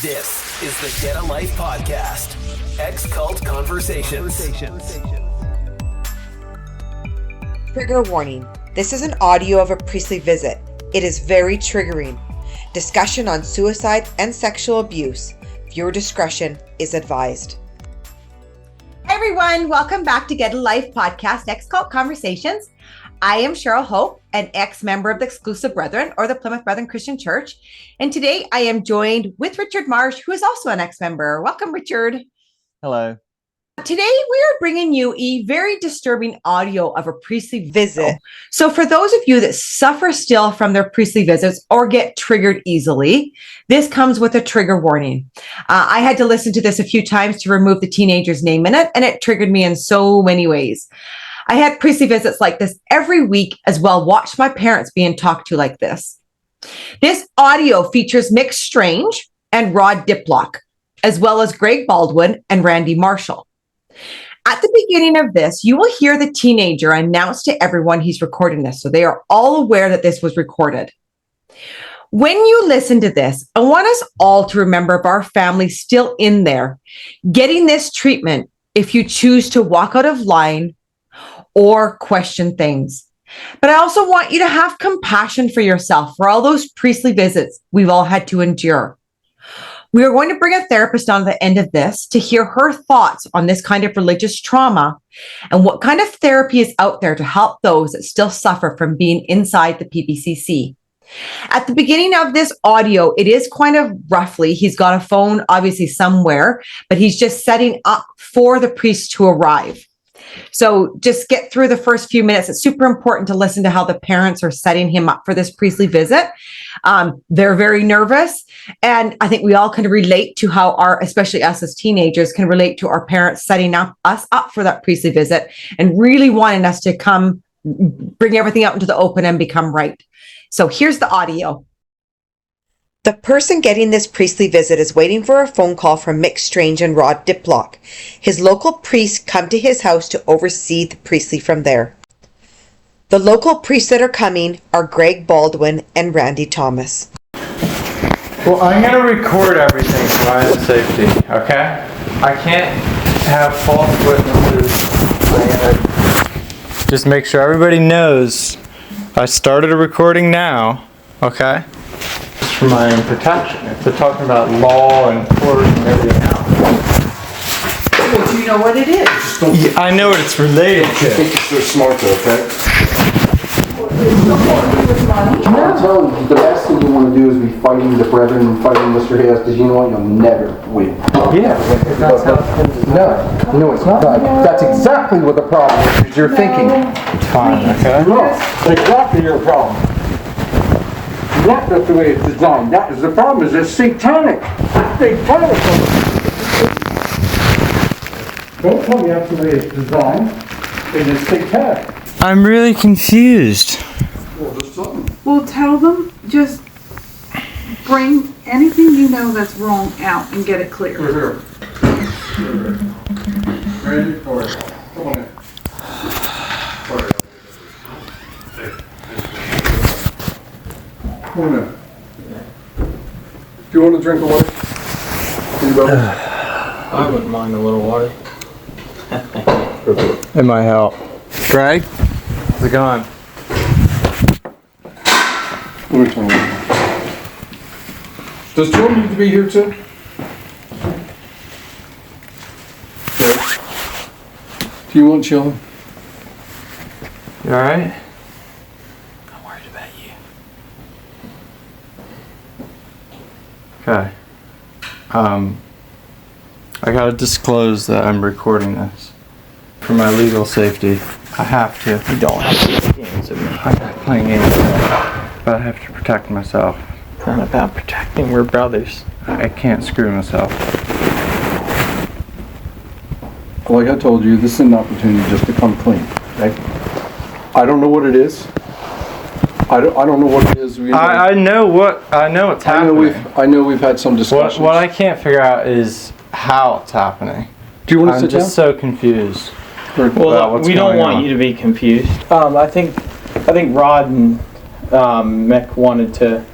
This is the Get a Life podcast. Ex-Cult Conversations. Trigger warning. This is an audio of a priestly visit. It is very triggering. Discussion on suicide and sexual abuse. Viewer discretion is advised. Hi everyone, welcome back to Get a Life podcast, Ex-Cult Conversations. I am Cheryl Hope, an ex-member of the Exclusive Brethren or the Plymouth Brethren Christian Church. And today I am joined with Richard Marsh, who is also an ex-member. Welcome, Richard. Hello. Today we are bringing you a very disturbing audio of a priestly Visit. So for those of you that suffer still from their priestly visits or get triggered easily, this comes with a trigger warning. I had to listen to this a few times to remove the teenager's name in it, and it triggered me in so many ways. I had priestly visits like this every week as well. Watch my parents being talked to like this. This audio features Mick Strange and Rod Diplock, as well as Greg Baldwin and Randy Marshall. At the beginning of this, you will hear the teenager announce to everyone he's recording this, so they are all aware that this was recorded. When you listen to this, I want us all to remember if our family's still in there, getting this treatment if you choose to walk out of line or question things. But I also want you to have compassion for yourself for all those priestly visits we've all had to endure. We are going to bring a therapist on the end of this to hear her thoughts on this kind of religious trauma and what kind of therapy is out there to help those that still suffer from being inside the PBCC. At the beginning of this audio, it is kind of roughly, he's got a phone obviously somewhere, but he's just setting up for the priest to arrive. So just get through the first few minutes. It's super important to listen to how the parents are setting him up for this priestly visit. They're very nervous. And I think we all can relate to how especially us as teenagers, can relate to our parents setting us up for that priestly visit and really wanting us to come bring everything out into the open and become right. So here's the audio. The person getting this priestly visit is waiting for a phone call from Mick Strange and Rod Diplock. His local priests come to his house to oversee the priestly from there. The local priests that are coming are Greg Baldwin and Randy Thomas. Well, I'm going to record everything for my own safety, okay? I can't have false witnesses. I'm going to just make sure everybody knows I started a recording now, okay? For my own protection. If they're talking about law and court and everything else. Well, do you know what it is? Yeah, I know what it's related to. I think it's so smart though, okay? No. Tell you, the last thing you want to do is be fighting the brethren and fighting Mr. Hales, because you know what, you'll never win. Yeah, that's how things is. No, it's not. That's exactly what the problem is you're thinking. It's fine, okay? No, exactly your problem. That's not the way it's designed. That is the problem, is it's satanic. Satanic. Don't tell me that's the way it's designed. It is satanic. I'm really confused. Well, just something. Well, tell them, just bring anything you know that's wrong out and get it clear. Here. Ready? All right. Come on in. Sorry. Come on in. Do you want a drink of water? Anybody? I wouldn't mind a little water. It might help. Greg? How's it going? Let me turn it on. Does Joe need to be here too? Okay. Do you want chilling? You alright? I'm worried about you. Okay. I gotta disclose that I'm recording this. For my legal safety. I have to. You don't have to play games with me. I'm not playing games with you. But I have to protect myself. It's not about protecting, we're brothers. I can't screw myself. Like I told you, this is an opportunity just to come clean. Okay? I don't know what it is. I don't know what it is. I know what's happening. I know we've had some discussions. What I can't figure out is how it's happening. Do you want to I'm sit down? just so confused. Well, we don't want you to be confused. I think Rod and Mick wanted to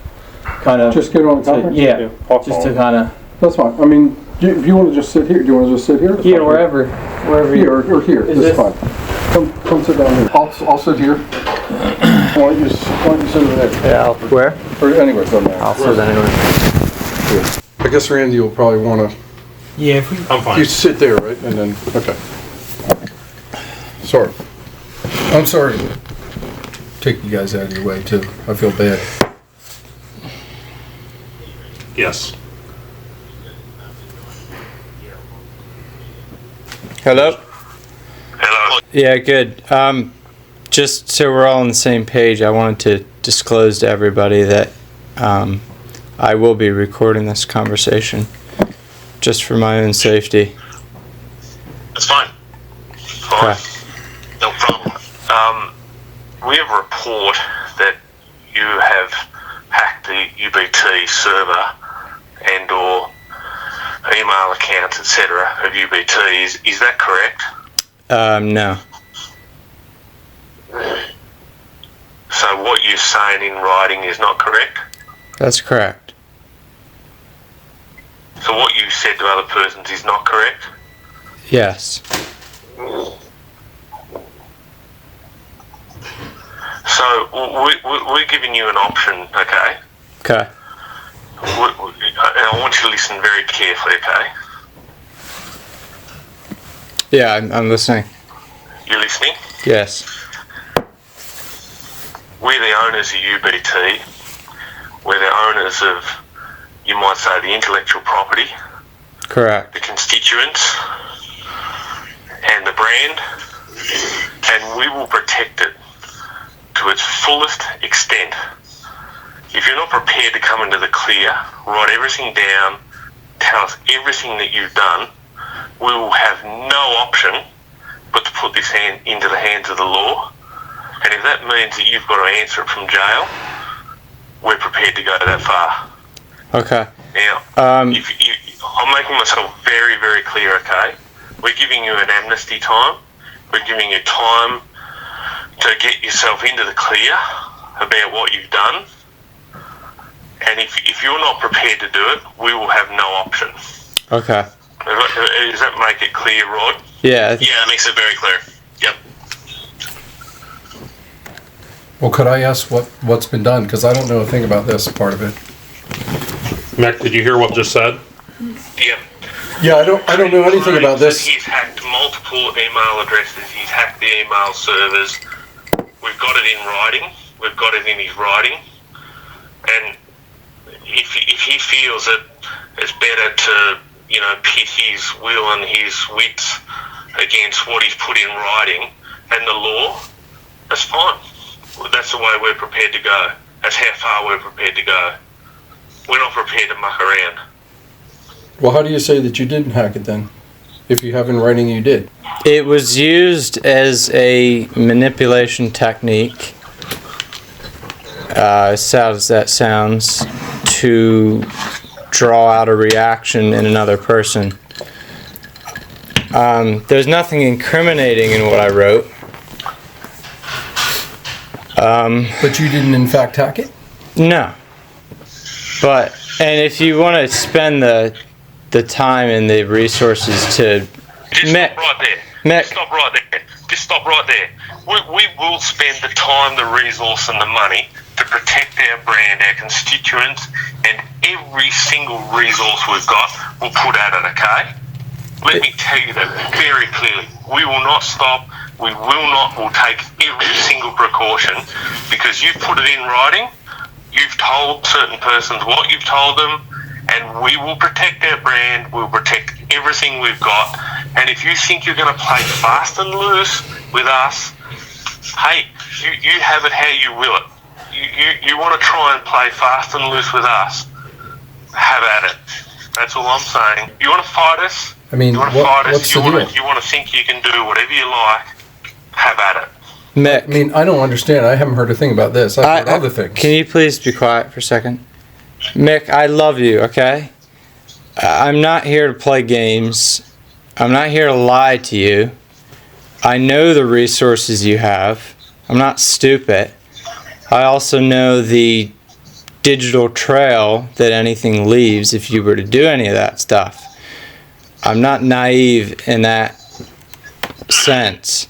kind of just get on the conference? yeah, just to kind of That's fine. I mean, if you want to just sit here, do you want to just sit here? That's Yeah, fine. wherever Here or here. Is This is this- fine. Come sit down here. I'll sit here. Why don't you sit over there? Yeah, where? Or anywhere, doesn't matter. I'll sit anywhere. I guess Randy will probably want to. Yeah, if we. I'm fine. You sit there, right? And then, okay. Sorry. I'm sorry to take you guys out of your way, too. I feel bad. Yes. Hello? Hello. Yeah, good. Just so we're all on the same page, I wanted to disclose to everybody that I will be recording this conversation just for my own safety. That's fine. Fine. Okay. No problem. We have a report that you have hacked the UBT server and or email accounts, etc. of UBT. Is that correct? No. So what you're saying in writing is not correct? That's correct. So what you said to other persons is not correct? Yes. So we're giving you an option, okay? Okay. And I want you to listen very carefully, okay? Yeah, I'm listening. You listening? Yes. We're the owners of UBT. We're the owners of, you might say, the intellectual property, Correct. the constituents, and the brand, and we will protect it to its fullest extent. If you're not prepared to come into the clear, write everything down, tell us everything that you've done, we will have no option but to put this into the hands of the law. And if that means that you've got to answer it from jail, we're prepared to go that far. Okay. Now, I'm making myself very, very clear, okay? We're giving you an amnesty time. We're giving you time to get yourself into the clear about what you've done. And if you're not prepared to do it, we will have no option. Okay. Does that make it clear, Rod? Yeah. Yeah, that makes it very clear. Yep. Well, could I ask what's been done? Because I don't know a thing about this part of it. Mick, did you hear what just said? Yep. Yeah, I don't know anything about this. He's hacked multiple email addresses. He's hacked the email servers. We've got it in writing. We've got it in his writing. And if he feels that it's better to, pit his will and his wits against what he's put in writing and the law, that's fine. That's the way we're prepared to go. That's how far we're prepared to go. We're not prepared to muck around. Well, how do you say that you didn't hack it then? If you have in writing you did. It was used as a manipulation technique, as sad as that sounds, to draw out a reaction in another person. There's nothing incriminating in what I wrote. But you didn't in fact hack it? No. And if you want to spend the time and the resources to... Just stop right there. Mick. Just stop right there. Just stop right there. We will spend the time, the resource and the money to protect our brand, our constituents, and every single resource we've got we'll put at it, okay? Let me tell you that very clearly. We will not stop. We'll take every single precaution because you've put it in writing. You've told certain persons what you've told them, and we will protect our brand. We'll protect everything we've got. And if you think you're going to play fast and loose with us, hey, you have it how you will it. You want to try and play fast and loose with us, have at it. That's all I'm saying. You want to fight us? I mean, you want to fight us? what's the deal? You want to think you can do whatever you like? Have at it. Mick. I mean, I don't understand. I haven't heard a thing about this. I've heard other things. Can you please be quiet for a second? Mick, I love you, okay? I'm not here to play games. I'm not here to lie to you. I know the resources you have. I'm not stupid. I also know the digital trail that anything leaves if you were to do any of that stuff. I'm not naive in that sense.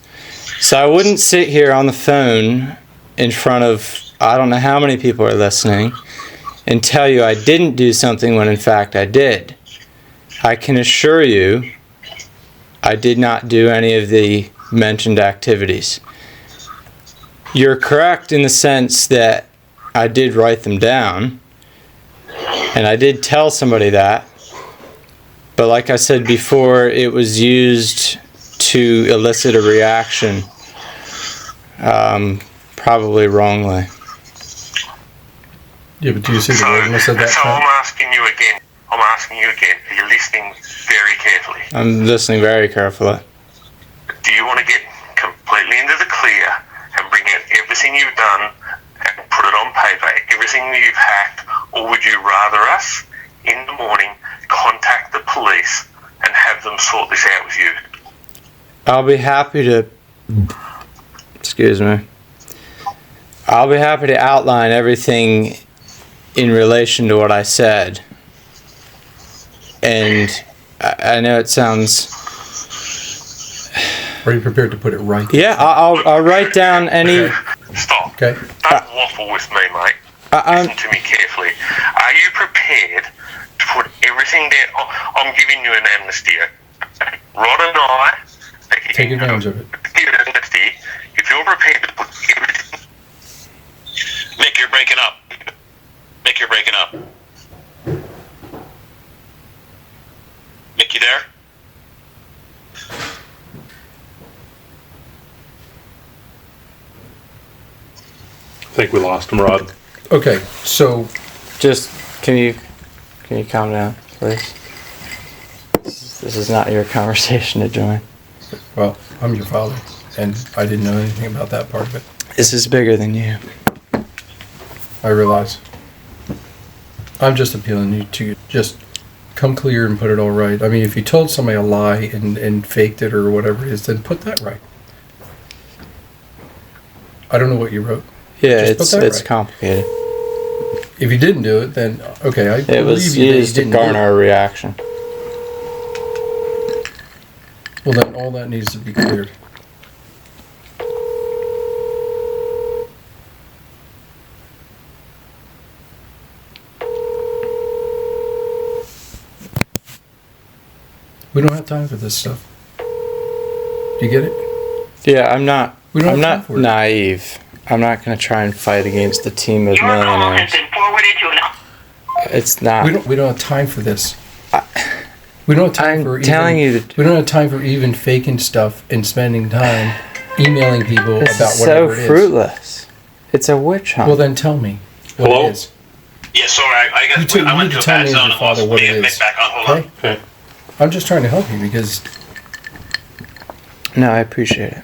So I wouldn't sit here on the phone in front of I don't know how many people are listening and tell you I didn't do something when in fact I did. I can assure you I did not do any of the mentioned activities. You're correct in the sense that I did write them down, and I did tell somebody that, but like I said before, it was used to elicit a reaction, probably wrongly. Yeah, but do you see the wordiness of that? So I'm asking you again. Are you listening very carefully? I'm listening very carefully. Do you want to get completely into the clear and bring out everything you've done and put it on paper, everything that you've hacked, or would you rather us, in the morning, contact the police and have them sort this out with you? I'll be happy to... Excuse me. I'll be happy to outline everything in relation to what I said. And I know it sounds... Are you prepared to put it right? Yeah, I'll write down any... Okay. Stop. Okay. Don't waffle with me, mate. Listen to me carefully. Are you prepared to put everything down? I'm giving you an amnesty. Rod and I are Take advantage of it. Give an amnesty. If you're prepared to put everything... Mick, you're breaking up. Mick, you're breaking up. Mick, you there? I think we lost him, Rod. Okay, so Just, can you calm down, please? This is not your conversation to join. well, I'm your father, and I didn't know anything about that part of it. This is bigger than you. I realize. I'm just appealing you to just come clear and put it all right. I mean, if you told somebody a lie and faked it or whatever it is, then put that right. I don't know what you wrote. Yeah, Just put that it's right. complicated. If you didn't do it, then okay, I It believe was you that you used to didn't do garner a reaction. it. Well, then all that needs to be cleared. We don't have time for this stuff. Do you get it? Yeah, I'm not We don't I'm have time not for it. naive. I'm not going to try and fight against the team of millionaires. It's not. We don't have time for this. We don't have time for telling you that we don't have time for even faking stuff and spending time emailing people this about is whatever so it is. fruitless. It's a witch hunt. Well, then tell me what Hello? it is. Yeah, sorry, I You guess two- I you went need to a to tell bad me as zone your and father lost what me it and is. Mick back on. Hold on. Okay? I'm just trying to help you because no, I appreciate it.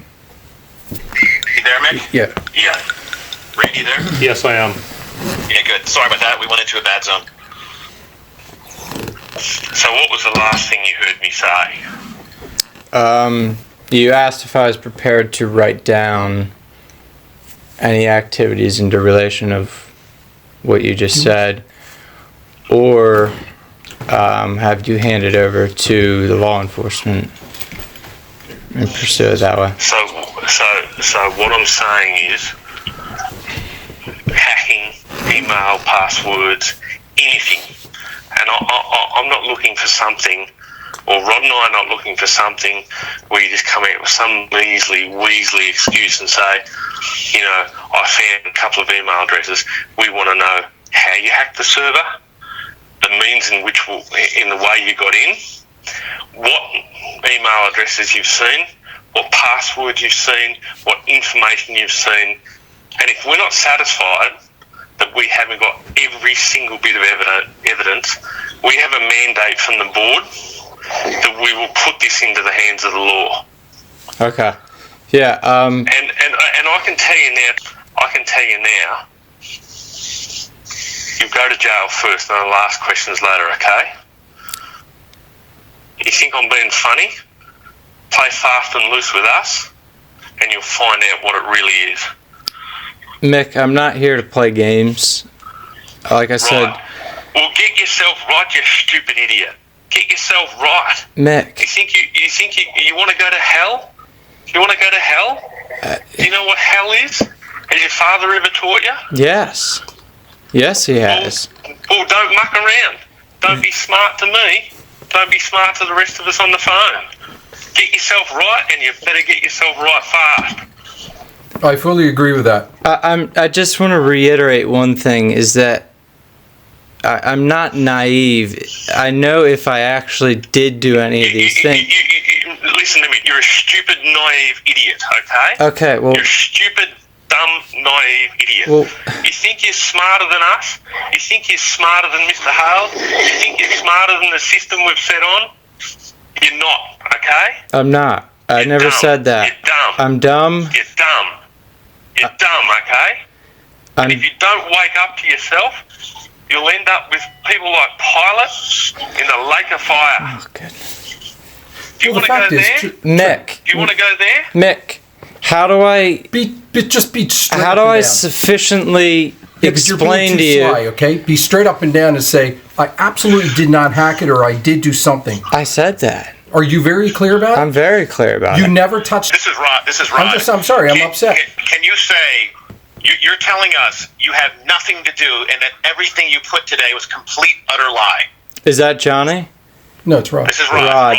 You there, Mick? yeah. Yeah. Randy, you there? Yes, I am. Yeah, good. Sorry about that. We went into a bad zone. So what was the last thing you heard me say? You asked if I was prepared to write down any activities into relation of what you just said, or have you hand it over to the law enforcement and pursue it that way? So what I'm saying is hacking, email, passwords, anything. And I'm not looking for something, or Rod and I are not looking for something where you just come out with some measly, weaselly excuse and say, you know, I found a couple of email addresses. We want to know how you hacked the server, the means in the way you got in, what email addresses you've seen, what passwords you've seen, what information you've seen. And if we're not satisfied that we haven't got every single bit of evidence, we have a mandate from the board that we will put this into the hands of the law. Okay. Yeah. And I can tell you now, you go to jail first and I'll ask questions later, okay? You think I'm being funny? Play fast and loose with us and you'll find out what it really is. Mick, I'm not here to play games. Like I said, Right. Well, get yourself right, you stupid idiot. Get yourself right. Mick. You think you want to go to hell? You want to go to hell? Do you know what hell is? Has your father ever taught you? Yes. Yes, he has. Well, don't muck around. Don't be smart to me. Don't be smart to the rest of us on the phone. Get yourself right, and you better get yourself right fast. I fully agree with that. I just want to reiterate one thing, is that I'm not naive. I know if I actually did do any of these things. Listen to me. You're a stupid, naive idiot, okay? Okay, well... You're a stupid, dumb, naive idiot. Well, you think you're smarter than us? You think you're smarter than Mr. Hales? You think you're smarter than the system we've set on? You're not, okay? I'm not. I never said that. You're dumb. I'm dumb. You're dumb. You're dumb, okay? And if you don't wake up to yourself, you'll end up with people like Pilate in the lake of fire. Oh, goodness. Do you want to go there? Mick. Do you want to go there? Mick, how do I... Just be straight How up do and I down. sufficiently explain you're being to too you... sly, okay? Be straight up and down and say, I absolutely did not hack it, or I did do something. I said that. Are you very clear about it? I'm very clear about it. You never touched... This is right. This is right. I'm sorry, I'm upset. Can you say you're telling us you have nothing to do and that everything you put today was complete, utter lie? Is that Johnny? No, it's Rod. This is Rod.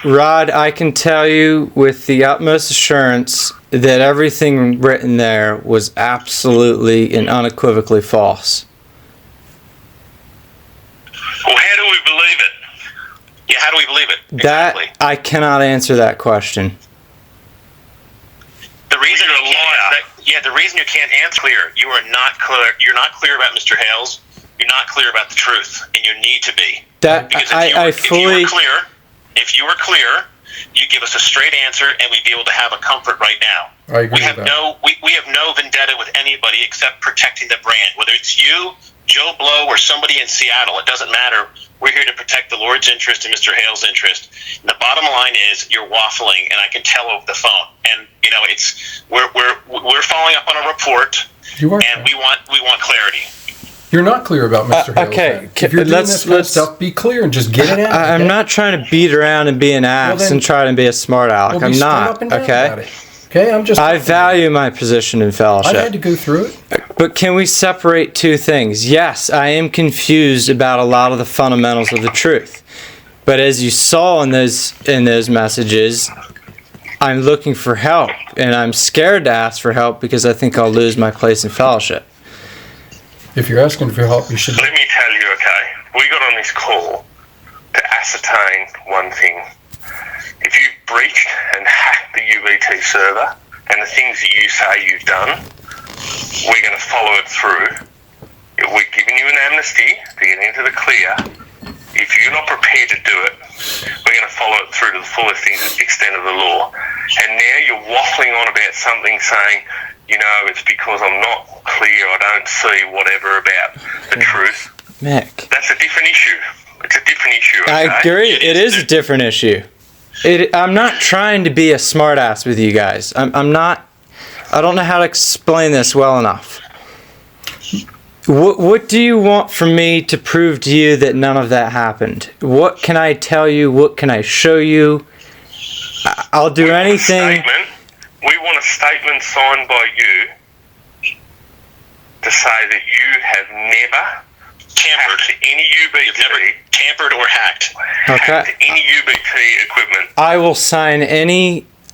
Rod, I can tell you with the utmost assurance that everything written there was absolutely and unequivocally false. Well, how do we believe it? Yeah, how do we believe it? That, I cannot answer that question. The reason the reason you can't answer clear, you are not clear. You're not clear about Mr. Hales. You're not clear about the truth, and you need to be. That because if you were clear, you give us a straight answer, and we'd be able to have a comfort right now. I agree We have with that. we have no vendetta with anybody except protecting the brand. Whether it's you, Joe Blow, or somebody in Seattle, it doesn't matter. We're here to protect the Lord's interest and Mr. Hale's interest. And the bottom line is you're waffling, and I can tell over the phone. And you know, it's we're following up on a report, You are. and we want clarity. You're not clear about Mr. Hales. okay, then. If you're doing this kind of stuff, be clear and just get it out. I'm not trying to beat around and be an ass then- and try to be a smart aleck. Well, be I'm straight not, up and down okay? about it. Okay, I'm just... I value my position in I've fellowship. had to go through it. But can we separate two things? Yes, I am confused about a lot of the fundamentals of the truth. But as you saw in those messages, I'm looking for help, and I'm scared to ask for help because I think I'll lose my place in fellowship. If you're asking for help, you should... Let me tell you, okay? We got on this call to ascertain one thing. If you've breached and hacked the UBT server and the things that you say you've done, we're going to follow it through. We're giving you an amnesty to get into the clear. If you're not prepared to do it, we're going to follow it through to the fullest extent of the law. And now you're waffling on about something saying, you know, it's because I'm not clear, I don't see whatever about the truth. Mick. That's a different issue. It's a different issue. Okay? I agree. It is a different issue. I'm not trying to be a smartass with you guys. I'm not. I don't know how to explain this well enough. What do you want from me to prove to you that none of that happened? What can I tell you? What can I show you? I'll do anything. We want a statement signed by you to say that you have never Tampered. hacked any UBT. You've never tampered or hacked. Okay. Hacked any UBT equipment. I will sign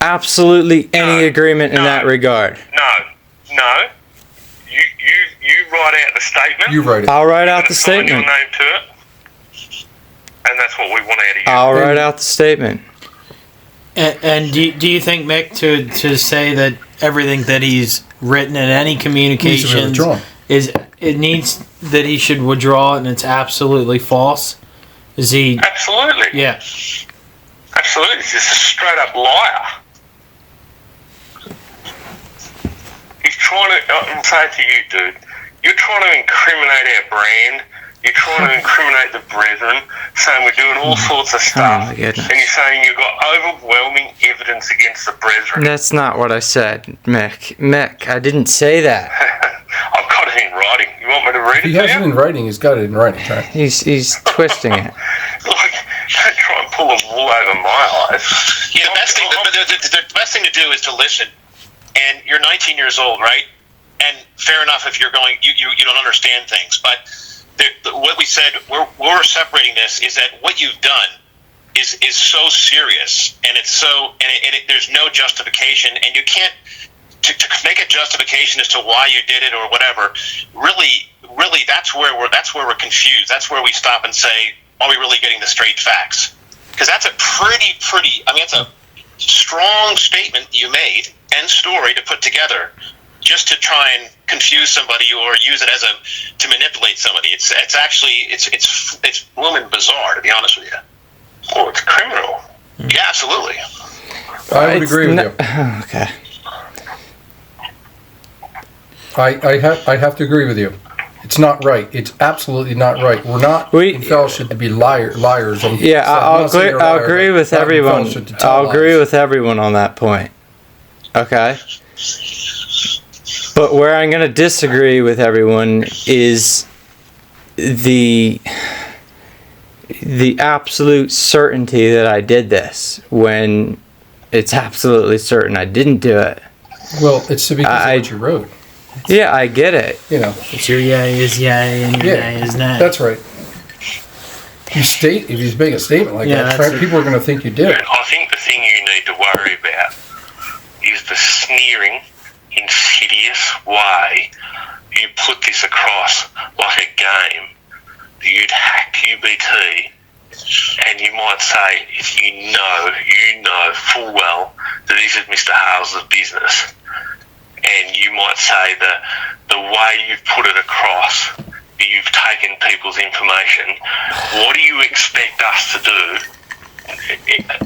absolutely any agreement in that regard. No. You write out the statement. You write it. I'll write out You're the gonna sign statement. your name to it, and that's what we want out of you. I'll write out the statement. And do you think, Mick, to say that everything that he's written in any communications it needs that he should withdraw and it's absolutely false? Is he? Absolutely. Yeah. Absolutely. He's just a straight up liar. He's trying to, I'm saying to you, dude, you're trying to incriminate our brand. You're trying to incriminate the Brethren, saying we're doing all sorts of stuff. my goodness. And you're saying you've got overwhelming evidence against the Brethren. That's not what I said, Mick. Mick, I didn't say that. I've got it in writing. You want me to read it? He has it in writing. He's got it in writing. Right? He's twisting it. Like, don't try and pull the wool over my eyes. Yeah, the best thing to do is to listen. And you're 19 years old, right? And fair enough if you're going, you don't understand things. But what we said, we're separating this is that what you've done is so serious, and it's so, and there's no justification, and you can't to make a justification as to why you did it or whatever. Really, that's where we're confused. That's where we stop and say, are we really getting the straight facts? Because that's a pretty. I mean, it's a strong statement you made and story to put together, just to try and confuse somebody or use it to manipulate somebody. It's actually blooming bizarre, to be honest with you. Oh, it's criminal. Yeah, absolutely. I would agree with you. Okay. I have to agree with you. It's not right. It's absolutely not right. We're not in fellowship to be liars. I'll agree with everyone. I'll agree with everyone on that point. Okay. But where I'm going to disagree with everyone is the absolute certainty that I did this when it's absolutely certain I didn't do it. Well, it's because of what you wrote. Yeah, I get it. You know, it's your yay is yay and your nay is nay. That's right. If you make a statement like that, people are going to think you did. I think the thing you need to worry about is the sneering, insidious way you put this across like a game. You'd hack UBT, and you might say, if you know full well that this is Mr. Hales' business, and you might say that the way you've put it across, you've taken people's information. What do you expect us to do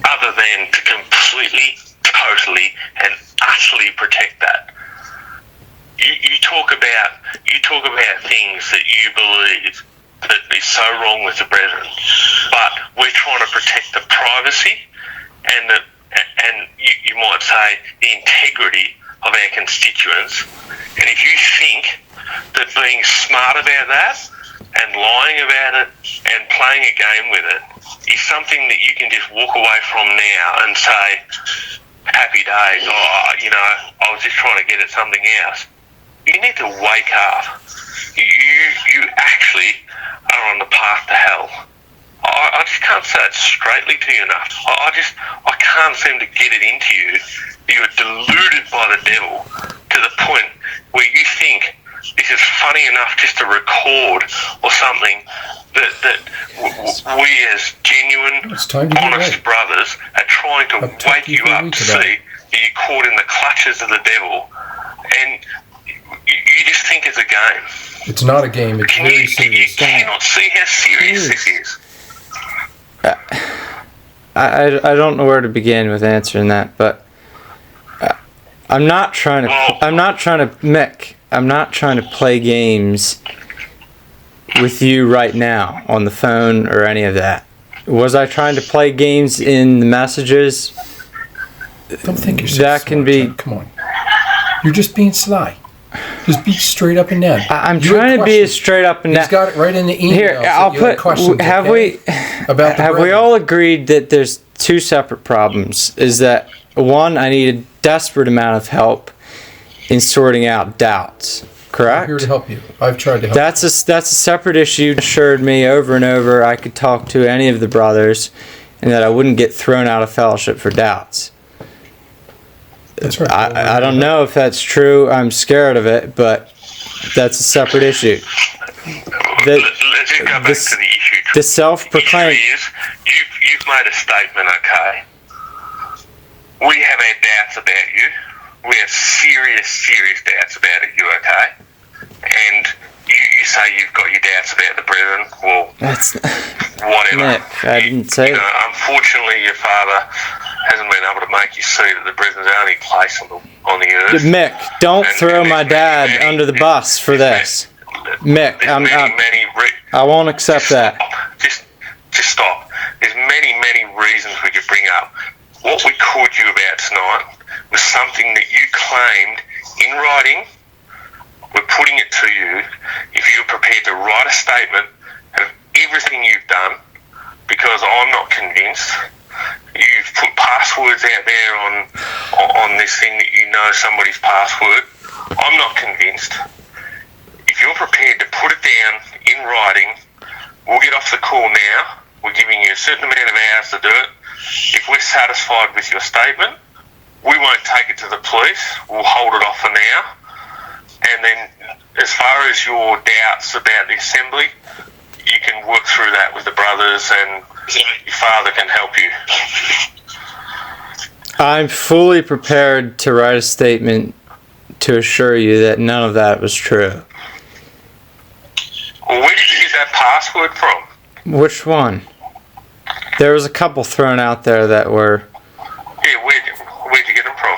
other than to completely, totally, and utterly protect that? You talk about things that you believe that is so wrong with the Brethren, but we're trying to protect the privacy and you might say the integrity of our constituents. And if you think that being smart about that and lying about it and playing a game with it is something that you can just walk away from now and say, happy days, I was just trying to get at something else. You need to wake up. You actually are on the path to hell. I just can't say it straightly to you enough. I can't seem to get it into you. You are deluded by the devil to the point where you think this is funny enough just to record or something that we as genuine, honest brothers are trying to wake you up to see that you're caught in the clutches of the devil, and you just think it's a game. It's not a game. It's very serious. You cannot see how serious this is. I don't know where to begin with answering that, but I'm not trying to Mick, I'm not trying to play games with you right now on the phone or any of that. Was I trying to play games in the messages? Don't think you're so that smart, can be. John. Come on, you're just being sly. Just be straight up and down. I'm trying to be as straight up and down. He's got it right in the email. Here, I'll put. Have we all agreed that there's two separate problems? Is that one, I need a desperate amount of help in sorting out doubts. Correct? I'm here to help you. I've tried to help. That's a separate issue. Assured me over and over I could talk to any of the brothers, and that I wouldn't get thrown out of fellowship for doubts. That's right. I don't know if that's true. I'm scared of it, but that's a separate issue. Let's just go back to the issue. The self-proclaimed. The issue is, you've made a statement, okay? We have our doubts about you. We have serious doubts about you, okay? And you say you've got your doubts about the Brethren. Well, that's whatever. Mick, I didn't say that. Unfortunately, your father hasn't been able to make you see that the Brethren's the only place on the earth. Mick, don't throw my dad under the bus for this. Mick, I won't accept that. Just stop. There's many reasons we could bring up. What we called you about tonight was something that you claimed in writing. We're putting it to you, if you're prepared to write a statement of everything you've done, because I'm not convinced. You've put passwords out there on this thing that you know somebody's password. I'm not convinced. If you're prepared to put it down in writing, we'll get off the call now. We're giving you a certain amount of hours to do it. If we're satisfied with your statement, we won't take it to the police. We'll hold it off for now. And then as far as your doubts about the assembly, you can work through that with the brothers and your father can help you. I'm fully prepared to write a statement to assure you that none of that was true. Well, where did you get that password from? Which one? There was a couple thrown out there that were... Yeah, where'd you get them from?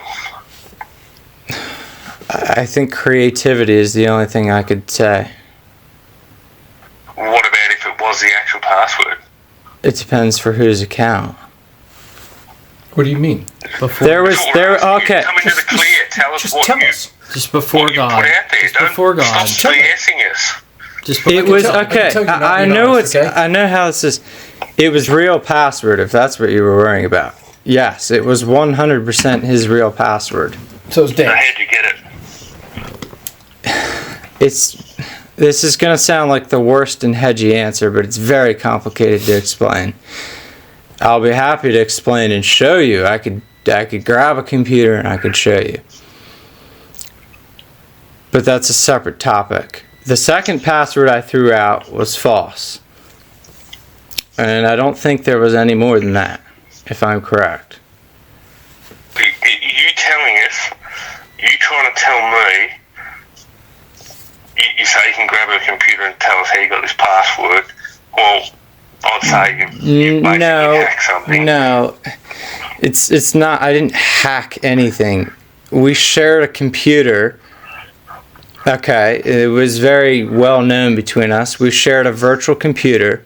I think creativity is the only thing I could say. What about if it was the actual password? It depends for whose account. What do you mean? Okay. Come into the clear. Tell us what you just before what God. You put out there. Just before God. Stop BSing us. Just it was okay. I know it's. Okay? I know how this is. It was real password. If that's what you were worrying about. Yes, it was 100% his real password. So it's Dan. How'd you get it? This is going to sound like the worst and hedgy answer, but it's very complicated to explain. I'll be happy to explain and show you. I could grab a computer and I could show you. But that's a separate topic. The second password I threw out was false. And I don't think there was any more than that, if I'm correct. You telling us, you trying to tell me, you say you can grab a computer and tell us how you got this password. Well, I'd say you basically hacked something. No, it's not. I didn't hack anything. We shared a computer. Okay, it was very well known between us. We shared a virtual computer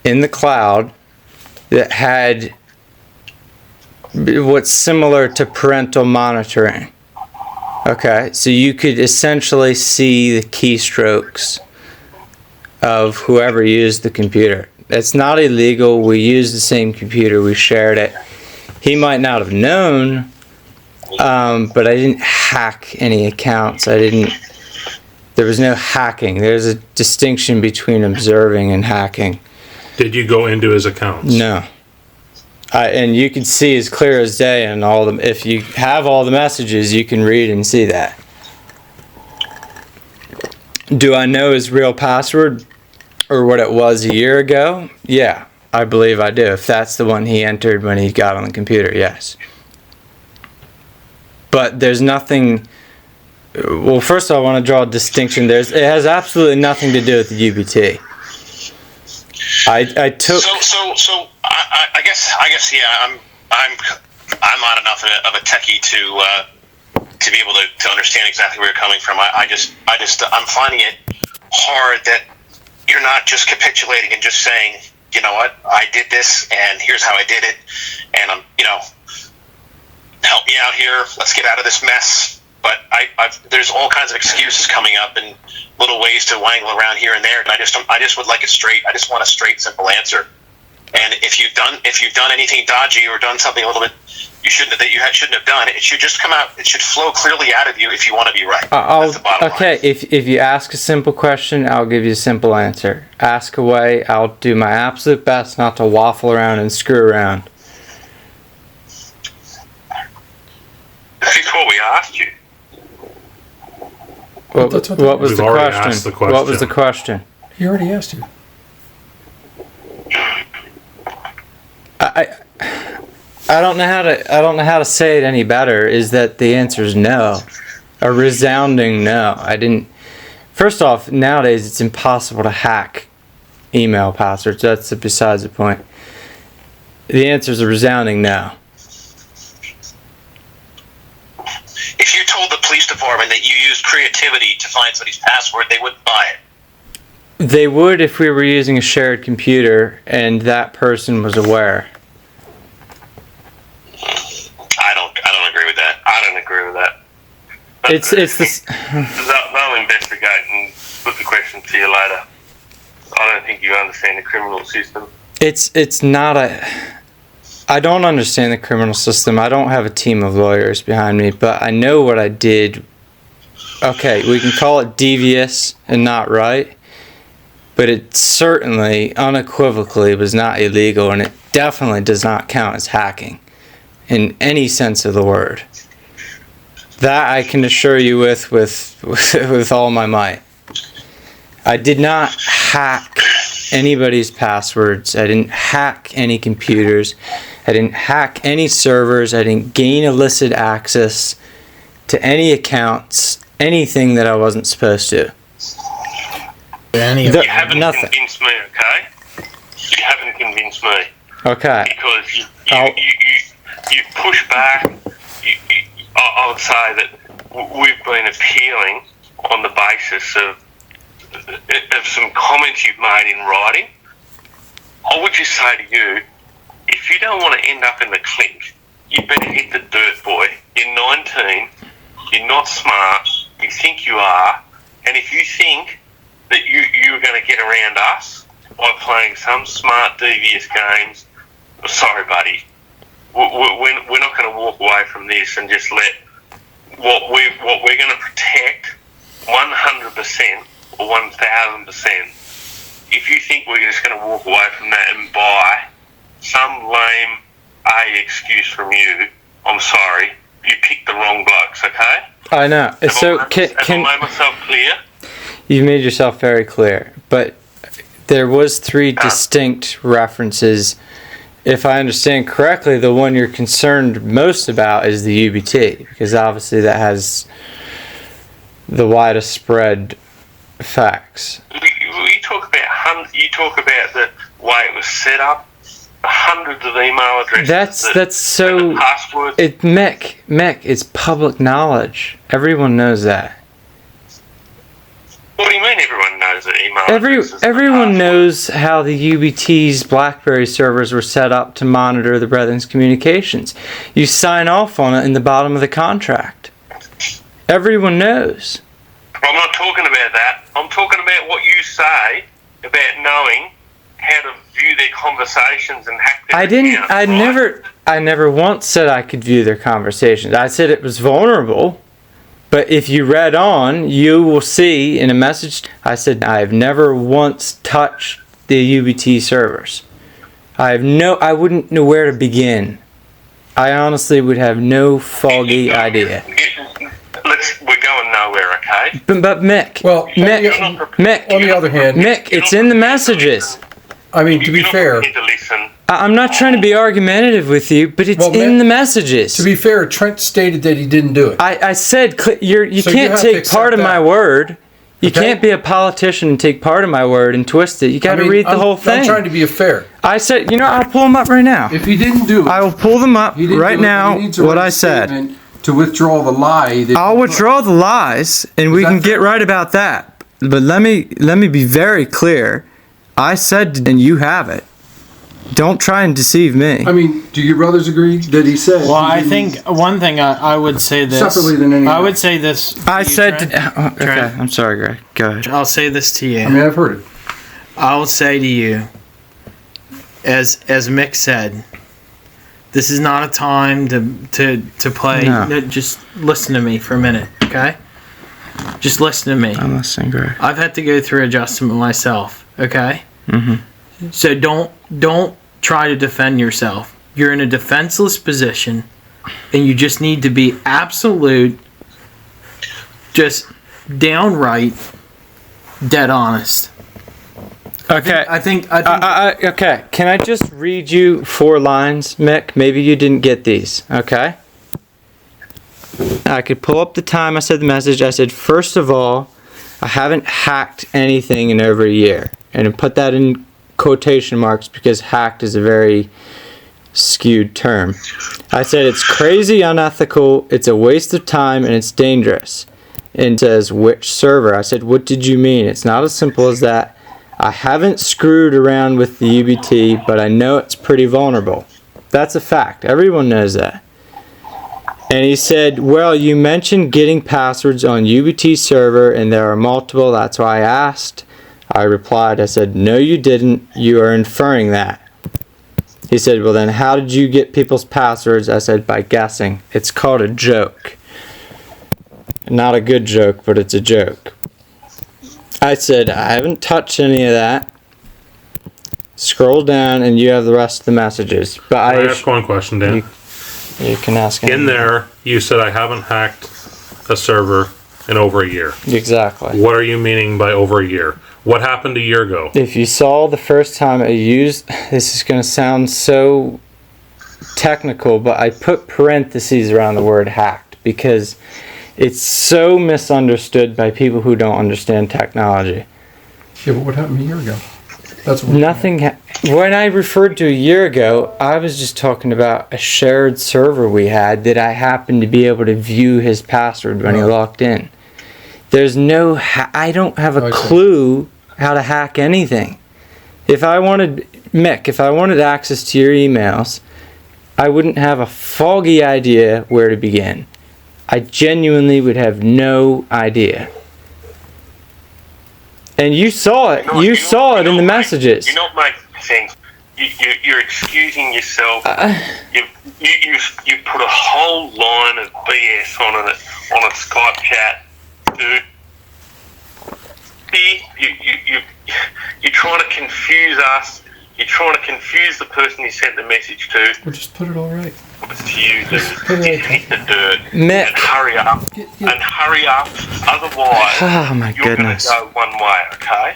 in the cloud that had what's similar to parental monitoring. Okay, so you could essentially see the keystrokes of whoever used the computer. It's not illegal. We used the same computer. We shared it. He might not have known, but I didn't hack any accounts. There was no hacking. There's a distinction between observing and hacking. Did you go into his accounts? No. And you can see as clear as day and all them. If you have all the messages, you can read and see that. Do I know his real password or what it was a year ago? Yeah, I believe I do. If that's the one he entered when he got on the computer, yes. But there's nothing. Well, first of all, I want to draw a distinction. It has absolutely nothing to do with the UBT. I took. So I guess yeah. I'm not enough of a techie to be able to understand exactly where you're coming from. I'm finding it hard that you're not just capitulating and just saying, you know what, I did this and here's how I did it, and help me out here. Let's get out of this mess. But there's all kinds of excuses coming up and little ways to wangle around here and there, and I just would like I just want a straight, simple answer. And if you've done anything dodgy or done something a little bit you shouldn't have done, it should just come out. It should flow clearly out of you if you want to be right. That's the bottom line. If you ask a simple question, I'll give you a simple answer. Ask away. I'll do my absolute best not to waffle around and screw around. This is what we asked you. What was the question? What was the question? He already asked you. I don't know how to say it any better. Is that the answer is no, a resounding no. I didn't. First off, nowadays it's impossible to hack email passwords. That's besides the point. The answer is a resounding no. If you told the police department that you used creativity to find somebody's password, they wouldn't buy it. They would if we were using a shared computer and that person was aware. I don't agree with that. I don't agree with that. It's this. They'll embed investigate and put the question to you later. I don't think you understand the criminal system. It's not I don't understand the criminal system. I don't have a team of lawyers behind me, but I know what I did. Okay, we can call it devious and not right, but it certainly, unequivocally, was not illegal, and it definitely does not count as hacking in any sense of the word. That I can assure you with all my might. I did not hack anybody's passwords. I didn't hack any computers. I didn't hack any servers. I didn't gain illicit access to any accounts, anything that I wasn't supposed to. You haven't convinced me, okay? You haven't convinced me. Okay. Because you push back. I would say that we've been appealing on the basis of some comments you've made in writing. I would just say to you, if you don't want to end up in the clink, you better hit the dirt, boy. You're 19, you're not smart, you think you are, and if you think that you're going to get around us by playing some smart, devious games, sorry, buddy. We're not going to walk away from this and just let what we're going to protect 100% or 1,000%. If you think we're just going to walk away from that and buy some lame excuse from you, I'm sorry. You picked the wrong blokes, okay? I know. So have I made myself clear? You made yourself very clear, but there was 3 distinct references. If I understand correctly, the one you're concerned most about is the UBT, because obviously that has the widest spread effects. You talk about the way it was set up, hundreds of email addresses. That's so. Passwords. Mick, it's public knowledge. Everyone knows that. What do you mean everyone knows that email addresses? Everyone knows how the UBT's BlackBerry servers were set up to monitor the Brethren's communications. You sign off on it in the bottom of the contract. Everyone knows. I'm not talking about that. I'm talking about what you say about knowing how to view their conversations and hack their accounts, I never once said I could view their conversations. I said it was vulnerable. But if you read on, you will see in a message, I said I have never once touched the UBT servers. I wouldn't know where to begin. I honestly would have no foggy idea. We're going nowhere, okay? But Mick, Mick, on the other hand, Mick, it's in the messages. I mean, to be fair, I'm not trying to be argumentative with you, but it's in the messages. To be fair, Trent stated that he didn't do it. I said you can't take part of my word. You can't be a politician and take part of my word and twist it. You got to read the whole thing. I'm trying to be fair. I said, I'll pull them up right now. If he didn't do it, I will pull them up right now. What I said. To withdraw the lie. I'll withdraw the lies, and we can get right about that. But let me be very clear. I said, and you have it. Don't try and deceive me. I mean, do your brothers agree that he said? Well, I think one thing I would say this. Separately than anything. I would say this. I said. Okay, I'm sorry, Greg. Go ahead. I'll say this to you. I mean, I've heard it. I'll say to you, as Mick said, this is not a time to play. No. Just listen to me for a minute, okay? Just listen to me. I'm listening, Greg. I've had to go through adjustment myself, okay? Mm-hmm. So don't try to defend yourself. You're in a defenseless position, and you just need to be absolute, just downright, dead honest. Okay. I think. Okay. Can I just read you 4 lines, Mick? Maybe you didn't get these. Okay. I could pull up the time I said the message. I said, first of all, I haven't hacked anything in over a year. And I put that in quotation marks because hacked is a very skewed term. I said it's crazy, unethical, it's a waste of time, and it's dangerous. And it says, which server? I said, what did you mean? It's not as simple as that. I haven't screwed around with the UBT, but I know it's pretty vulnerable. That's a fact. Everyone knows that. And he said, well, you mentioned getting passwords on UBT server and there are multiple. That's why I asked. I replied, I said, no, you didn't. You are inferring that. He said, well, then how did you get people's passwords? I said, by guessing. It's called a joke. Not a good joke, but it's a joke. I said, I haven't touched any of that. Scroll down and you have the rest of the messages. But Can I ask one question, Dan? You can ask him. In there, you said I haven't hacked a server in over a year. Exactly. What are you meaning by over a year? What happened a year ago? If you saw the first time I used, this is going to sound so technical, but I put parentheses around the word hacked because it's so misunderstood by people who don't understand technology. Yeah, but what happened a year ago? That's what Nothing. When I referred to a year ago, I was just talking about a shared server we had that I happened to be able to view his password when he logged in. There's no. I don't have a clue how to hack anything. If I wanted access to your emails, I wouldn't have a foggy idea where to begin. I genuinely would have no idea. And you saw it. You saw it in the messages. You're not making sense. You're excusing yourself. You put a whole line of BS on a Skype chat, dude. You're trying to confuse us. You're trying to confuse the person you sent the message to. Well, just put it all right. To you, hit the dirt. Mick. And hurry up. And hurry up. Otherwise, oh my you're goodness. going to go one way, okay?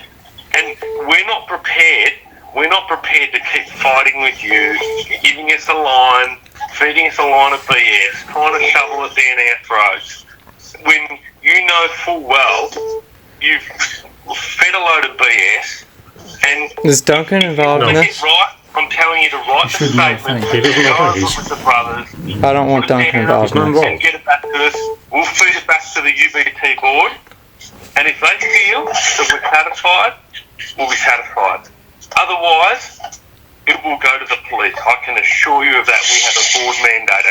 And we're not prepared. We're not prepared to keep fighting with you, giving us a line, feeding us a line of BS, trying to shovel it down our throats. When you know full well you've fed a load of BS. And is Duncan involved in this? Right, I'm telling you to write the statement. With the brothers. I don't want Duncan involved in this. And get it back to us. We'll feed it back to the UBT board. And if they feel that we're satisfied, we'll be satisfied. Otherwise, it will go to the police. I can assure you of that. We have a board mandate,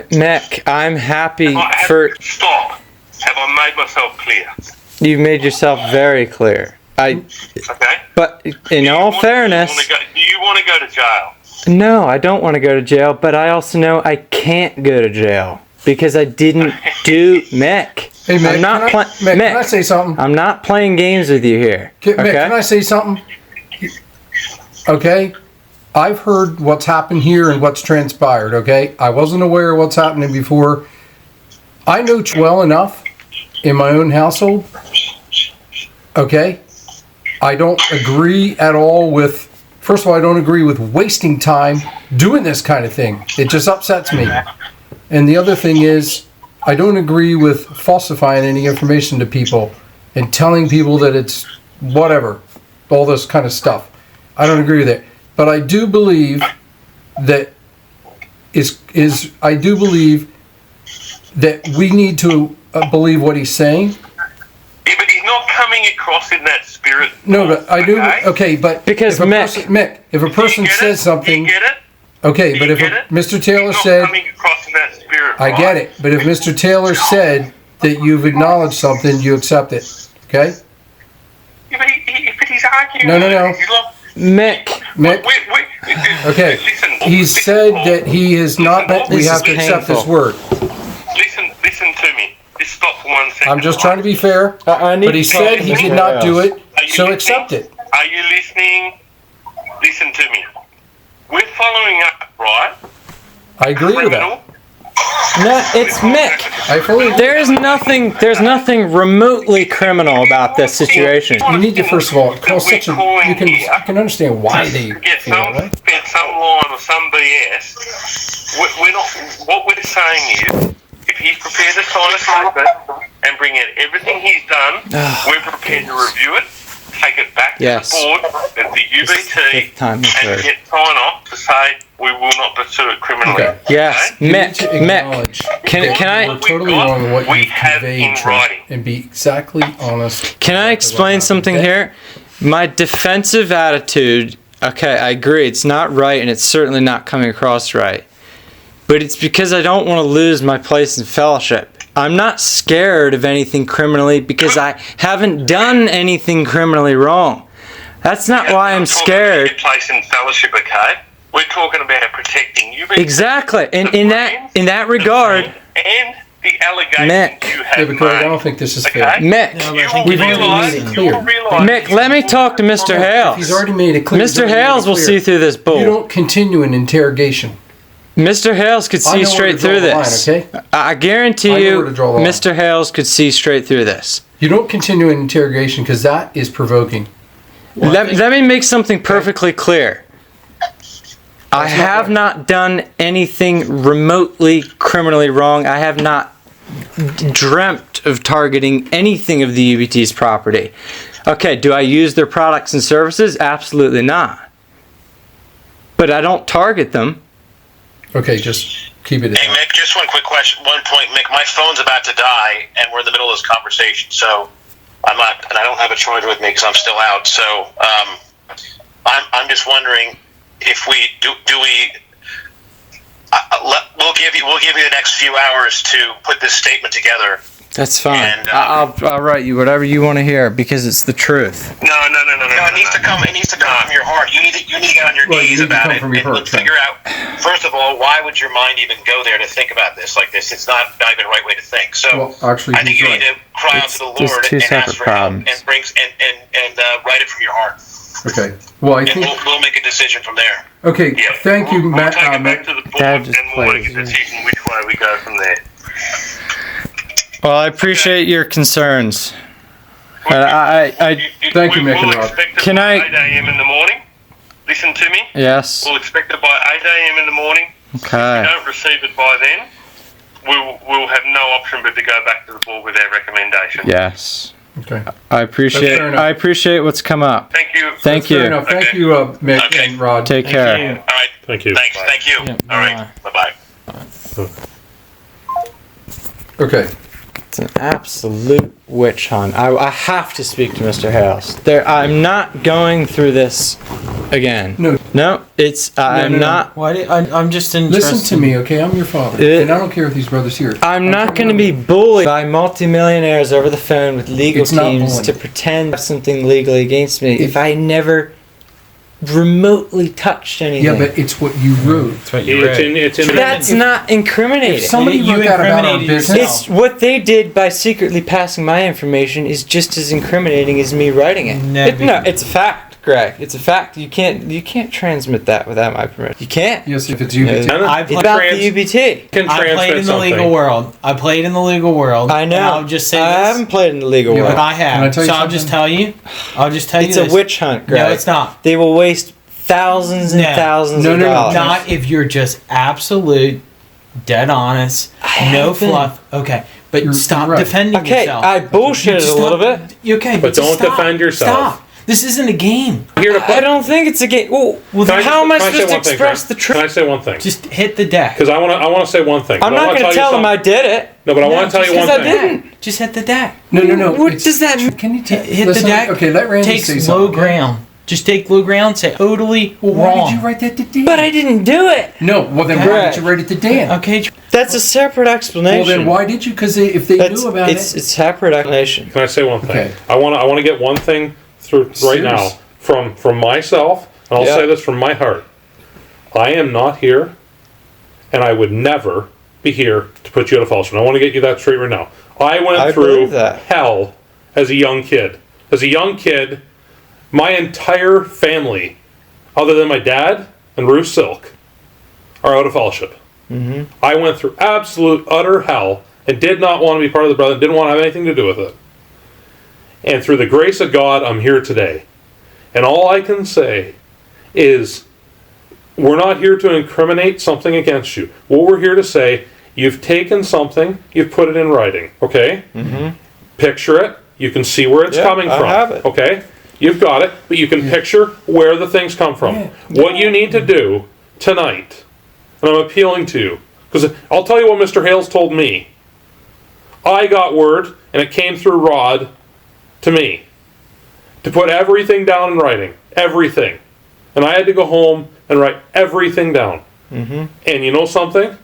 okay? Mick, I'm happy for... Stop. Have I made myself clear? You've made yourself very clear. Okay. But in all fairness... Do you want to go to jail? No, I don't want to go to jail, but I also know I can't go to jail because I didn't do... Mick. Hey, Mick, Mick, can I say something? I'm not playing games with you here. Mick, can I say something? Okay? I've heard what's happened here and what's transpired, okay? I wasn't aware of what's happening before. I know well enough in my own household, okay? I don't agree at all with, first of all, I don't agree with wasting time doing this kind of thing. It just upsets me. And the other thing is, I don't agree with falsifying any information to people and telling people that it's whatever, all this kind of stuff. I don't agree with it. But I do believe that I do believe that we need to believe what he's saying. Yeah, but he's not coming across in that spirit. No, but I do. Okay, but because Mick, if a person says something, you get it? Okay, but if Mr. Taylor said, coming across in that spirit, I get it. But if Mr. Taylor said that you've acknowledged something, you accept it. Okay? Yeah, but he's arguing. No. Mick. Okay. Listen, he said that he is not. We have to accept his word. Listen to me. Just stop for 1 second. I'm just trying to be fair. But he said he did not do it, so accept it. Are you listening? Listen to me. We're following up, right? I agree with that. No, it's Mick. There's nothing remotely criminal about this situation. You need to first of all call such a. You can understand why they get some line or some BS. We're not. What we're saying is, if he's prepared to sign a statement and bring in everything he's done, we're prepared to review it, take it back to the board at the UBT, and get sign off to say we will not pursue it criminally. Okay. Yes, Mick. Can I? We're totally wrong in what you conveyed, and be exactly honest. Can I explain something here? My defensive attitude. Okay, I agree. It's not right, and it's certainly not coming across right. but it's because I don't want to lose my place in fellowship. I'm not scared of anything criminally because I haven't done anything criminally wrong. That's not why I'm scared. Your place in fellowship, okay? We're talking about protecting you. Exactly. And in that regard, and the allegations Mick, you have Greg, I don't think this is fair. Mick, Mick, let me talk to Mr. Hales. He's already made it clear. Mr. Hales will see through this bull. You don't continue an interrogation. Mr. Hales could see straight through this. Line, okay? I guarantee you, Mr. Hales could see straight through this. You don't continue an interrogation because that is provoking. Let me make something perfectly clear. I have not done anything remotely criminally wrong. I have not dreamt of targeting anything of the UBT's property. Okay, do I use their products and services? Absolutely not. But I don't target them. Okay, just keep it. Hey, Mick, just one quick question. One point, Mick. My phone's about to die, and we're in the middle of this conversation, so I'm not, and I don't have a charger with me because I'm still out. So I'm just wondering if we we'll give you the next few hours to put this statement together. That's fine. And, I'll write you whatever you want to hear because it's the truth. No. It needs to come. It needs to come from your heart. You need to get on your knees about it and figure out. First of all, why would your mind even go there to think about this like this? It's not even the right way to think. So actually, I think you need to cry out to the Lord and ask for help and write it from your heart. Okay. Well, I think we'll make a decision from there. Okay. Yeah, Thank you, Matt. We'll take it back to the board and we'll make a decision which way we go from there. Well, I appreciate your concerns. Thank you, Mick and Rob. Can I? 8 a.m. in the morning. Listen to me. Yes. We'll expect it by 8 a.m. in the morning. Okay. If we don't receive it by then, we'll have no option but to go back to the board with our recommendation. Yes. Okay. I appreciate what's come up. Thank you. Thank you. Thank you, Mick and Rod. Take care. All right. Thank you. Thanks. Thank you. Yeah, All right. Bye-bye. Okay. It's an absolute witch hunt. I have to speak to Mr. Hales. I'm not going through this again. No, it's I'm not. Why? I'm just interested. Listen to me, okay? I'm your father, and I don't care if these brothers here. I'm not going to be bullied by multimillionaires over the phone with legal teams to pretend to have something legally against me if I never remotely touched anything. Yeah, but it's what you wrote. It's in That's not incriminating. If somebody wrote that about our business, it's what they did by secretly passing my information is just as incriminating as me writing it. No, it's a fact, Greg. It's a fact. You can't transmit that without my permission. You can't. Yes, if it's UBT. It's about the UBT. I played in the legal world. I played in the legal world. I know. I'll just say I haven't played in the legal world. But I have. I'll just tell you. It's a witch hunt, Greg. No, it's not. They will waste thousands and thousands of dollars. Not if you're just absolute, dead honest, no fluff. Okay, but stop defending yourself. I bullshitted a little bit. Okay, but don't defend yourself. Stop. This isn't a game. I don't think it's a game. Well, how am I supposed to express the truth? Can I say one thing? Just hit the deck. Because I want to say one thing. I'm not going to tell them I did it. No, but I want to tell you one thing. Because I didn't. Just hit the deck. No. What does that mean? Can you hit the deck? Okay, let Randy say takes something. low ground. Just take low ground. Say totally wrong. Why did you write that to Dan? But I didn't do it. No. Well, then why did you write it to Dan? Okay. That's a separate explanation. Well, then why did you? Because if they knew about it's a separate explanation. Can I say one thing? Okay. I want to get one thing through right now from myself, and I'll say this from my heart. I am not here, and I would never be here to put you at a false one. I want to get you that straight right now. I went through hell as a young kid. As a young kid, my entire family, other than my dad and Ruth Silk, are out of fellowship. Mm-hmm. I went through absolute, utter hell and did not want to be part of the Brethren, didn't want to have anything to do with it. And through the grace of God, I'm here today. And all I can say is, we're not here to incriminate something against you. What we're here to say, you've taken something, you've put it in writing, okay? Mm-hmm. Picture it. You can see where it's coming from. I have it. Okay? You've got it, but you can picture where the things come from. Yeah. What you need to do tonight, and I'm appealing to you, because I'll tell you what Mr. Hales told me. I got word, and it came through Rod to me, to put everything down in writing. Everything. And I had to go home and write everything down. Mm-hmm. And you know something?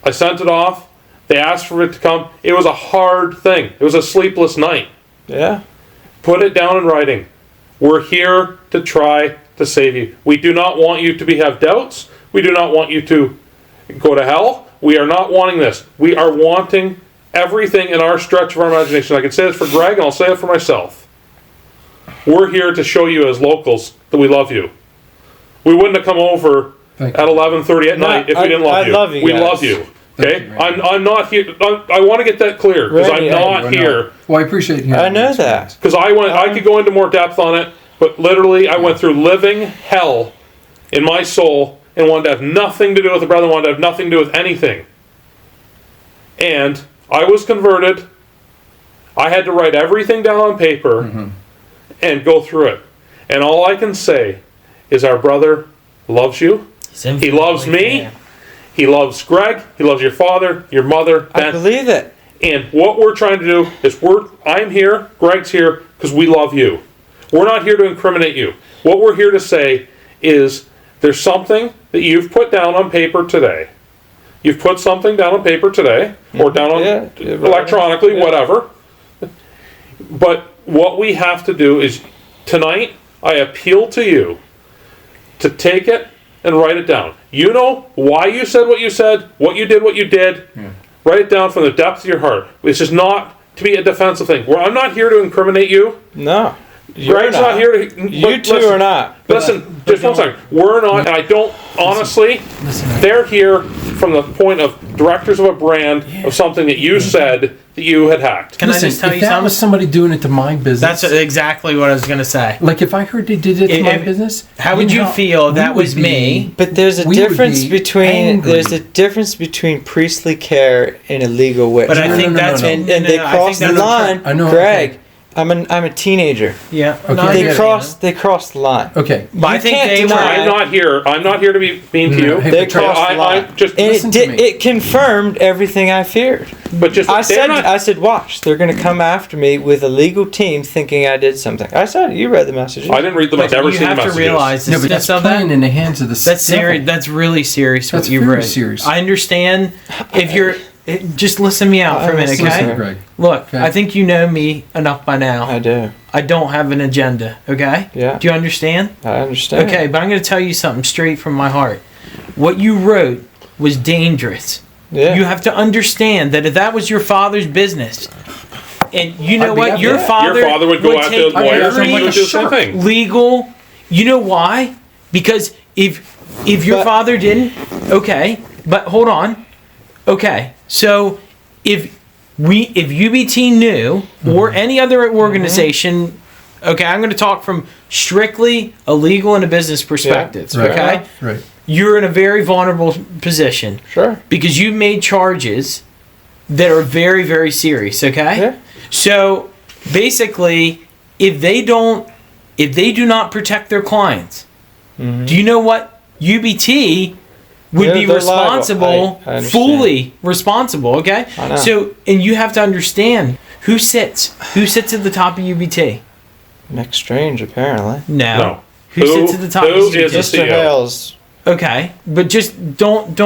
I sent it off. They asked for it to come. It was a hard thing. It was a sleepless night. Yeah. Put it down in writing. We're here to try to save you. We do not want you to have doubts. We do not want you to go to hell. We are not wanting this. We are wanting everything in our stretch of our imagination. I can say this for Greg, and I'll say it for myself. We're here to show you as locals that we love you. We wouldn't have come over at 11:30 at night if we didn't love you. I love you. We guys. love you. Okay, I'm not here. I want to get that clear because I'm not here. Well, I appreciate you. I know that. Because I could go into more depth on it, but literally I went through living hell in my soul and wanted to have nothing to do with the brother, wanted to have nothing to do with anything. And I was converted. I had to write everything down on paper and go through it. And all I can say is our brother loves you. He loves me. He loves Greg. He loves your father, your mother. Ben. I believe it. And what we're trying to do is I'm here, Greg's here, because we love you. We're not here to incriminate you. What we're here to say is there's something that you've put down on paper today. You've put something down on paper today, or down on electronically, whatever. But what we have to do is tonight, I appeal to you to take it and write it down. You know why you said what you said, what you did. Write it down from the depth of your heart. This is not to be a defensive thing. I'm not here to incriminate you. No. Greg's not here to... You two are not. Listen, just one second. We're not, and I don't, honestly, they're here from the point of directors of a brand of something that you said that you had hacked. Can I just tell you if that something? was somebody doing it to my business... That's exactly what I was going to say. Like, if I heard they did it to my business... How would you feel that was me? But there's a difference between... There's a difference between priestly care and illegal witness. But I think that's... And they crossed the line. I know, Greg... okay. I'm a teenager. Yeah. Okay. They crossed the line. Okay. But I think they were... I'm not here to be mean to you. They crossed the line. It confirmed everything I feared. But just I said, watch, they're going to come after me with a legal team thinking I did something. I said, you read the messages. I didn't read them. I've never seen the messages. You have to realize No, but that's playing in the hands of the... That's serious. That's really serious. That's what you very read. serious. I understand if you're... Just listen me out for a minute, okay? Greg. Look, Okay. I think you know me enough by now. I do. I don't have an agenda, okay? Yeah. Do you understand? I understand. Okay, but I'm going to tell you something straight from my heart. What you wrote was dangerous. Yeah. You have to understand that if that was your father's business, and you know what, your father would go after take lawyers and every do the same thing. legal. You know why? Because if your father didn't, okay, but hold on, okay. So if UBT knew, or any other organization, okay, I'm going to talk from strictly a legal and a business perspective, okay? Right. You're in a very vulnerable position. Sure. Because you made charges that are very, very serious, okay? Yeah. So basically, if they do not protect their clients, do you know what UBT would be they're responsible, I understand. fully responsible, okay? I know. So, and you have to understand who sits at the top of UBT. Mick Strange, apparently. No. Who sits at the top of UBT? Mr. Hales. Okay, but just don't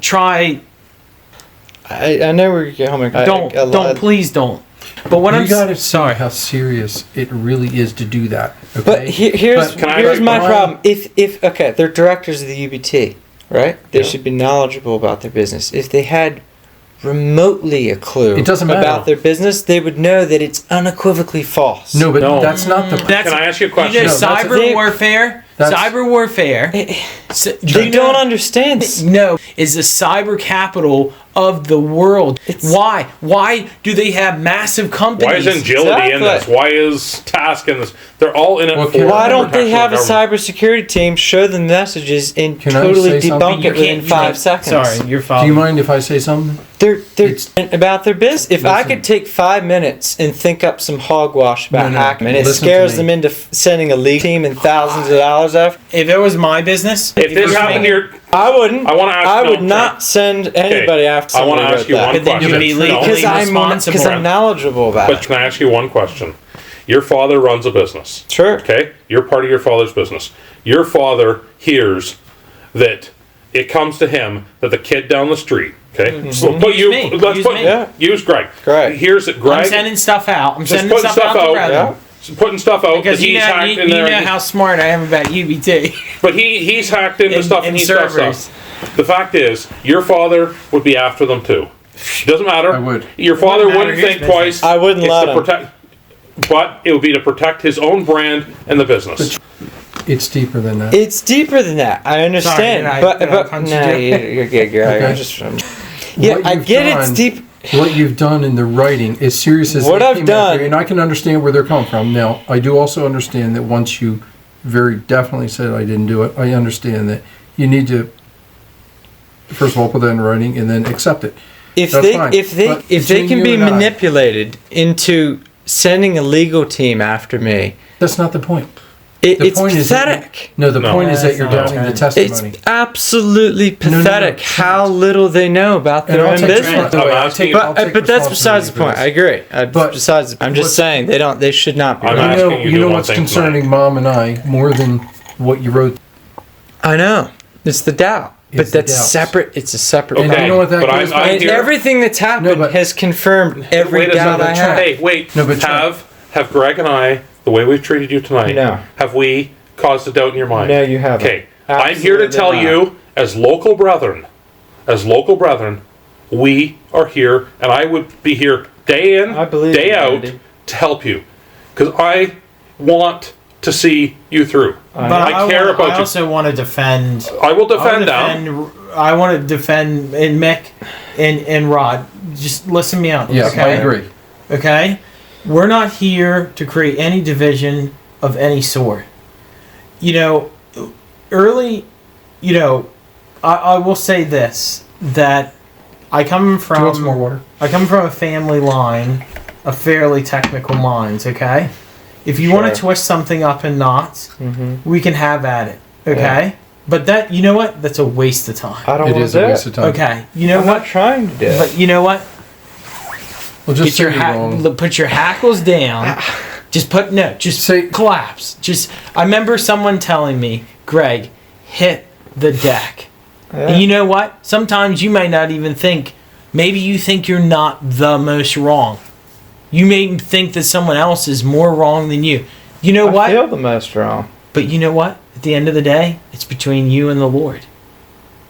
try. I know where you're coming. Please don't. But what You gotta see how serious it really is to do that. Okay? But here's my problem. If they're directors of the UBT, right? They should be knowledgeable about their business. If they had remotely a clue It doesn't matter. about their business, they would know that it's unequivocally false. No, but that's not the... Can I ask you a question? You know, cyber warfare. They don't understand. No, is the cyber capital of the world. Why? Why do they have massive companies? Why is Agility in this? Why is Task in this? They're all in it for... Why don't they have a cybersecurity team show them messages and totally debunk it within 5 seconds? Sorry, you're following. Do you mind if I say something? They're about their business. If I could take 5 minutes and think up some hogwash about hacking, and it scares them into sending a legal team and thousands of dollars after. If it was my business, if this happened here, I wouldn't. I want to ask. I would not send anybody after. I want to ask you one question. Because I'm knowledgeable about it. But can I ask you one question? Your father runs a business. Sure. Okay? You're part of your father's business. Your father hears that it comes to him that the kid down the street, okay? So put Use me. use Greg. Greg. Here's it, Greg. I'm sending stuff out. I'm just sending putting stuff out to Brethren. Yeah. Just putting stuff out Because you know how smart I am about UBT. But he's hacked into stuff and he's got servers. stuff. The fact is, your father would be after them too. Doesn't matter. I would. Your father Wouldn't wouldn't matter think whose twice. I wouldn't It's let to him. protect, but it would be to protect his own brand and the business. It's deeper than that. It's deeper than that. I understand, Sorry, did I but punch no, you? you're good. You're Okay. I'm just. Yeah, What I you've get it's done- deep. What you've done in the writing, as serious as What they I've came done- after you, and I can understand where they're coming from. Now, I do also understand that once you very definitely said I didn't do it, I understand that you need to first of all put that in writing and then accept it. If That's they fine. if they But if they between can you be and I- manipulated into sending a legal team after me, That's not the point. it's point is that- pathetic. No, the point is that that's you're not doubting the right. testimony. It's absolutely No, no, no. pathetic how little they know about And their I'll own take business. responsibility. I'll take- I'll take But that's besides the point. I responsibility agree. But Besides, I'm just what's- saying they should not be. I'm right. asking for you this. to You know do one what's thing concerning Mom and I more than what you wrote. I know. It's the doubt. It's But the that's doubts. separate. It's a separate. And Okay, you know what that but goes back I'm And here. everything that's happened No, but- has confirmed every Wait a doubt second. I have. Hey, wait. No, but have Greg and I, the way we've treated you tonight, No. have we caused a doubt in your mind? No, you haven't. Okay, I'm here to Absolutely tell not. you, as local brethren, we are here, and I would be here day in, I believe day you, out Andy. to help you, because I want to see you through. But I care about I you. also want to defend. I will defend them. I want to defend and Mick and Rod. Just listen me out. Yes, okay? I agree. Okay? We're not here to create any division of any sort. You know, early, you know, I will say this, that I come Do you want some more from water? I come from a family line of fairly technical minds, okay? If you want to Sure. twist something up in knots, we can have at it, okay? Yeah. But that, you know what? That's a waste of time. I don't It want is to a do waste it. of time. Okay, you know I'm what? not trying to do it. But you know what? Well, just Get your say you're wrong. put your hackles down. Just Say- collapse. I remember someone telling me, Greg, hit the deck. Yeah. And you know what? Sometimes you may not even think. Maybe you think you're not the most wrong. You may think that someone else is more wrong than you. You know I what? feel the most wrong. But you know what? At the end of the day, it's between you and the Lord.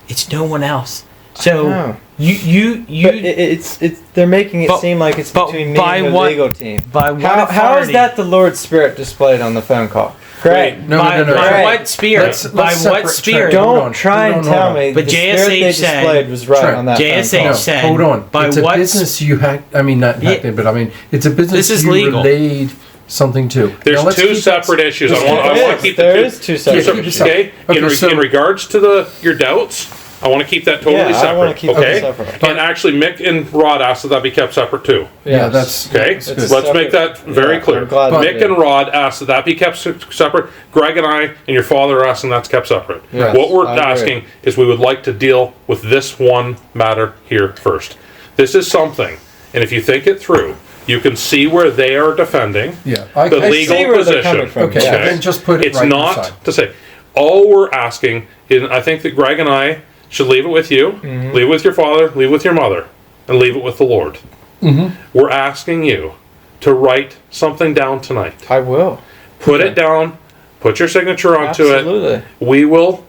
It's no one else. So know. you But it's they're making it But- seem like it's but between me by and the what- legal team. by what How is authority? that the Lord's Spirit displayed on the phone call? Greg, No, by no, no, by Greg, what spirit? let's by separate what spirit? track. Hold don't on, try and hold on, tell hold on. me But the spirit they JSH said- displayed was right Trent, on that JSH phone call. said- Hold on. By It's a what- business you hacked. I mean, not hacked Yeah. in, but I mean, it's a business This is you legal. relayed something to. There's Now, let's two keep that- separate issues. I let's want keep to that- keep There the is two separate separate. issues. Okay. Okay, in so- regards to your doubts, I want to keep that totally Yeah, I separate. wanna keep it okay. separate. And actually, Mick and Rod asked that that be kept separate too. Yeah, Yes. that's Okay, It's a let's separate- make that very yeah, clear. I'm glad Mick you did. and Rod asked that that be kept separate. Greg and I and your father are asking that's kept separate. Yes, What we're I agree. asking is we would like to deal with this one matter here first. This is something, and if you think it through, you can see where they are defending Yeah, I the see legal where they're position. coming from. Okay, Yeah. then just put it It's right not inside. to say. All we're asking is, I think that Greg and I should leave it with you, Mm-hmm. leave it with your father, leave it with your mother, and leave it with the Lord. Mm-hmm. We're asking you to write something down tonight. I will. Put it down. Put your signature onto it. Absolutely. We will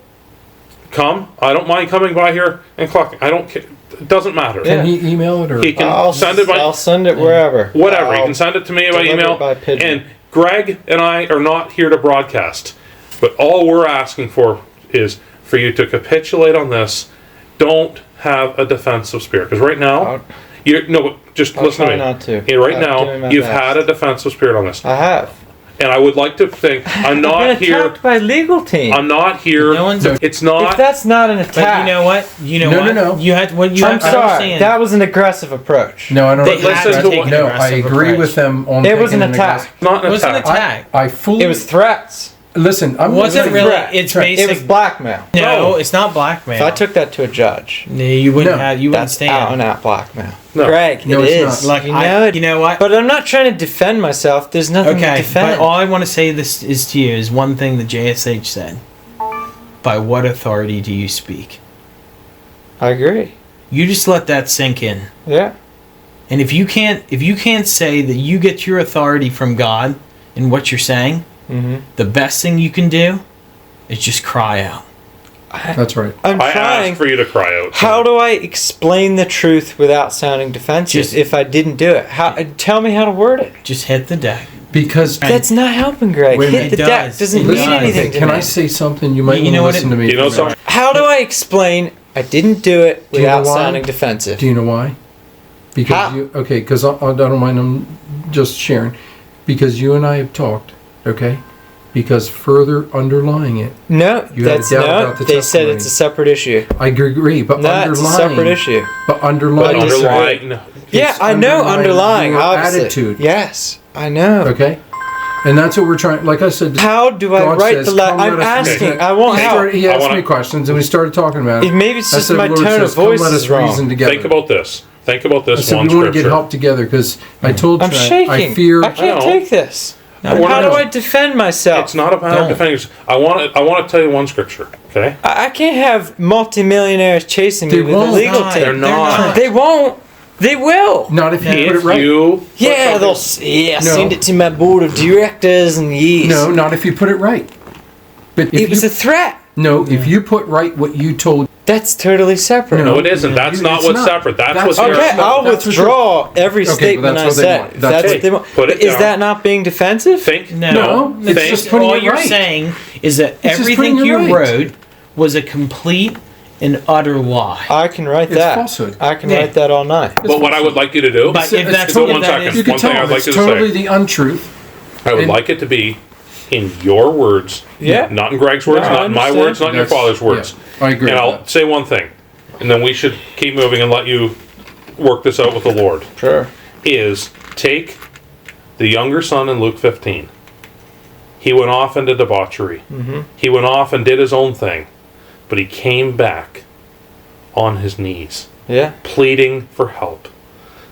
come. I don't mind coming by here and clocking. I don't care. It doesn't matter. Can he email it or? He can I'll send it by I'll send it wherever. whatever. You I'll can send it to me by deliver email. it by pigeon. And Greg and I are not here to broadcast, but all we're asking for is for you to capitulate on this. Don't have a defensive spirit, because right now, I'll- but just I'll listen to try me. not to. Yeah, right I'm now, doing my you've best. had a defensive spirit on this, I have. and I would like to think I'm I've not been here. attacked by legal team. I'm not here. No one's- It's if not. that's not an But attack, you know what? You know No, what? no, no. You had what you I'm have to sorry. understand. That was an aggressive approach. No, I don't. They had listen to to take what- an No, I aggressive agree approach. with them on. It was taking an attack. aggressive- not It an was an attack. attack. I fully It was threats. listen. I'm It wasn't listening. really. threat. It's Trent, It was basic. blackmail. No, it's not blackmail. If I took that to a judge, no, you wouldn't No, have. You wouldn't that's out and stand. out blackmail. No. Greg, No, it it's is. not. Like you I, know it. you know what? But I'm not trying to defend myself. There's nothing to Okay, defend. but all I want to say this is to you is one thing that JSH said. By what authority do you speak? I agree. You just let that sink in. Yeah. And if you can't say that you get your authority from God in what you're saying, the best thing you can do is just cry out. That's right. I'm trying asked for you to cry out. How do I explain the truth without sounding defensive if I didn't do it? Tell me how to word it. Just hit the deck. Because that's not helping, Greg. Hit the deck doesn't mean anything to me. Can I say something? You might know listen to me. You know something? How do I explain I didn't do it without sounding defensive? Do you know why? Because because I don't mind. I'm just sharing. Because you and I have talked. Okay. Because further underlying it. No, you that's about the they said it's a separate issue. I agree, but underlying. It's a separate issue. But underlying. Yeah, I know underlying. Obviously. Attitude. Yes, I know. Okay. And that's what we're trying. Like I said, how do I write the letter? I'm asking. I want help. He asked me questions, and we started talking about it. Maybe it's just my tone of voice is wrong. Think about this. Think about this. I said one we want to scripture. get help together because I told I'm Trent, shaking. I fear. I can't take this. How do I defend myself? It's not a matter of defending yourself. I want to tell you one scripture. Okay. I can't have multimillionaires chasing me with a legal tape. They're not. They won't. They will. Not if you put it right. Yeah, they'll send it to my board of directors and yes. No, not if you put it right. But it was a threat. No, if you put right what you told. That's totally separate. No, it isn't. That's not what's separate. That's what. Okay, I'll withdraw every statement I said. That's what they want. Put it Is that not being defensive? No. It's just putting all it you're right. saying is that everything you wrote was a complete and utter lie. I can write It's that. falsehood. I can write that all night. But what I would like you to do. But if that's one second. You can One tell thing I'd them like it's you to totally say. the untruth. I would like it to be in your words. Yeah. Not in Greg's words, not in my words, not in your father's words. I agree. And with I'll say one thing, and then we should keep moving and let you work this out with the Lord. Sure. Is take the younger son in Luke 15. He went off into debauchery. He went off and did his own thing, but he came back on his knees, pleading for help.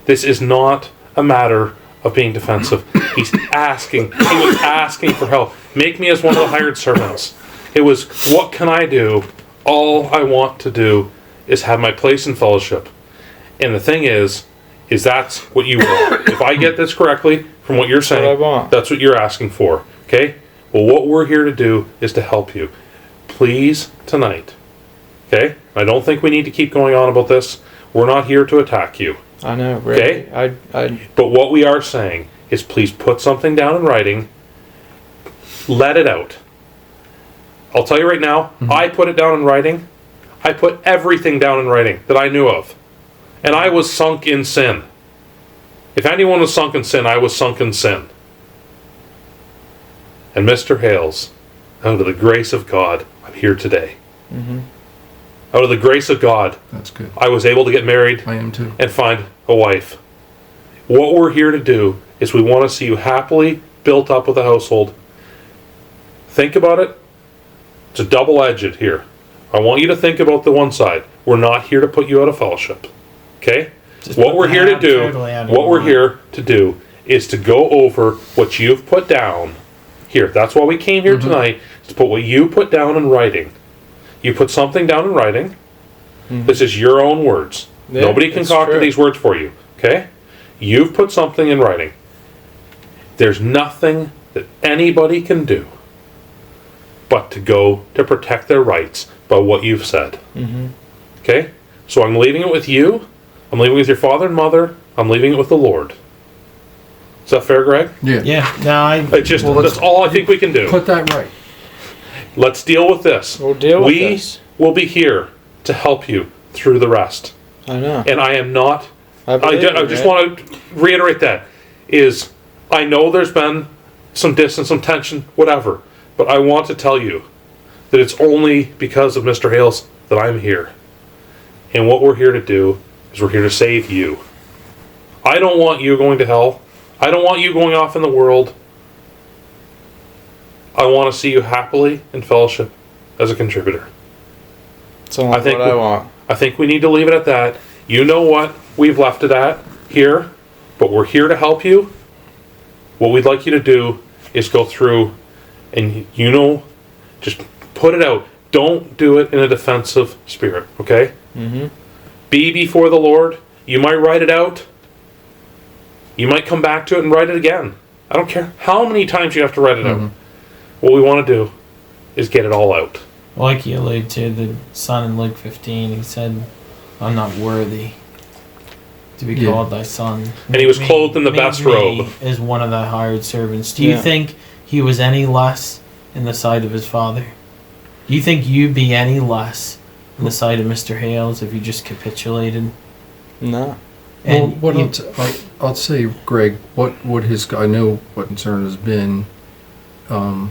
This is not a matter of being defensive. He was asking for help. Make me as one of the hired servants. It was, what can I do? All I want to do is have my place in fellowship. And the thing is that's what you want. If I get this correctly from what you're saying, that's what you're asking for. Okay? Well, what we're here to do is to help you. Please, tonight. Okay? I don't think we need to keep going on about this. We're not here to attack you. I know, really. Okay? But what we are saying is please put something down in writing. Let it out. I'll tell you right now, I put it down in writing. I put everything down in writing that I knew of. And I was sunk in sin. If anyone was sunk in sin, I was sunk in sin. And Mr. Hales, out of the grace of God, I'm here today. Out of the grace of God, that's good. I was able to get married. I am too. And find a wife. What we're here to do is we want to see you happily built up with a household. Think about it. It's a double-edged here. I want you to think about the one side. We're not here to put you out of fellowship. Okay? What we're here to do is to go over what you've put down here. That's why we came here tonight, is to put what you put down in writing. You put something down in writing. This is your own words. Yeah, Nobody concocted these words for you. Okay? You've put something in writing. There's nothing that anybody can do but to go to protect their rights by what you've said. Okay? So I'm leaving it with you. I'm leaving it with your father and mother. I'm leaving it with the Lord. Is that fair, Greg? Yeah. Yeah. No, that's all I think we can do. Put that right. Let's deal with this. We'll deal with this. We will be here to help you through the rest. I know. And I am not. I just right? want to reiterate that. Is I know there's been some distance, some tension, whatever. But I want to tell you that it's only because of Mr. Hales that I'm here. And what we're here to do is we're here to save you. I don't want you going to hell. I don't want you going off in the world. I want to see you happily in fellowship as a contributor. That's what I want. I think we need to leave it at that. You know what we've left it at here, but we're here to help you. What we'd like you to do is go through and, just put it out. Don't do it in a defensive spirit, okay? be before the Lord. You might write it out. You might come back to it and write it again. I don't care how many times you have to write it out. What we want to do is get it all out. Like you alluded to, the son in Luke 15, he said, I'm not worthy to be called thy son. And he was clothed in the best robe. As one of thy hired servants. Do you think he was any less in the sight of his father? Do you think you'd be any less in the sight of Mr. Hales if you just capitulated? No. And well, I'll say, Greg, what his, I know what concern has been. I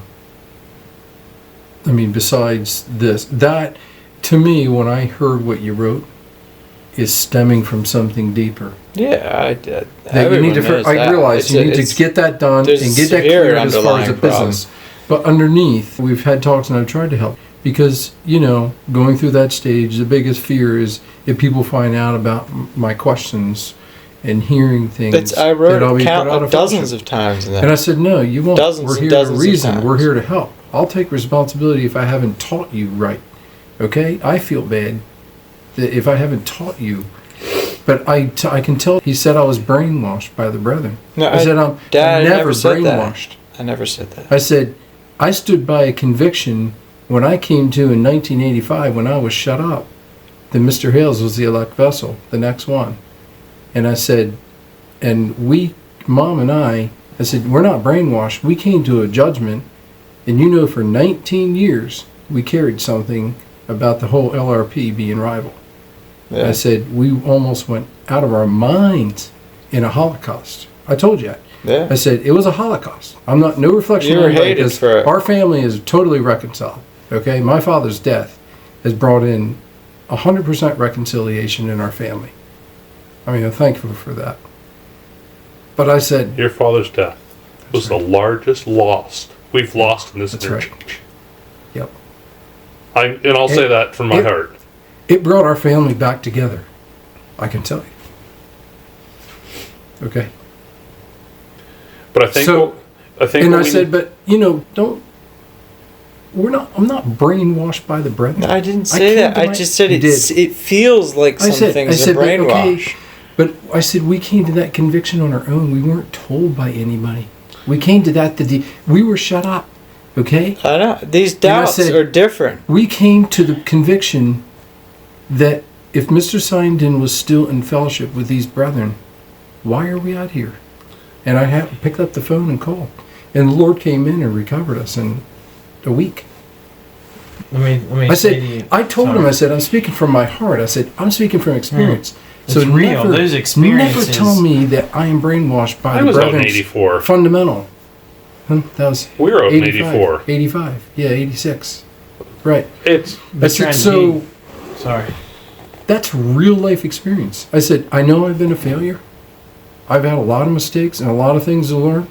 mean, besides this, that to me, when I heard what you wrote, is stemming from something deeper. Yeah, that you need to. I realize you need to get that done and get that cleared as far as a business. But underneath, we've had talks, and I've tried to help because going through that stage, the biggest fear is if people find out about my questions and hearing things. I wrote dozens of times in that. And I said, no, you won't. We're here to reason. We're here to help. I'll take responsibility if I haven't taught you right. Okay? I feel bad that if I haven't taught you. But I can tell. He said I was brainwashed by the brethren. No, I said I'm never brainwashed. I never said that. I said I stood by a conviction when I came to in 1985 when I was shut up that Mr. Hales was the elect vessel, the next one. And I said, and Mom and I said, we're not brainwashed. We came to a judgment. And for 19 years, we carried something about the whole LRP being rival. Yeah. I said, we almost went out of our minds in a Holocaust. I told you that. Yeah. I said, it was a Holocaust. I'm not, no reflection on anybody, because our family is totally reconciled. Okay? My father's death has brought in 100% reconciliation in our family. I mean, I'm thankful for that. But I said... Your father's death was the largest loss we've lost in this church. Right. Yep. I'll say that from my heart. It brought our family back together. I can tell you. Okay. But I think... I said, but, don't... I'm not brainwashed by the brethren. No, I didn't say that. I just said it feels like some things are brainwashed. But I said we came to that conviction on our own. We weren't told by anybody. We came to that we were shut up. Okay? I know. These doubts are different. We came to the conviction that if Mr. Sinden was still in fellowship with these brethren, why are we out here? And I picked up the phone and called. And the Lord came in and recovered us in a week. I said, I told him, I said, I'm speaking from my heart. I said, I'm speaking from experience. So real. Those experiences. Never tell me that I am brainwashed by the brethren. I was out in 84. Fundamental. That was we were out in 84. 85. Yeah, 86. Right. Sorry. That's real life experience. I said, I know I've been a failure. I've had a lot of mistakes and a lot of things to learn.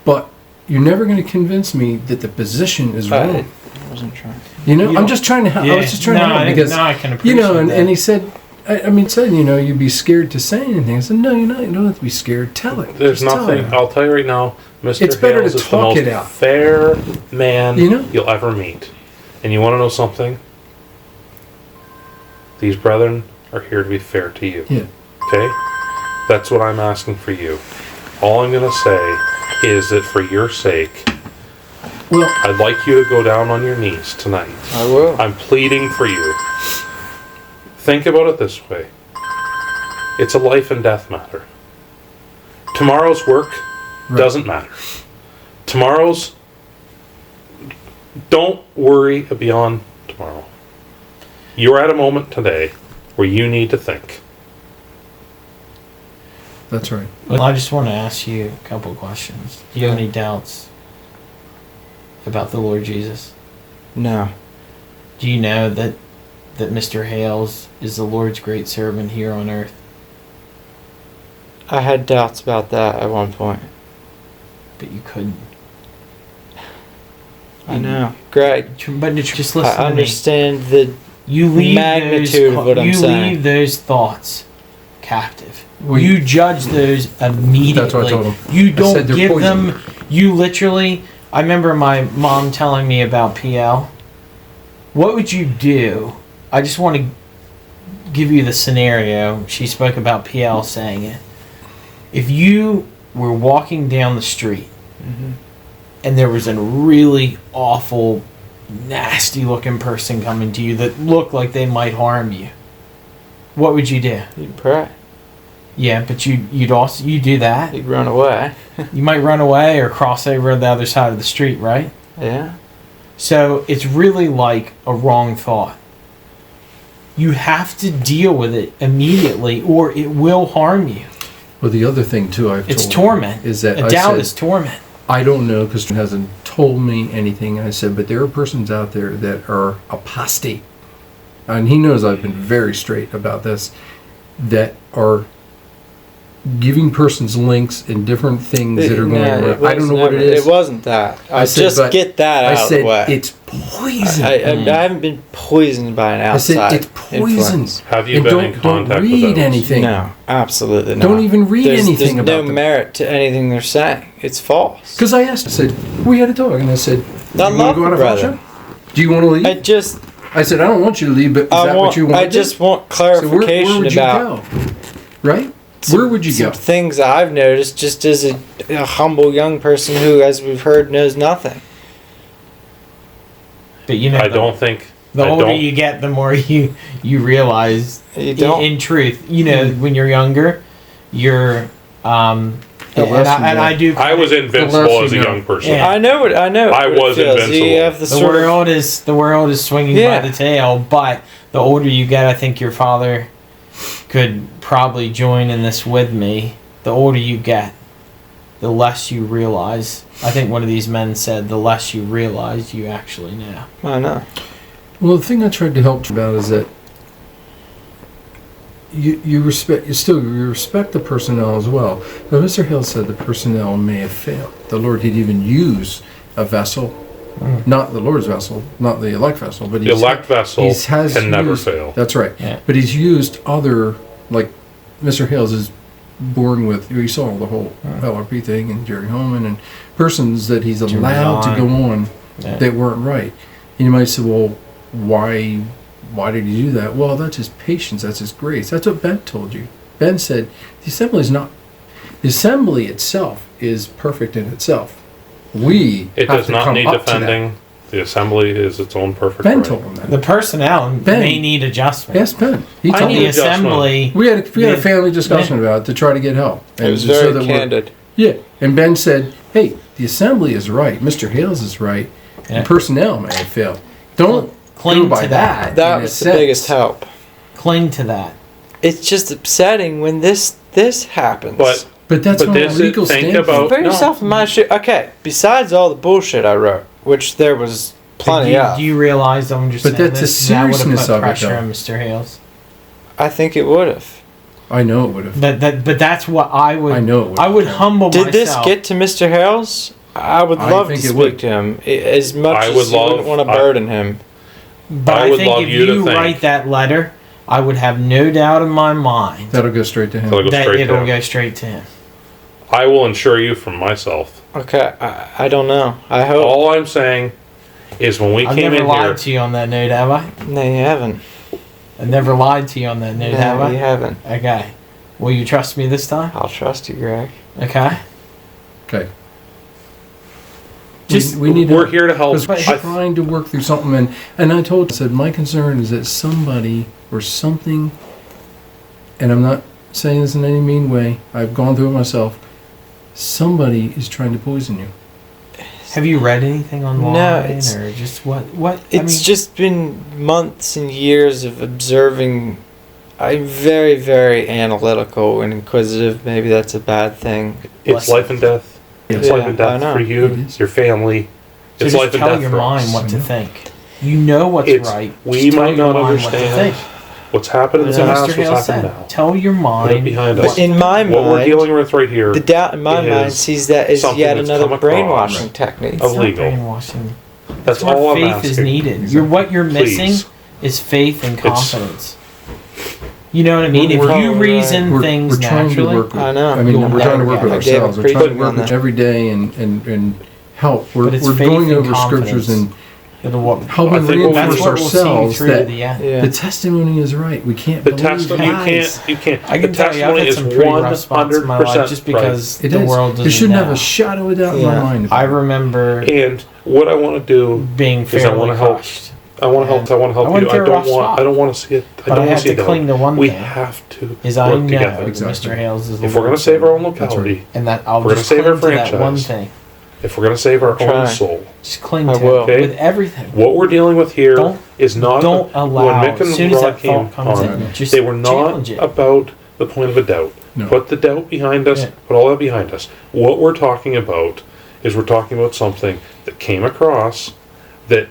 But you're never going to convince me that the position is wrong. I wasn't trying. I'm just trying to help. I was just trying to help because, I can appreciate that. And he said, you'd be scared to say anything. I said, no, you're not. You don't have to be scared. Tell it. There's nothing. I'll tell you right now, Mr. It's better Hales to is talk the it most out. fair man you'll ever meet. And you want to know something? These brethren are here to be fair to you. Yeah. Okay? That's what I'm asking for you. All I'm going to say is that for your sake, I'd like you to go down on your knees tonight. I will. I'm pleading for you. Think about it this way. It's a life and death matter. Tomorrow's work doesn't matter. Don't worry beyond tomorrow. You're at a moment today where you need to think. That's right. Well, I just want to ask you a couple of questions. Do you have any doubts about the Lord Jesus? No. Do you know that Mr. Hales is the Lord's great servant here on earth? I had doubts about that at one point. But you couldn't. I know. Greg, but just listen I understand the magnitude of what I'm saying. You leave those thoughts captive. You judge those immediately. That's what I told him. You don't give them... You literally... I remember my mom telling me about PL. What would you do? I just want to give you the scenario. She spoke about PL saying it. If you were walking down the street and there was a really awful, nasty-looking person coming to you that looked like they might harm you, what would you do? You'd pray. Yeah, but you'd do that. You'd run away. You might run away or cross over to the other side of the street, right? Yeah. So it's really like a wrong thought. You have to deal with it immediately or it will harm you. Well, the other thing too, It's torment. Is that a doubt is torment. I don't know because he hasn't told me anything. I said, but there are persons out there that are apostate, and he knows I've been very straight about this, that are giving persons links and different things that are going on. I don't know what it is. It wasn't that. I said, just get that out of the way. I said, it's poison. I haven't been poisoned by an outside I said, it's poison. Influence. Have you been in contact with those? Don't read anything. No, absolutely not. Don't even read anything about There's them. no merit to anything they're saying. It's false. Because I asked, I said, we had a talk, and I said, do you want to go out of function? Do you want to leave? I said, I don't want you to leave, but is that what you want to do? I just want clarification where would about... you go? Right? Where would you go? Things I've noticed just as a humble young person who, as we've heard, knows nothing. But you know, I don't think the older you get, the more you realize. You don't. In truth, you know, when you're younger, you're. I do. I was invincible as a young person. Yeah. I know. I was invincible. You have the world is swinging by the tail, but the older you get, I think your father could probably join in this with me. The older you get, the less you realize. I think one of these men said, the less you realize, you actually know. I know. Well, the thing I tried to help you about is that you respect the personnel as well. But Mr. Hales said the personnel may have failed. The Lord had even used a vessel, not the Lord's vessel, not the elect vessel, but the elect vessel can never fail. That's right. Yeah. But he's used other, like Mr. Hales is born with. You saw the whole LRP thing and Jerry Holman and persons that he's allowed to go on that weren't right. And you might say, well, why did he do that? Well, that's his patience. That's his grace. That's what Ben told you. Ben said the assembly itself is perfect in itself. It does not need defending. The assembly is its own perfect. Ben told him that. The personnel may need adjustment. Yes, Ben. He told me the assembly. We had a family discussion about it to try to get help. It was very candid. Yeah, and Ben said, "Hey, the assembly is right. Mr. Hales is right. The personnel may have failed. Don't cling to that. That was the biggest help. Cling to that. It's just upsetting when this happens. But that's from a legal standpoint. Put yourself in my shoe. Okay, besides all the bullshit I wrote, which there was plenty of. Do you realize I'm just saying that's the seriousness that would have put of it, pressure though. on Mr. Hales? I think it would have. I know it would have. But that's what I would. I know it would. I would humble myself. Did this get to Mr. Hales? I would love to speak to him as much as you wouldn't want to burden him. But I think if you write that letter, I would have no doubt in my mind that'll go straight to him. It'll go straight to him. I will assure you from myself. Okay, I don't know. I hope. All I'm saying is when we came in here... I've never lied to you on that note, have I? No, you haven't. I've never lied to you on that note, have I? No, you haven't. Okay. Will you trust me this time? I'll trust you, Greg. Okay. Okay. We're here to help. We're trying to work through something, and I said my concern is that somebody or something, and I'm not saying this in any mean way, I've gone through it myself, somebody is trying to poison you. Have you read anything online? No, or just what? It's just been months and years of observing. I'm very, very analytical and inquisitive. Maybe that's a bad thing. It's life and death. It's life and death for you, your family. So it's just life and death tell your for mind us. what to think. You know what's right. We might not understand what's happened in the past, what's happened now. Tell your mind behind us. In my mind, what we're dealing with right here, the doubt in my mind sees that as yet another brainwashing technique. Of legal. Brainwashing. That's all I'm asking. Faith is needed. What you're missing is faith and confidence. You know what I mean? If you reason things naturally, I know. I mean, we're trying to work with ourselves. We're trying to work with every day and help. We're going over scriptures and helping reinforce ourselves that the testimony is right. We can't The believe testimony, it. you can't. I can the tell you, I've testimony had is some pretty rough spots in my life 100% just because It the is. world doesn't There shouldn't have know. a shadow of doubt in my mind. I remember And what I want to do being is I want fairly to help. crushed. I want to help. I want to help I went you. through a rough spot. I don't want to see it. But I don't want have to see to it. cling to one We thing. have to Is I work know together. that Exactly. Mr. Hales is the If we're going Lord to save our own That's locality, and that I'll we're just gonna save our cling to that one franchise. thing. if we're going to save our own Try. soul, Just cling I to will. it with everything. what we're dealing with here Don't- is not. don't allow, When Mick and as soon as Rod that came thought comes on, in, just they were not challenge it. about the point of a doubt. No. Put the doubt behind us. Yeah. Put all that behind us. What we're talking about is we're talking about something that came across that,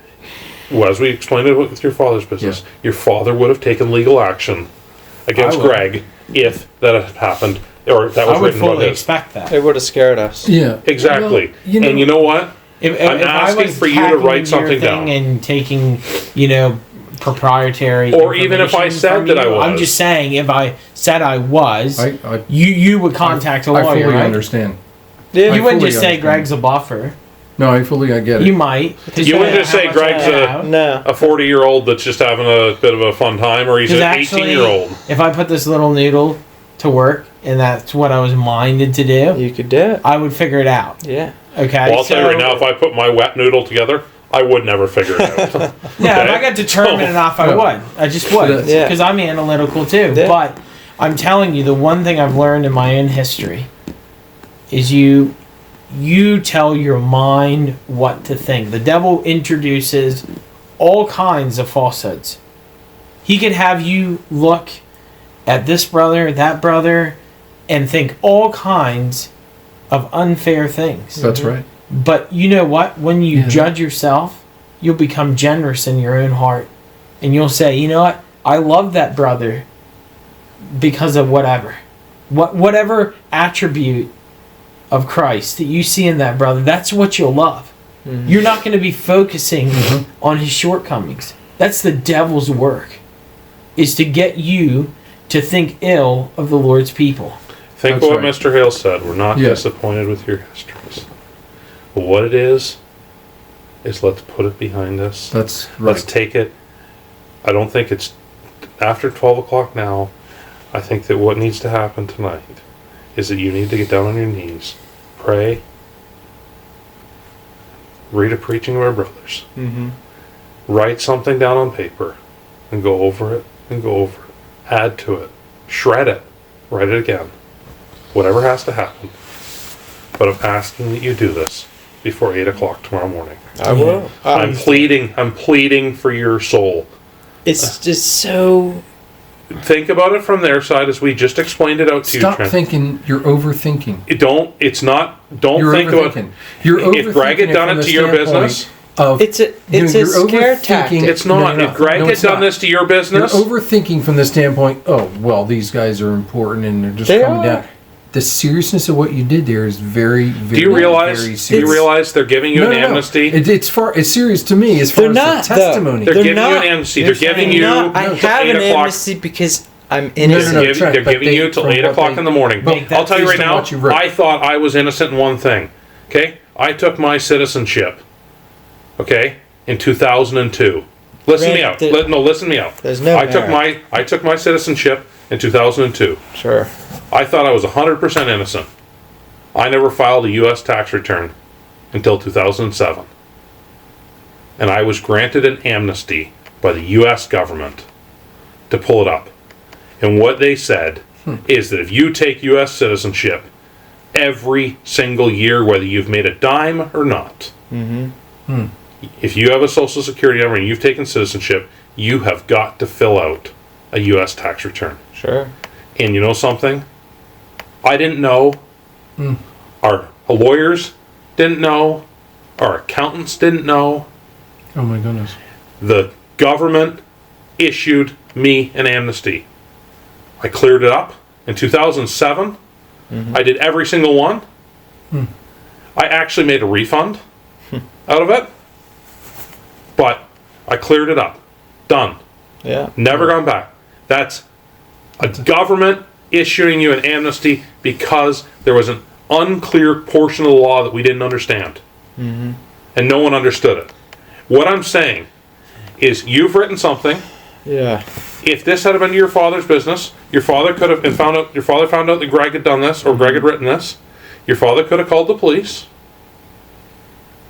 well, as we explained it with your father's business, your father would have taken legal action against I would. Greg if that had happened or that was I would written about fully his. expect that. It would have scared us. Yeah. Exactly. Well, and you know what? If I'm I asking was for you to hacking write your something thing down. and taking, proprietary, Or even if I information said from that I you, I'm was. just saying, if I said I was, I you would contact a I lawyer, fully right? understand. Yeah. I You wouldn't fully just say understand. Greg's a buffer. No, I get it. You might. You wouldn't just say Greg's No. a 40-year-old that's just having a bit of a fun time, or he's an 18-year-old. If I put this little noodle to work and that's what I was minded to do, You could do it. I would figure it out. Yeah. Okay. Well, I'll tell you right now, if I put my wet noodle together, I would never figure it out. Yeah, if I got determined enough, I would. I just would. Yeah. Because I'm analytical too. Yeah. But I'm telling you, the one thing I've learned in my own history is you tell your mind what to think. The devil introduces all kinds of falsehoods. He could have you look at this brother, that brother, and think all kinds of unfair things. That's right. But you know what? When you judge yourself, you'll become generous in your own heart. And you'll say, you know what? I love that brother because of whatever. Whatever attribute of Christ that you see in that brother, that's what you'll love. Mm-hmm. You're not going to be focusing on his shortcomings. That's the devil's work, is to get you to think ill of the Lord's people. Think That's what right. Mr. Hale said. We're not Yeah. disappointed with your histories. But what it is let's put it behind us. That's Let's right. take it. I don't think it's after 12 o'clock now. I think that what needs to happen tonight is that you need to get down on your knees, pray, read a preaching of our brothers, Mm-hmm. write something down on paper, and go over it, and go over it. Add to it. Shred it. Write it again. Whatever has to happen. But I'm asking that you do this before 8 o'clock tomorrow morning. I will. I'm pleading for your soul. It's just so. Think about it from their side as we just explained it out to Stop you, Trent. thinking. You're overthinking. Don't You're think about overthinking. You're if Greg had overthinking done from it the to your standpoint business. Of, It's a you're scare overthinking- tactic. It's not. No, If Greg no, had it's done not. this to your You're business, overthinking from the standpoint, oh, well, these guys are important and they're just They coming are. down. The seriousness of what you did there is very, very, do you realize? very Do serious. you realize they're giving you No, an no, no. amnesty? It's serious to me as far They're as not, the though. testimony. They're They're giving you not. an amnesty. They're They're giving saying, you no, I to have 8 an o'clock. amnesty because I'm No, innocent. no, They're Trent, but giving they- you till from 8 what o'clock they- in the morning. But I'll tell you right based on now, what you've written. I thought I was innocent in one thing. Okay? I took my citizenship. Okay? In 2002. Listen me out. Greg, Listen me out. there's no I took merit. my citizenship in 2002. Sure. I thought I was 100% innocent. I never filed a U.S. tax return until 2007. And I was granted an amnesty by the U.S. government to pull it up. And what they said is that if you take U.S. citizenship every single year, whether you've made a dime or not, if you have a Social Security number and you've taken citizenship, you have got to fill out a U.S. tax return. Sure. And you know something? I didn't know. Our lawyers didn't know. Our accountants didn't know. Oh my goodness. The government issued me an amnesty. I cleared it up in 2007. I did every single one. I actually made a refund out of it. But I cleared it up. Done. Yeah. Never gone back. That's a government issuing you an amnesty because there was an unclear portion of the law that we didn't understand. And no one understood it. What I'm saying is you've written something. Yeah. If this had been your father's business, your father could have found out that Greg had done this or Greg had written this. Your father could have called the police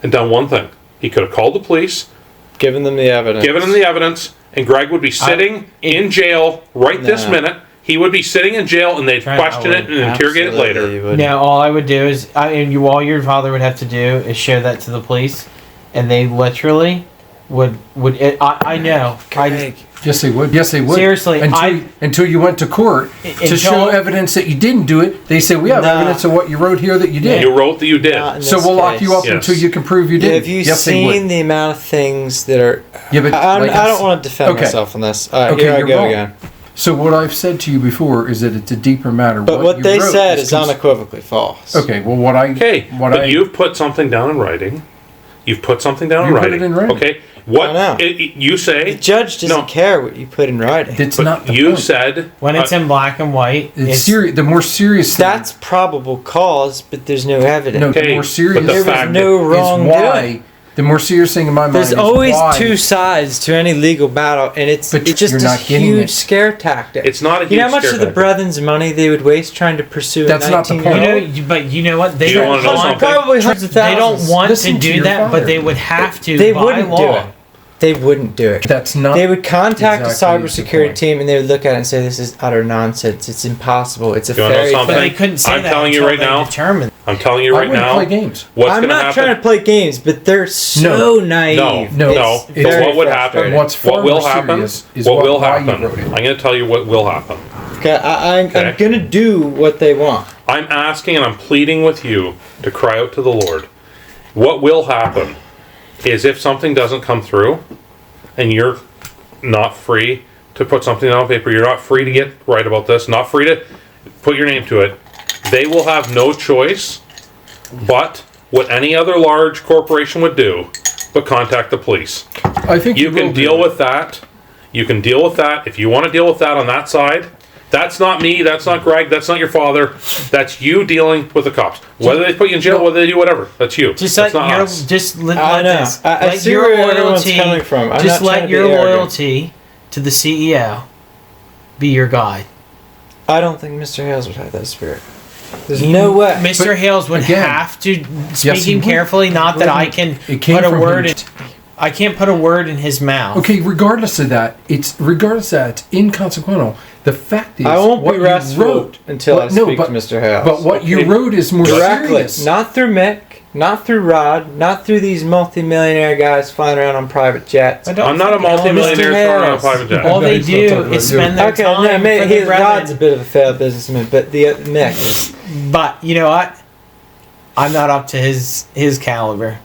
and done one thing. He could have called the police, given them the evidence, and Greg would be sitting in jail this minute. He would be sitting in jail, and they'd question it and interrogate it later. Now, all I would do is, all your father would have to do is show that to the police, and they literally would. I know. Yes, they would. Yes, they would. Seriously, until you went to court to show evidence that you didn't do it. They say we have evidence of what you wrote here that you did. You wrote that you did. So we'll lock you up until you can prove you did. Have you seen the amount of things that are? Yeah, but I don't want to defend myself on this. Here I go again. So what I've said to you before is that it's a deeper matter. But what they said is unequivocally false. Okay. Well, you've put something down in writing. You've put something down in writing. Put it in writing. Okay. What you say? The judge doesn't care what you put in writing. It's not the point. Said when it's in black and white. It's serious. The more serious thing. That's probable cause, but there's no evidence. No, the more serious. There was no wrongdoing. The more serious thing in my mind is there's always two sides to any legal battle, and it's just a huge scare tactic. It's not a huge You know how much of the Brethren's money they would waste trying to pursue That's a 19-year-old? But you know what? They don't want to do that, but they would have to. They wouldn't do it. They wouldn't do it. That's not. They would contact a cybersecurity team, and they would look at it and say, "This is utter nonsense. It's impossible. It's a fairy tale." But they couldn't say that. I'm telling you right now. I'm telling you right now. Play games. I'm not trying to play games, but they're so naive. No. What would happen? What will happen? What will happen? I'm going to tell you what will happen. Okay, I'm going to do what they want. I'm asking and I'm pleading with you to cry out to the Lord. What will happen is if something doesn't come through and you're not free to put something on paper, you're not free to get right about this, not free to put your name to it, they will have no choice but what any other large corporation would do, but contact the police. I think you can deal with that. You can deal with that. If you want to deal with that on that side, that's not me, that's not Greg, that's not your father. That's you dealing with the cops. Whether they put you in jail, whether they do whatever, that's you. Just that's let not us. Just let this. I see where everyone's coming from. Just let your loyalty to the CEO be your guide. I don't think Mr. Hales would have that spirit. There's no way. Mr. Hales would have to, speaking carefully, not that I can put a word in. I can't put a word in his mouth. Okay, regardless of that, it's inconsequential. The fact is, I won't be wrote until I speak to Mr. Hales. But what you wrote is more serious. Not through Mick, not through Rod, not through these multi-millionaire guys flying around on private jets. I'm not a multi-millionaire flying on a private jet. All they do is spend their time. Rod's a bit of a failed businessman, but the Mick is. But you know what? I'm not up to his caliber.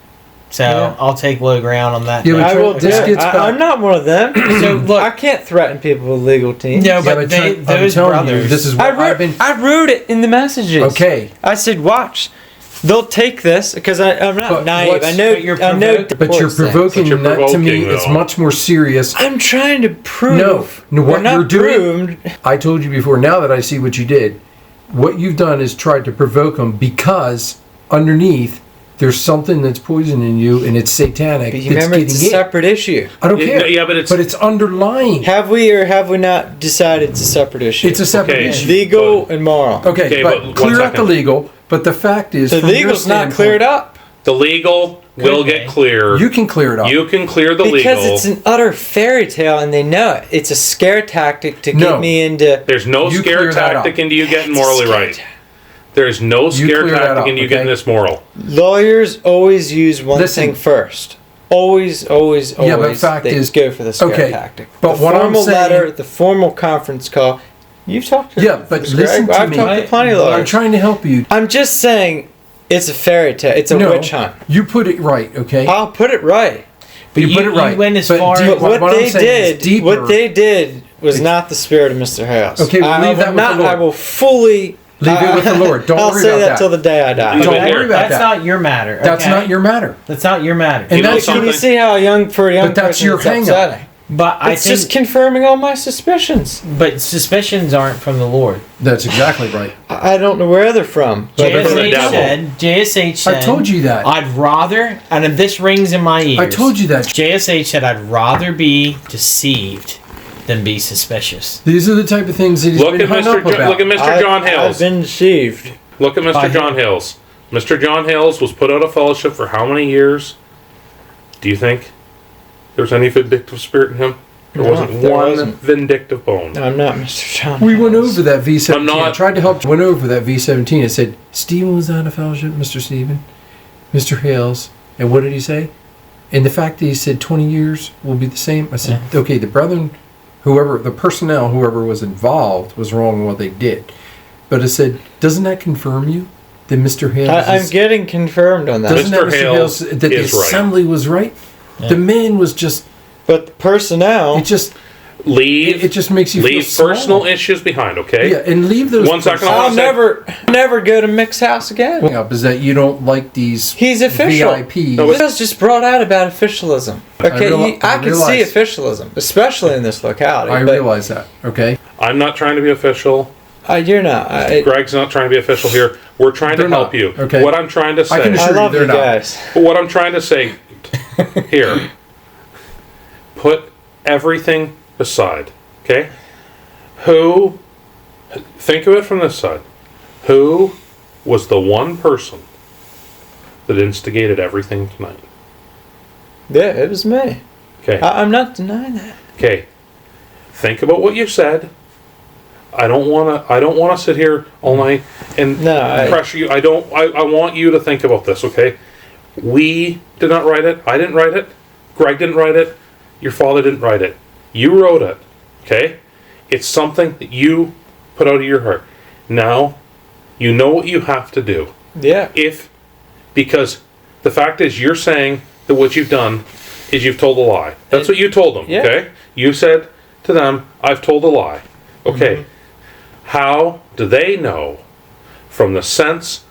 So I'll take low ground on that. Yeah, I will do it. I'm not one of them. So look, I can't threaten people with legal teams. No, but those brothers. This is what I wrote it in the messages. Okay. I said, watch. They'll take this because I'm not naive. I know you're but you're provoking that to me. It's much more serious. I'm trying to prove. No, what you're doing. I told you before. Now that I see what you did, what you've done is tried to provoke them because underneath there's something that's poisoning you and it's satanic. But you remember, it's a separate issue. I don't care. Yeah, but it's underlying. Have we or have we not decided it's a separate issue? It's a separate issue. Legal and moral. Okay, but clear up the legal. But the fact is, the legal's not cleared up. The legal will get clear. You can clear it up. You can clear the legal. Because it's an utter fairy tale and they know it. It's a scare tactic to get me into... There's no scare tactic into you getting morally right. There's no scare tactic into you getting this moral. Lawyers always use one thing first. Always. Yeah, but the fact is, go for the scare tactic. But the what formal I'm saying, letter, the formal conference call. You've talked to but listen to I've me. talked to plenty of lawyers. I'm trying to help you. I'm just saying it's a fairy tale. It's a witch hunt. You put it right, okay? I'll put it right. But you put it right. You went as far. But what they did was not the spirit of Mr. Hales. Okay, we'll leave that with the Lord. I will fully... Leave it with the Lord. Don't worry about that. I'll say that till the day I die. Don't worry about that. That's not your matter. That's not your matter. That's not your matter. And can you see how for a young But that's person your hang-up. But It's just confirming all my suspicions. But suspicions aren't from the Lord. That's exactly right. I don't know where they're from. JSH said, I told you that. I'd rather, and this rings in my ears. I told you that. JSH said, I'd rather be deceived than be suspicious. These are the type of things that he's Look been at hung up about. Look at Mr. John Hales. I've been deceived. Look at Mr. John Hales. Mr. John Hales was put out of fellowship for how many years? Do you think there was any vindictive spirit in him? There wasn't vindictive bone. No, I'm not Mr. John. We went over that V17. I'm not. I tried to help. Went over that V17. It said, Stephen was out of fellowship, Mr. Stephen, Mr. Hales. And what did he say? And the fact that he said 20 years will be the same. I said, okay, the brethren, the personnel, whoever was involved was wrong in what they did. But it said, doesn't that confirm you that Mr. Hales I'm getting confirmed on that. Doesn't Mr. Hales that the assembly was right? Yeah. The man was just... But the personnel... It just... It just makes you leave feel personal issues behind, okay? Yeah, and leave those... 1 second. I'll never go to Mick's house again. Is that you don't like these He's official. VIPs. No, it was just brought out about officialism. Okay, I can see officialism, especially in this locality. I realize that, okay? I'm not trying to be official. You're not. Greg's not trying to be official here. We're trying to help you. Okay. What I'm trying to say... I love you guys. But what I'm trying to say here, put everything aside, okay? Think of it from this side. Who was the one person that instigated everything tonight? Yeah, it was me. Okay. I'm not denying that. Okay. Think about what you said. I don't want to sit here all night and pressure you. I want you to think about this, okay? We did not write it. I didn't write it. Greg didn't write it. Your father didn't write it. You wrote it, okay? It's something that you put out of your heart. Now, you know what you have to do. Yeah. Because the fact is, you're saying that what you've done is you've told a lie. That's what you told them, okay? You said to them, I've told a lie. Okay. Mm-hmm. How do they know from the sense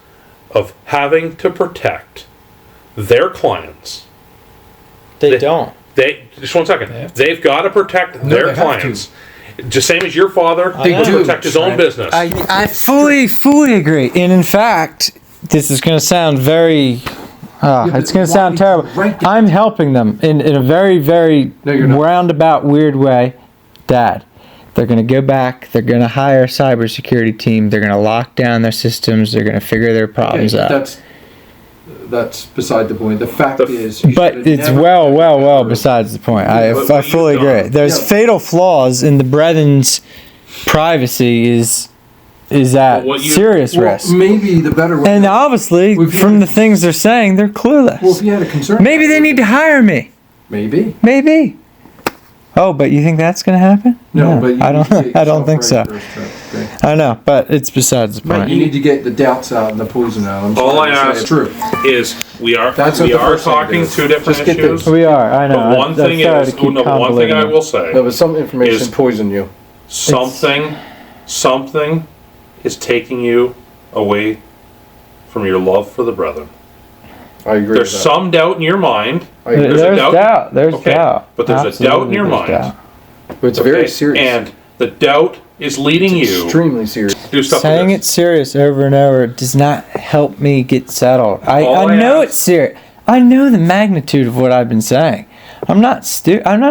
of having to protect their clients? They don't. Just 1 second. They've got to protect their clients. Just same as your father, they do protect his own business. I fully agree. And in fact, this is going to sound very... it's going to sound terrible. I'm helping them in a very, very roundabout, weird way. Dad, they're going to go back. They're going to hire a cybersecurity team. They're going to lock down their systems. They're going to figure their problems out. That's beside the point. The fact is... But it's well besides the point. I fully agree. There's fatal flaws in the Brethren's privacy is at serious risk. Maybe the better way... And obviously, from the things they're saying, they're clueless. Well, if you had a concern... Maybe they need to hire me. Maybe. Oh, but you think that's going to happen? No, but I don't think so. I know, but it's besides the point. You need to get the doubts out and the poison out. All I ask is we are talking two different issues. We are. I know. But one thing I will say. There was some information poison you. Something is taking you away from your love for the brethren. I agree. There's some doubt in your mind. There's doubt. There's doubt. But there's a doubt in your mind. But it's very serious. And the doubt is leading you extremely serious. Do stuff saying it's serious over and over does not help me get settled. I know it's serious. I know the magnitude of what I've been saying. I'm not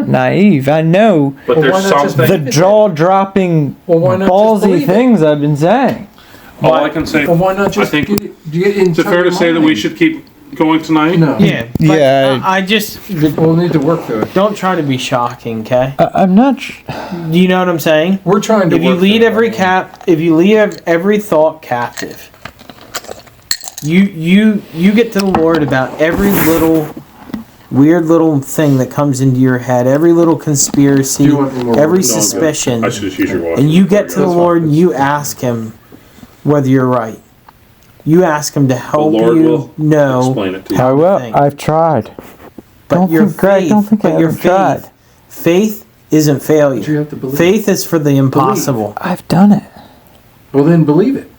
naive. I know the jaw-dropping, ballsy things I've been saying. All I can say, why not just I think it's fair to say that we should keep going tonight. No. Yeah. I just... We'll need to work through it. Don't try to be shocking, okay? I'm not... Do you know what I'm saying? We're trying to If you lead every thought captive, you get to the Lord about every little weird little thing that comes into your head, every little conspiracy, every suspicion, I should just use your water. and you get to the Lord and you ask Him whether you're right. You ask Him to help you know. Explain it to you. I will. I've tried. But your faith, faith isn't failure. You have to believe. Faith is for the impossible. I've done it. Well, then believe it.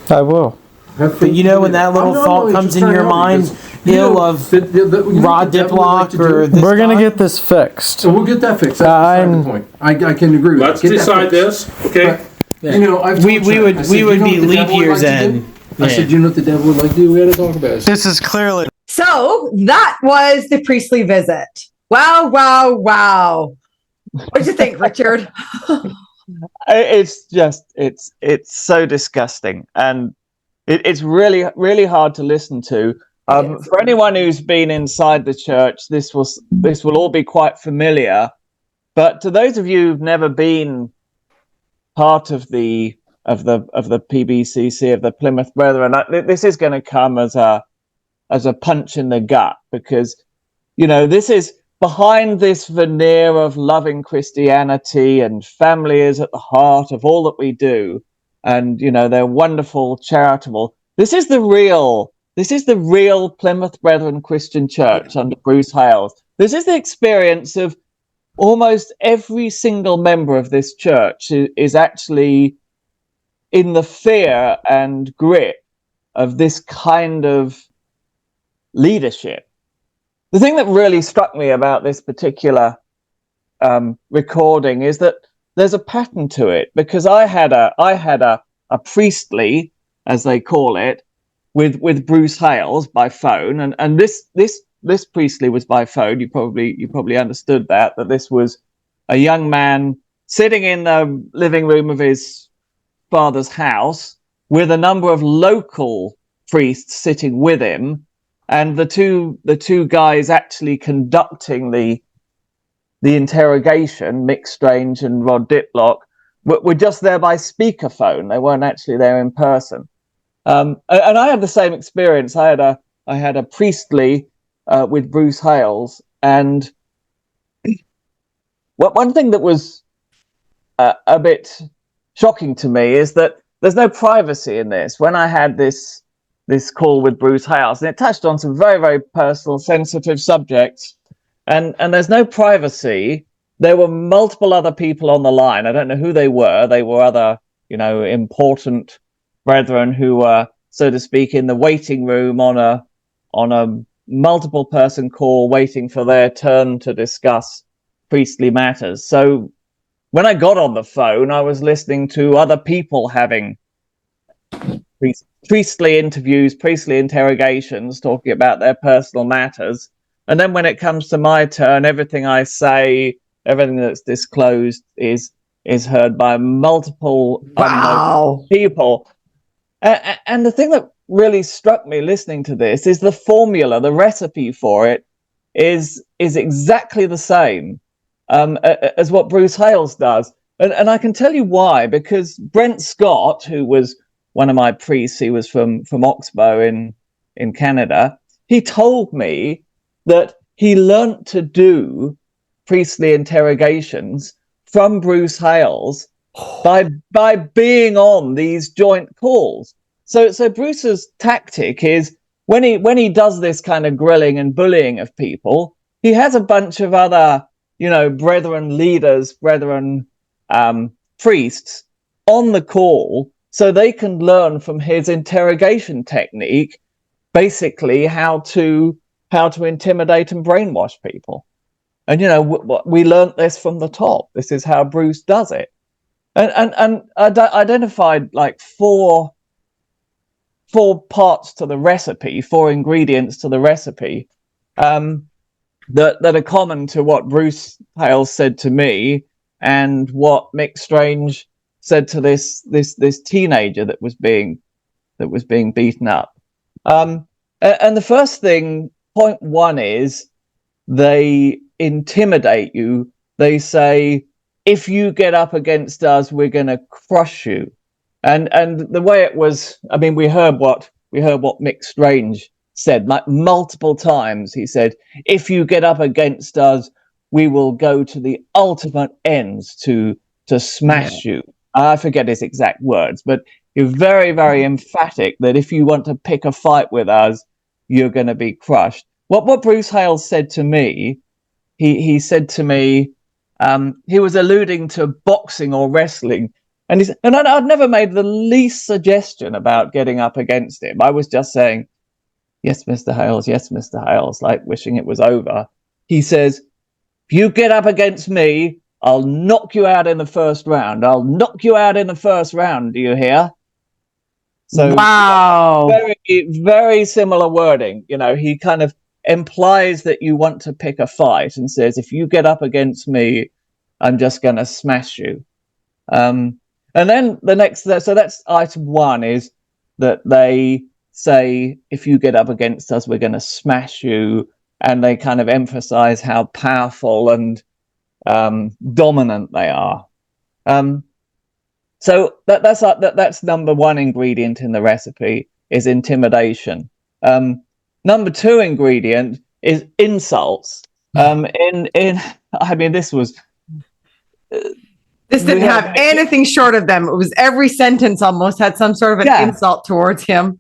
I will. But you know when that little thought comes in your mind, ill of Rod Diplock or this We're gonna guy? get this fixed. So we'll get that fixed. That's beside the point. I can agree with Let's that. Get that decide fixed. this, okay? But, you know, I've told We Chuck, would I said, be you know what the leap devil would years like to in. do? I said, you know what the devil would like to do? We had to talk about it. This is clearly. So that was the priestly visit. Wow, wow, wow. What did you think, Richard? It's just it's so disgusting, and it's really hard to listen to. For anyone who's been inside the church, this will all be quite familiar. But to those of you who've never been part of the PBCC, of the Plymouth Brethren, this is going to come as a punch in the gut, because this is behind this veneer of loving Christianity, and family is at the heart of all that we do, and they're wonderful, charitable. This is the real Plymouth Brethren Christian Church under Bruce Hales. This is the experience of almost every single member of this church is actually in the fear and grip of this kind of leadership. The thing that really struck me about this particular recording is that there's a pattern to it, because I had a priestly, as they call it, with Bruce Hales by phone, and this priestly was by phone. You probably understood that this was a young man sitting in the living room of his father's house with a number of local priests sitting with him, and the two guys actually conducting the interrogation, Mick Strange and Rod Diplock, were just there by speakerphone. They weren't actually there in person. And I had the same experience. I had a priestly with Bruce Hales, and one thing that was a bit shocking to me is that there's no privacy in this. When I had this call with Bruce Hales, and it touched on some very, very personal, sensitive subjects, and there's no privacy. There were multiple other people on the line. I don't know who they were. They were other, important brethren who were, so to speak, in the waiting room on a multiple person call, waiting for their turn to discuss priestly matters. So when I got on the phone, I was listening to other people having priestly interviews, priestly interrogations, talking about their personal matters. And then when it comes to my turn, everything I say, everything that's disclosed is heard by multiple unknown people. And the thing that really struck me listening to this is the formula, the recipe for it is exactly the same as what Bruce Hales does. And I can tell you why, because Brent Scott, who was one of my priests, he was from Oxbow in Canada, he told me that he learnt to do priestly interrogations from Bruce Hales by being on these joint calls. So Bruce's tactic is when he does this kind of grilling and bullying of people, he has a bunch of other, brethren leaders, brethren priests on the call, so they can learn from his interrogation technique, basically how to intimidate and brainwash people. And we learnt this from the top. This is how Bruce does it. And I identified like four parts to the recipe, 4 ingredients to the recipe, that are common to what Bruce Hales said to me and what Mick Strange said to this teenager that was being beaten up. And the first thing, point 1, is they intimidate you. They say, if you get up against us, we're going to crush you. And the way it was, I mean, we heard what Mick Strange said like multiple times. He said, if you get up against us, we will go to the ultimate ends to smash you. I forget his exact words, but he was very, very emphatic that if you want to pick a fight with us, you're going to be crushed. What Bruce Hales said to me, he said to me, he was alluding to boxing or wrestling. And I'd never made the least suggestion about getting up against him. I was just saying, yes, Mr. Hales, yes, Mr. Hales, like wishing it was over. He says, if you get up against me, I'll knock you out in the first round. I'll knock you out in the first round. Do you hear? So wow. Very, very similar wording. You know, he kind of implies that you want to pick a fight and says, if you get up against me, I'm just going to smash you. And then the next, so that's item 1, is that they say, if you get up against us, we're going to smash you. And they kind of emphasize how powerful and dominant they are. So that's number 1 ingredient in the recipe, is intimidation. Number 2 ingredient is insults. I mean, this was. This didn't have anything short of them. It was every sentence almost had some sort of an insult towards him.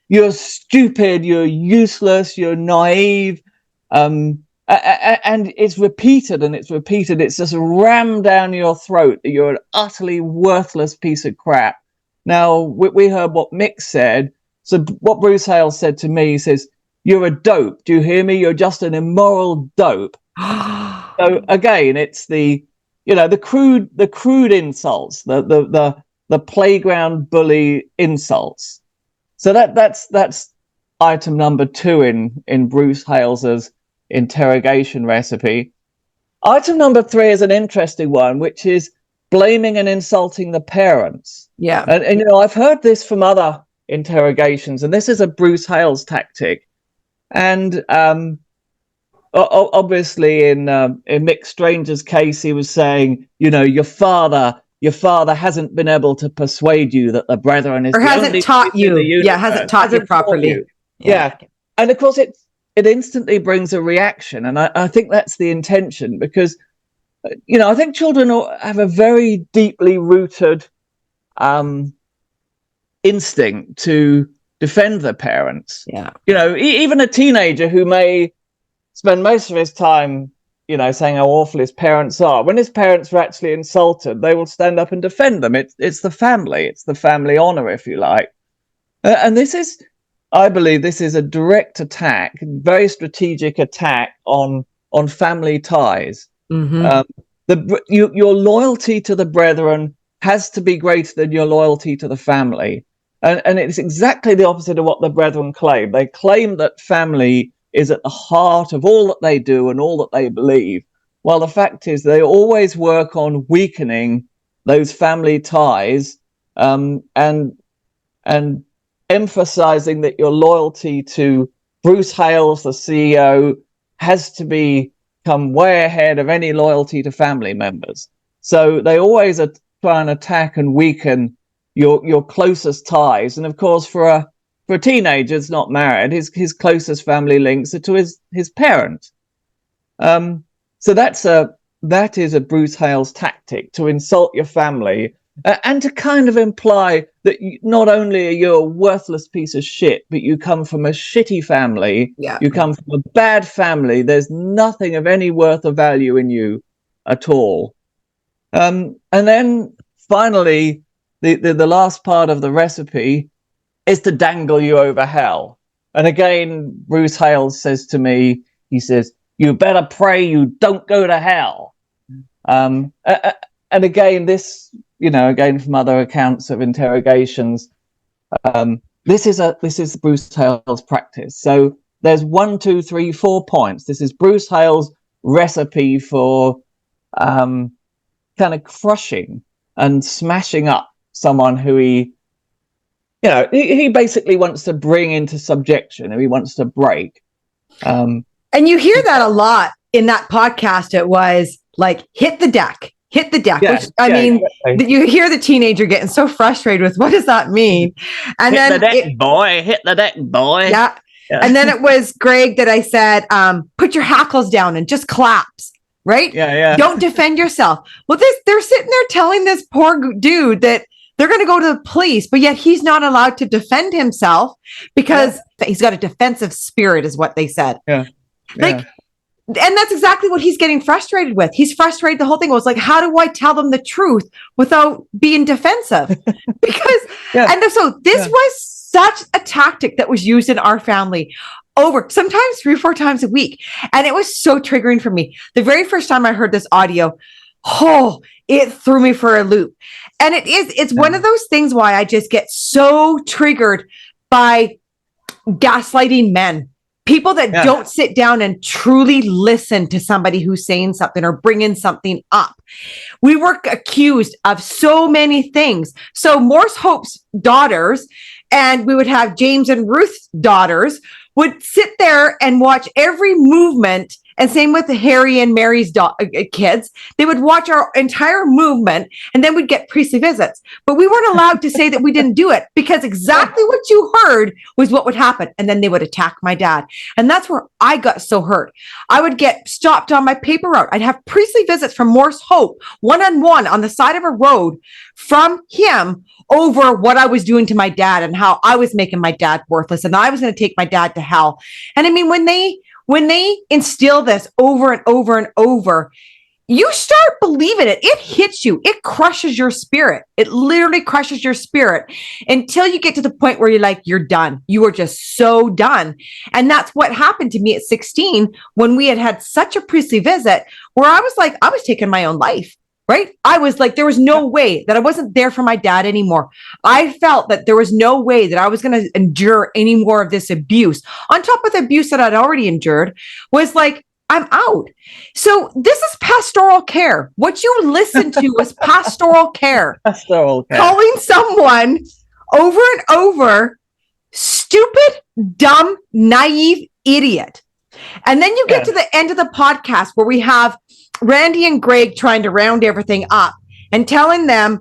You're stupid. You're useless. You're naive. And it's repeated and it's repeated. It's just rammed down your throat that you're an utterly worthless piece of crap. Now, we heard what Mick said. So what Bruce Hales said to me, he says, you're a dope. Do you hear me? You're just an immoral dope. So again, it's the crude insults, the playground bully insults. So that's item number 2 in Bruce Hales's interrogation recipe. Item number 3 is an interesting one, which is blaming and insulting the parents. Yeah. And you know, I've heard this from other interrogations, and this is a Bruce Hales tactic. And obviously in Mick Stranger's case, he was saying, you know, your father hasn't been able to persuade you that the Brethren is, or hasn't taught you. Yeah, hasn't taught you properly. Yeah. And of course it instantly brings a reaction. And I think that's the intention, because, you know, I think children have a very deeply rooted instinct to defend their parents. Yeah. You know, even a teenager who may spend most of his time, you know, saying how awful his parents are, when his parents are actually insulted, they will stand up and defend them. It's the family. It's the family honor, if you like. And this is, I believe, this is a direct attack, very strategic attack on family ties. Mm-hmm. Your loyalty to the Brethren has to be greater than your loyalty to the family. And it's exactly the opposite of what the Brethren claim. They claim that family is at the heart of all that they do and all that they believe. While the fact is they always work on weakening those family ties, and emphasizing that your loyalty to Bruce Hales, the CEO, has to become way ahead of any loyalty to family members. So they always try and attack and weaken your closest ties. And of course, for a teenager that's not married, his closest family links are to his parents. So that is a Bruce Hales tactic, to insult your family and to kind of imply that not only are you a worthless piece of shit, but you come from a shitty family. Yeah. You come from a bad family. There's nothing of any worth or value in you at all. And then finally, the last part of the recipe is to dangle you over hell. And again, Bruce Hales says to me, he says, you better pray you don't go to hell. And again, this, you know, again from other accounts of interrogations, this is Bruce Hales' practice. So there's 1, 2, 3, 4 points. This is Bruce Hales' recipe for kind of crushing and smashing up someone who he basically wants to bring into subjection, or he wants to break. And you hear that a lot in that podcast. It was like, hit the deck. Yeah, which, I mean, exactly. You hear the teenager getting so frustrated with, what does that mean? And hit the deck, boy. Yeah. And then it was Greg that I said, put your hackles down and just collapse. Right? Yeah. Don't defend yourself. Well, they're sitting there telling this poor dude that they're going to go to the police, but yet he's not allowed to defend himself because he's got a defensive spirit, is what they said. Yeah. Like, And that's exactly what he's getting frustrated with. He's frustrated. The whole thing was like, how do I tell them the truth without being defensive? Because, and so this was such a tactic that was used in our family over sometimes 3 or 4 times a week. And it was so triggering for me. The very first time I heard this audio, it threw me for a loop. And it's one of those things why I just get so triggered by gaslighting men. People that don't sit down and truly listen to somebody who's saying something or bringing something up. We were accused of so many things. So Morse Hope's daughters, and we would have James and Ruth's daughters, would sit there and watch every movement. And same with Harry and Mary's kids. They would watch our entire movement, and then we'd get priestly visits. But we weren't allowed to say that we didn't do it, because exactly what you heard was what would happen. And then they would attack my dad. And that's where I got so hurt. I would get stopped on my paper route. I'd have priestly visits from Morse Hope, one-on-one on the side of a road from him over what I was doing to my dad and how I was making my dad worthless. And I was going to take my dad to hell. And I mean, when they instill this over and over and over, you start believing it. It hits you. It crushes your spirit. It literally crushes your spirit until you get to the point where you're done. You are just so done. And that's what happened to me at 16 when we had such a priestly visit where I was taking my own life. Right? I was like, there was no way that I wasn't there for my dad anymore. I felt that there was no way that I was going to endure any more of this abuse. On top of the abuse that I'd already endured, was like, I'm out. So this is pastoral care. What you listened to was pastoral care. Pastoral care. Calling someone over and over, stupid, dumb, naive idiot. And then you get to the end of the podcast where we have Randy and Greg trying to round everything up and telling them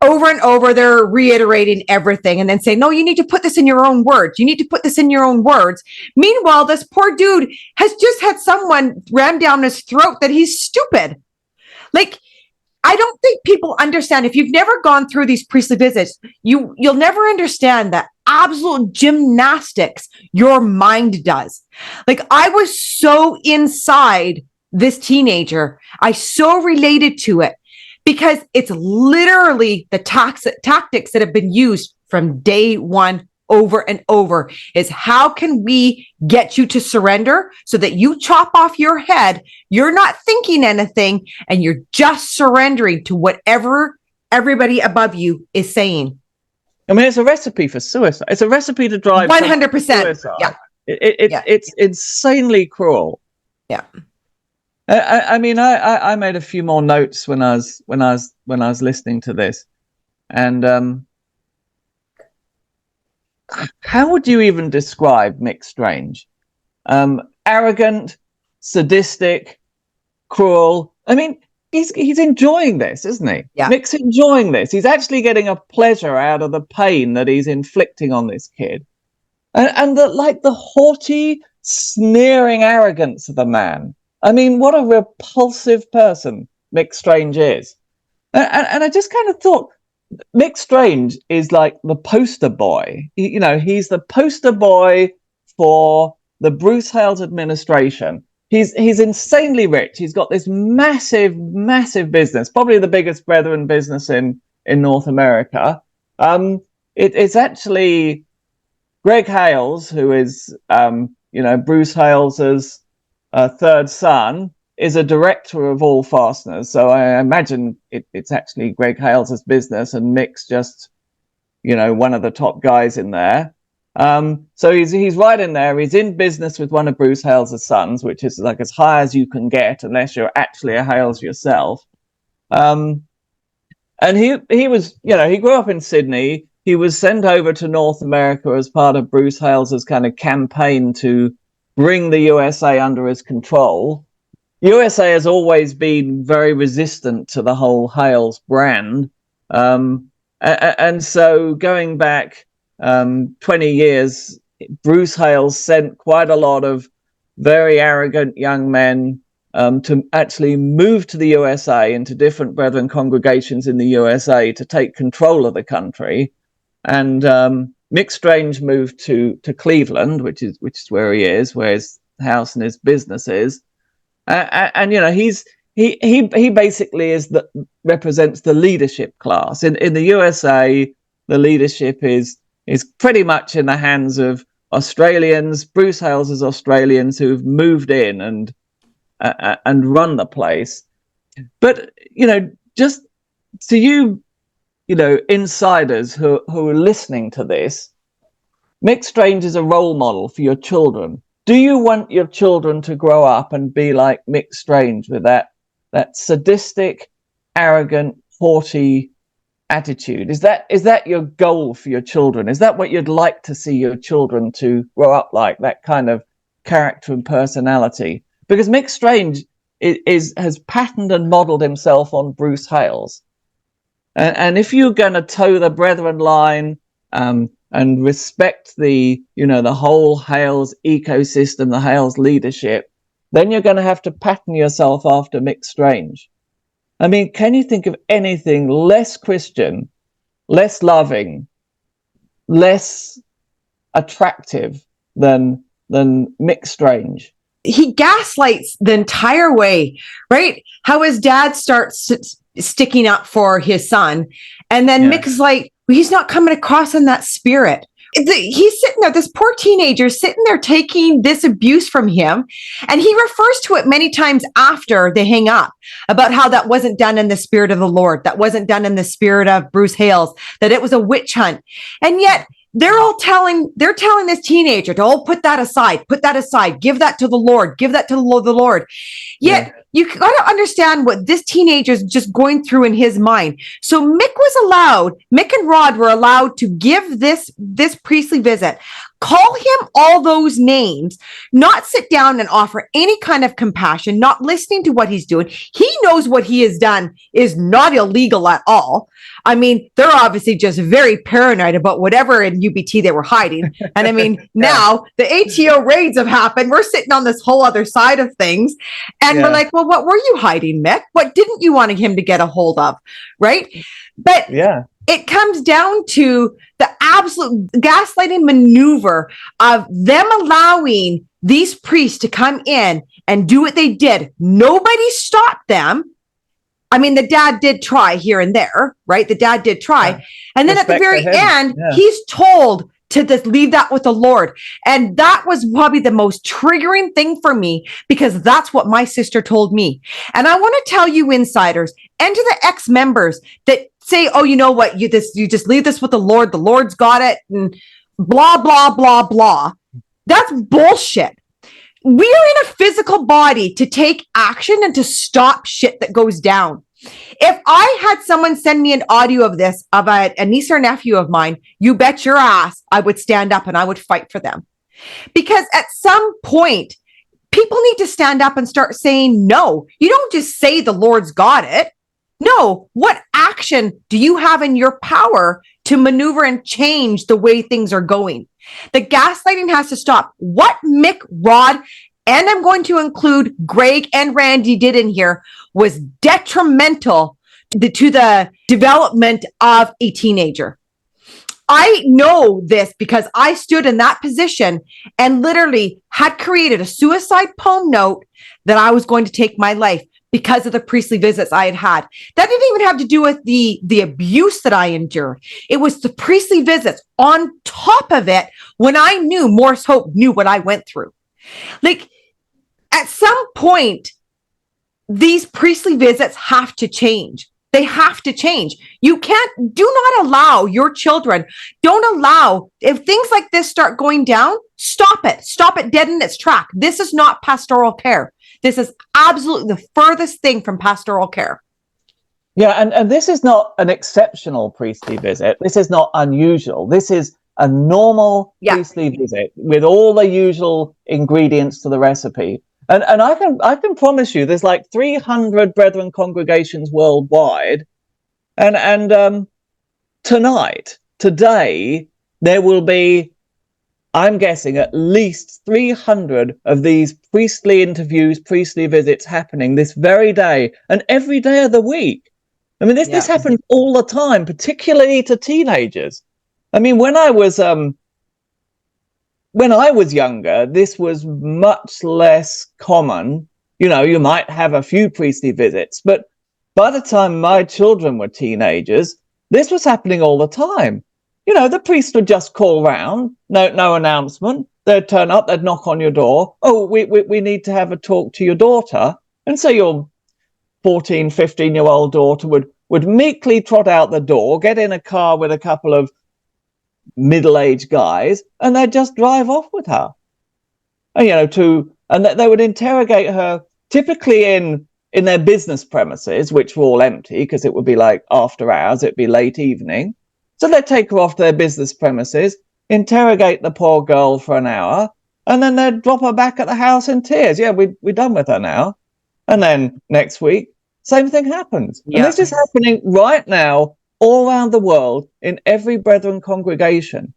over and over, they're reiterating everything and then say, no, you need to put this in your own words. You need to put this in your own words. Meanwhile, this poor dude has just had someone ram down his throat that he's stupid. Like, I don't think people understand. If you've never gone through these priestly visits, you'll never understand that absolute gymnastics your mind does. Like, I was so inside this teenager. I so related to it because it's literally the tactics that have been used from day one over and over is how can we get you to surrender so that you chop off your head, you're not thinking anything, and you're just surrendering to whatever everybody above you is saying. I mean, it's a recipe for suicide. It's a recipe to drive 100%. Suicide. Yeah. It's insanely cruel. Yeah. I mean, I made a few more notes when I was listening to this, and how would you even describe Mick Strange? Arrogant, sadistic, cruel. I mean, he's enjoying this, isn't he? Yeah. Mick's enjoying this. He's actually getting a pleasure out of the pain that he's inflicting on this kid, and the haughty, sneering arrogance of the man. I mean, what a repulsive person Mick Strange is. And I just kind of thought, Mick Strange is like the poster boy. He's the poster boy for the Bruce Hales administration. He's insanely rich. He's got this massive, massive business, probably the biggest Brethren business in North America. It's actually Greg Hales, who is, Bruce Hales's third son, is a director of all fasteners. So I imagine it's actually Greg Hales's business, and Mick's just, one of the top guys in there. So he's right in there. He's in business with one of Bruce Hales's sons, which is like as high as you can get unless you're actually a Hales yourself. And he was, he grew up in Sydney. He was sent over to North America as part of Bruce Hales's kind of campaign to bring the USA under his control. USA has always been very resistant to the whole Hales brand. And so going back 20 years, Bruce Hales sent quite a lot of very arrogant young men to actually move to the USA, into different Brethren congregations in the USA, to take control of the country. And Mick Strange moved to Cleveland, which is where he is, where his house and his business is. And he basically represents the leadership class in the USA. The leadership is pretty much in the hands of Australians. Bruce Hales is Australians who've moved in and run the place. But just to you insiders who are listening to this, Mick Strange is a role model for your children. Do you want your children to grow up and be like Mick Strange with that sadistic, arrogant, haughty attitude? Is that your goal for your children? Is that what you'd like to see your children to grow up like, that kind of character and personality? Because Mick Strange has patterned and modeled himself on Bruce Hales. And if you're going to toe the Brethren line and respect the whole Hales ecosystem, the Hales leadership, then you're going to have to pattern yourself after Mick Strange. I mean, can you think of anything less Christian, less loving, less attractive than Mick Strange? He gaslights the entire way, right? How his dad starts sticking up for his son. And then Mick is like, well, he's not coming across in that spirit. He's sitting there, this poor teenager sitting there taking this abuse from him. And he refers to it many times after they hang up about how that wasn't done in the spirit of the Lord. That wasn't done in the spirit of Bruce Hales, that it was a witch hunt. And yet they're telling this teenager to, put that aside, give that to the Lord, give that to the Lord. Yet you got to understand what this teenager is just going through in his mind. So Mick and Rod were allowed to give this priestly visit, call him all those names, not sit down and offer any kind of compassion, not listening to what he's doing. He knows what he has done is not illegal at all. I mean, they're obviously just very paranoid about whatever in UBT they were hiding. And I mean, now the ATO raids have happened. We're sitting on this whole other side of things. And we're like, well, what were you hiding, Mick? What didn't you want him to get a hold of? Right. But it comes down to the absolute gaslighting maneuver of them allowing these priests to come in and do what they did. Nobody stopped them. I mean, the dad did try here and there, right? The dad did try. Yeah. And then at the very end, he's told to just leave that with the Lord. And that was probably the most triggering thing for me, because that's what my sister told me. And I want to tell you insiders and to the ex-members that say, oh, you know what, you just leave this with the Lord. The Lord's got it and blah, blah, blah, blah. That's bullshit. We are in a physical body to take action and to stop shit that goes down. If I had someone send me an audio of this, of a niece or nephew of mine, you bet your ass I would stand up and I would fight for them. Because at some point, people need to stand up and start saying, no, you don't just say the Lord's got it. No, what action do you have in your power to maneuver and change the way things are going? The gaslighting has to stop. What Mick, Rod, and I'm going to include Greg and Randy did in here was detrimental to the development of a teenager. I know this because I stood in that position and literally had created a suicide poem note that I was going to take my life because of the priestly visits I had had. That didn't even have to do with the abuse that I endured. It was the priestly visits on top of it when I knew Morse Hope knew what I went through. Like, at some point, these priestly visits have to change. They have to change. Do not allow your children, if things like this start going down, stop it dead in its track. This is not pastoral care. This is absolutely the furthest thing from pastoral care. Yeah, and this is not an exceptional priestly visit. This is not unusual. This is a normal priestly visit with all the usual ingredients to the recipe. And I can promise you, there's like 300 Brethren congregations worldwide, and today, there will be, I'm guessing, at least 300 of these priestly interviews, priestly visits happening this very day and every day of the week. I mean, this happens all the time, particularly to teenagers. I mean, when I was younger, this was much less common You might have a few priestly visits, but by the time my children were teenagers, this was happening all the time. The priest would just call round, no announcement. They'd turn up, they'd knock on your door. Oh, we need to have a talk to your daughter. And so your 14, 15-year-old daughter would meekly trot out the door, get in a car with a couple of middle-aged guys, and they'd just drive off with her. And they would interrogate her typically in their business premises, which were all empty because it would be like after hours, it'd be late evening. So they'd take her off their business premises, interrogate the poor girl for an hour, and then they'd drop her back at the house in tears. Yeah, we're done with her now. And then next week, same thing happens. Yeah. And this is happening right now all around the world in every Brethren congregation.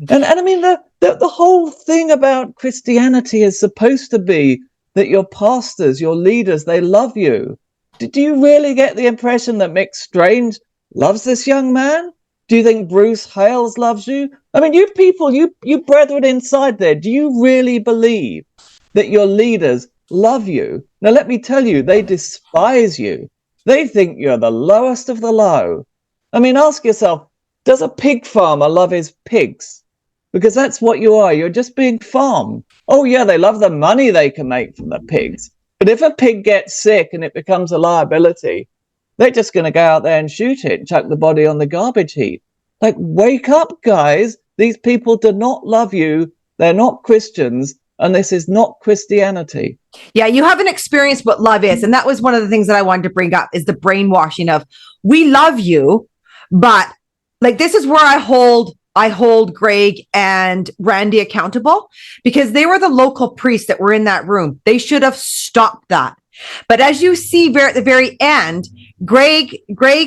And I mean, the whole thing about Christianity is supposed to be that your pastors, your leaders, they love you. Do you really get the impression that Mick Strange loves this young man? Do you think Bruce Hales loves you? I mean, you people, you brethren inside there, do you really believe that your leaders love you? Now, let me tell you, they despise you. They think you're the lowest of the low. I mean, ask yourself, does a pig farmer love his pigs? Because that's what you are. You're just being farmed. Oh, yeah, they love the money they can make from the pigs. But if a pig gets sick and it becomes a liability, they're just going to go out there and shoot it and chuck the body on the garbage heap. Like, wake up, guys. These people do not love you. They're not Christians. And this is not Christianity. Yeah, you haven't experienced what love is. And that was one of the things that I wanted to bring up is the brainwashing of, we love you, but like, this is where I hold Greg and Randy accountable, because they were the local priests that were in that room. They should have stopped that. But as you see at the very end, Greg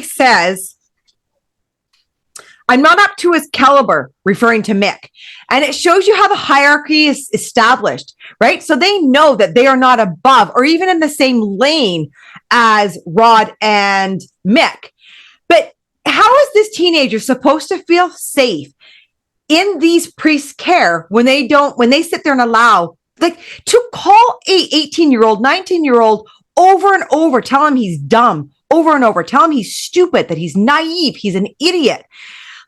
says, I'm not up to his caliber, referring to Mick. And it shows you how the hierarchy is established, right? So they know that they are not above or even in the same lane as Rod and Mick. But how is this teenager supposed to feel safe in these priests' care when they sit there and allow, like, to call a 18-year-old, 19-year-old over and over, tell him he's dumb, over and over, tell him he's stupid, that he's naive, he's an idiot.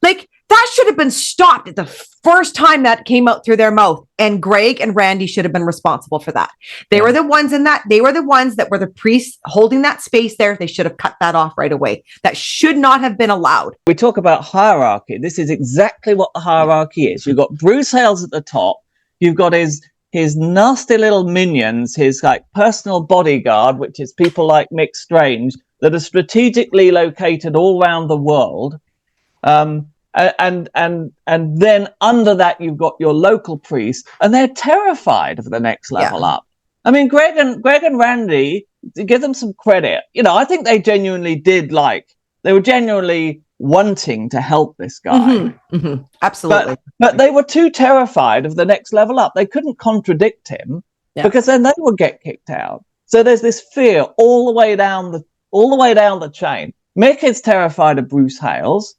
Like, that should have been stopped at the first time that came out through their mouth. And Greg and Randy should have been responsible for that. They were the ones they were the ones that were the priests holding that space there. They should have cut that off right away. That should not have been allowed. We talk about hierarchy. This is exactly what the hierarchy is. You've got Bruce Hales at the top. You've got his nasty little minions, his like personal bodyguard, which is people like Mick Strange that are strategically located all around the world. And then under that you've got your local priests, and they're terrified of the next level up. I mean, Greg and Randy, to give them some credit, I think they genuinely they were genuinely wanting to help this guy. Mm-hmm, mm-hmm, absolutely. But they were too terrified of the next level up. They couldn't contradict him because then they would get kicked out. So there's this fear all the way down the chain. Mick is terrified of Bruce Hales.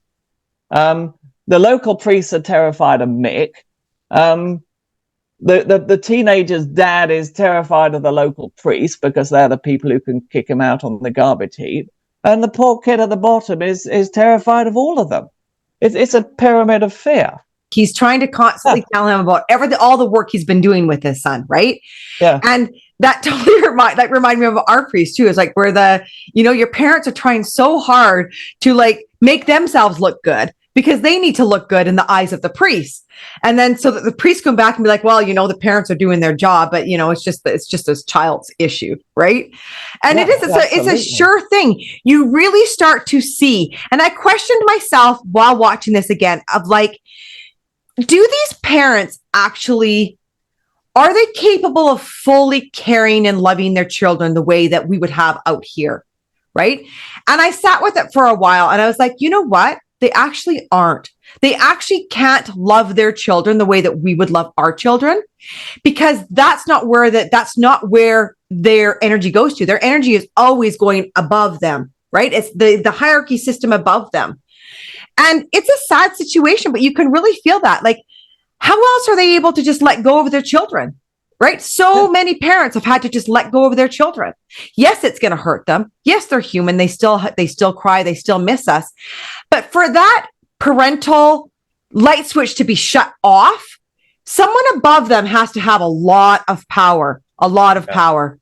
The local priests are terrified of Mick. The teenager's dad is terrified of the local priest because they're the people who can kick him out on the garbage heap. And the poor kid at the bottom is terrified of all of them. It's a pyramid of fear. He's trying to constantly tell him about all the work he's been doing with his son, right? Yeah. And that totally remind me of our priest too. It's like where your parents are trying so hard to like make themselves look good, because they need to look good in the eyes of the priest. And then so that the priests come back and be like, well, the parents are doing their job, but it's just this child's issue. Right. And it's a sure thing. You really start to see. And I questioned myself while watching this again of like, do these parents are they capable of fully caring and loving their children the way that we would have out here? Right. And I sat with it for a while and I was like, you know what? They actually aren't. They actually can't love their children the way that we would love our children, because that's not where their energy goes to. Their energy is always going above them, right? It's the hierarchy system above them. And it's a sad situation, but you can really feel that. Like, how else are they able to just let go of their children? right? So many parents have had to just let go of their children. Yes, it's going to hurt them. Yes, they're human. They still cry. They still miss us. But for that parental light switch to be shut off, someone above them has to have a lot of power, power.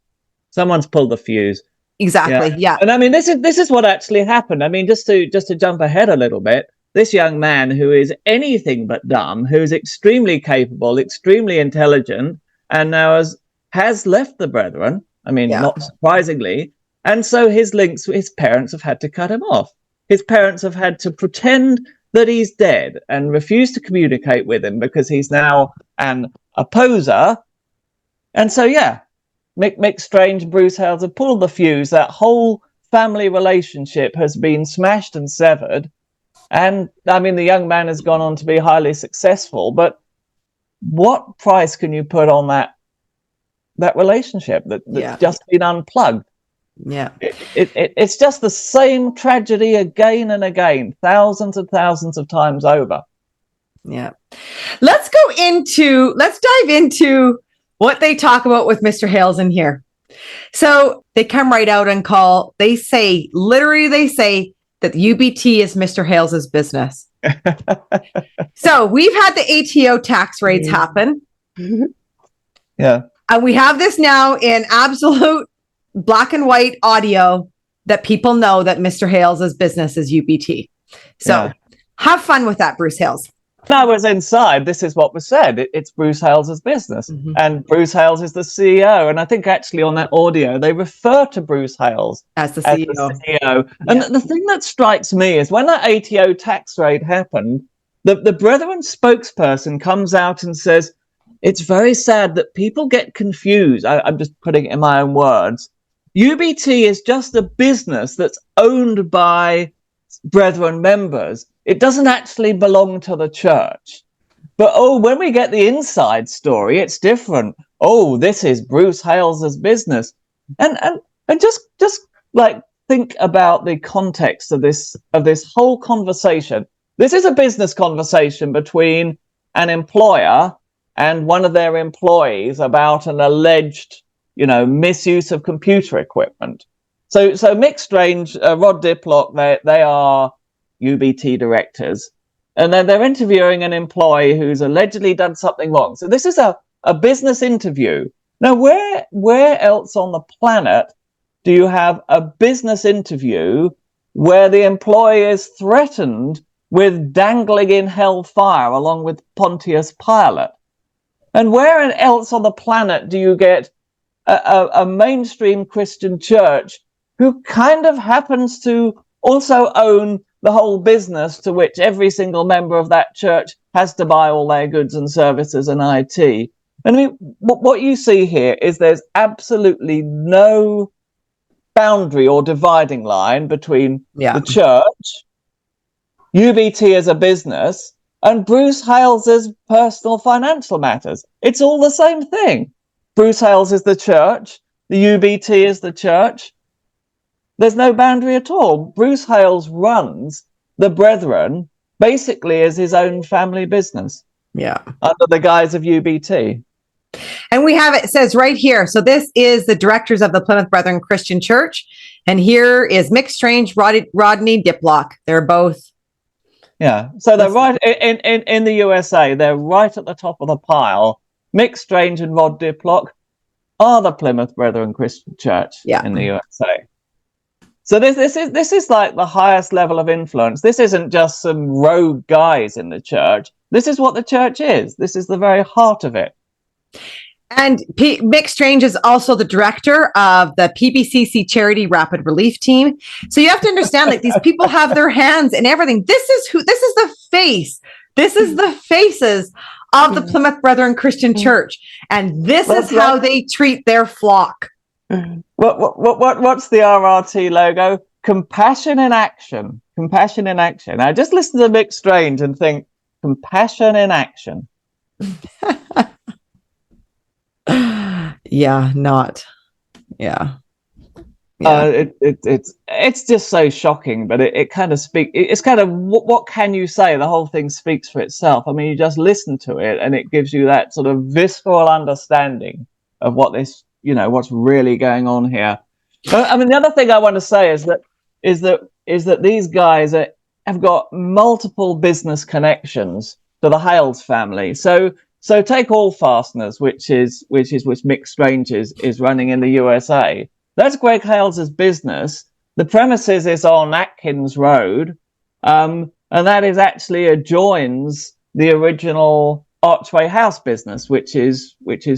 Someone's pulled the fuse. Exactly. Yeah. And I mean, this is what actually happened. I mean, just to jump ahead a little bit, this young man who is anything but dumb, who's extremely capable, extremely intelligent, and now has left the Brethren. I mean, not surprisingly. And so his parents have had to cut him off. His parents have had to pretend that he's dead and refuse to communicate with him because he's now an opposer. And so, Mick Strange, Bruce Hales have pulled the fuse. That whole family relationship has been smashed and severed. And I mean, the young man has gone on to be highly successful, but what price can you put on that relationship that's just been unplugged? Yeah. It's just the same tragedy again and again, thousands and thousands of times over. Yeah. Let's dive into what they talk about with Mr. Hales in here. So they come right out and they say that UBT is Mr. Hales's business. So we've had the ATO tax raids happen. Yeah. And we have this now in absolute black and white audio that people know that Mr. Hales's business is UBT. So have fun with that, Bruce Hales. When I was inside, this is what was said. It's Bruce Hales' business. Mm-hmm. And Bruce Hales is the CEO. And I think actually on that audio, they refer to Bruce Hales as the CEO. And the thing that strikes me is when that ATO tax raid happened, the Brethren spokesperson comes out and says, it's very sad that people get confused. I'm just putting it in my own words. UBT is just a business that's owned by Brethren members. It doesn't actually belong to the church. But when we get the inside story, it's different. This is Bruce Hales' business. And just like think about the context of this whole conversation. This is a business conversation between an employer and one of their employees about an alleged, misuse of computer equipment. So Mick Strange, Rod Diplock, they are UBT directors, and then they're interviewing an employee who's allegedly done something wrong. So this is a business interview. Now, where else on the planet do you have a business interview where the employee is threatened with dangling in hellfire along with Pontius Pilate? And where else on the planet do you get a mainstream Christian church who kind of happens to also own the whole business to which every single member of that church has to buy all their goods and services and IT? And I mean, what you see here is there's absolutely no boundary or dividing line between the church, UBT as a business, and Bruce Hales' personal financial matters. It's all the same thing. Bruce Hales is the church. The UBT is the church. There's no boundary at all. Bruce Hales runs the Brethren basically as his own family business. Yeah. Under the guise of UBT. And we have it says right here. So this is the directors of the Plymouth Brethren Christian Church. And here is Mick Strange, Rodney Diplock. They're both. Yeah. So they're right in the USA. They're right at the top of the pile. Mick Strange and Rod Diplock are the Plymouth Brethren Christian Church in the USA. So this is like the highest level of influence. This isn't just some rogue guys in the church. This is what the church is. This is the very heart of it. And Mick Strange is also the director of the PBCC Charity Rapid Relief Team. So you have to understand, like, these people have their hands in everything. This is the face. This is the faces of the Plymouth Brethren Christian Church. And this is how they treat their flock. What's the RRT logo? Compassion in action. Compassion in action. Now just listen to Mick Strange and think, compassion in action. Yeah. It's just so shocking, but it kind of speaks. It's kind of what can you say? The whole thing speaks for itself. I mean, you just listen to it, and it gives you that sort of visceral understanding of what this, what's really going on here. I mean, the other thing I want to say is that these guys have got multiple business connections to the Hales family. So take All Fasteners, which Mick Strange is running in the USA. That's Greg Hales' business. The premises is on Atkins Road, and that is actually adjoins the original Archway House business, which is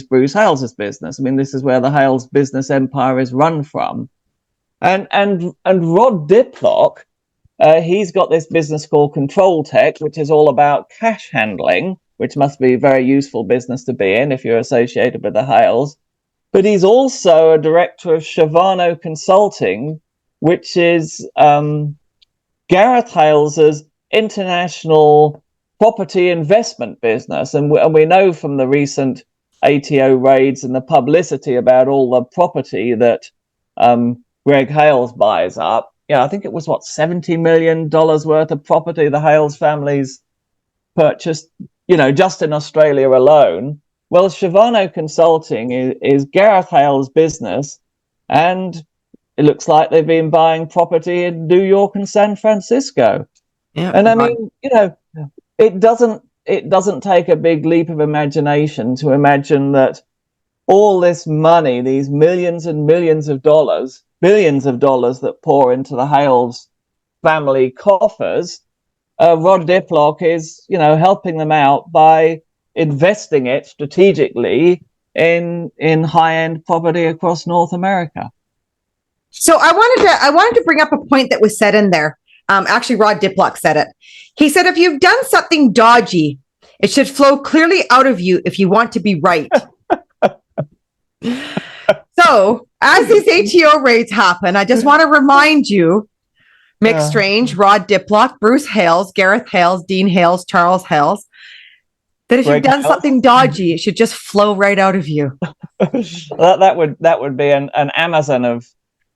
Bruce Hales' business. I mean, this is where the Hales business empire is run from. And Rod Diplock, he's got this business called Control Tech, which is all about cash handling, which must be a very useful business to be in if you're associated with the Hales. But he's also a director of Shavano Consulting, which is Gareth Hales's international property investment business. And we know from the recent ATO raids and the publicity about all the property that Greg Hales buys up. Yeah, I think it was, $70 million worth of property the Hales families purchased, just in Australia alone. Well, Shavano Consulting is Gareth Hales' business, and it looks like they've been buying property in New York and San Francisco. Yeah, and I mean, it doesn't take a big leap of imagination to imagine that all this money, these millions and millions of dollars, billions of dollars that pour into the Hales family coffers, Rod Diplock is, helping them out by investing it strategically in high-end property across North America. So I wanted to bring up a point that was said in there. Actually, Rod Diplock said it. He said, if you've done something dodgy, it should flow clearly out of you if you want to be right. So as these ATO raids happen, I just want to remind you, Mick Strange, Rod Diplock, Bruce Hales, Gareth Hales, Dean Hales, Charles Hales, that if you've done something dodgy, it should just flow right out of you. that would be an Amazon of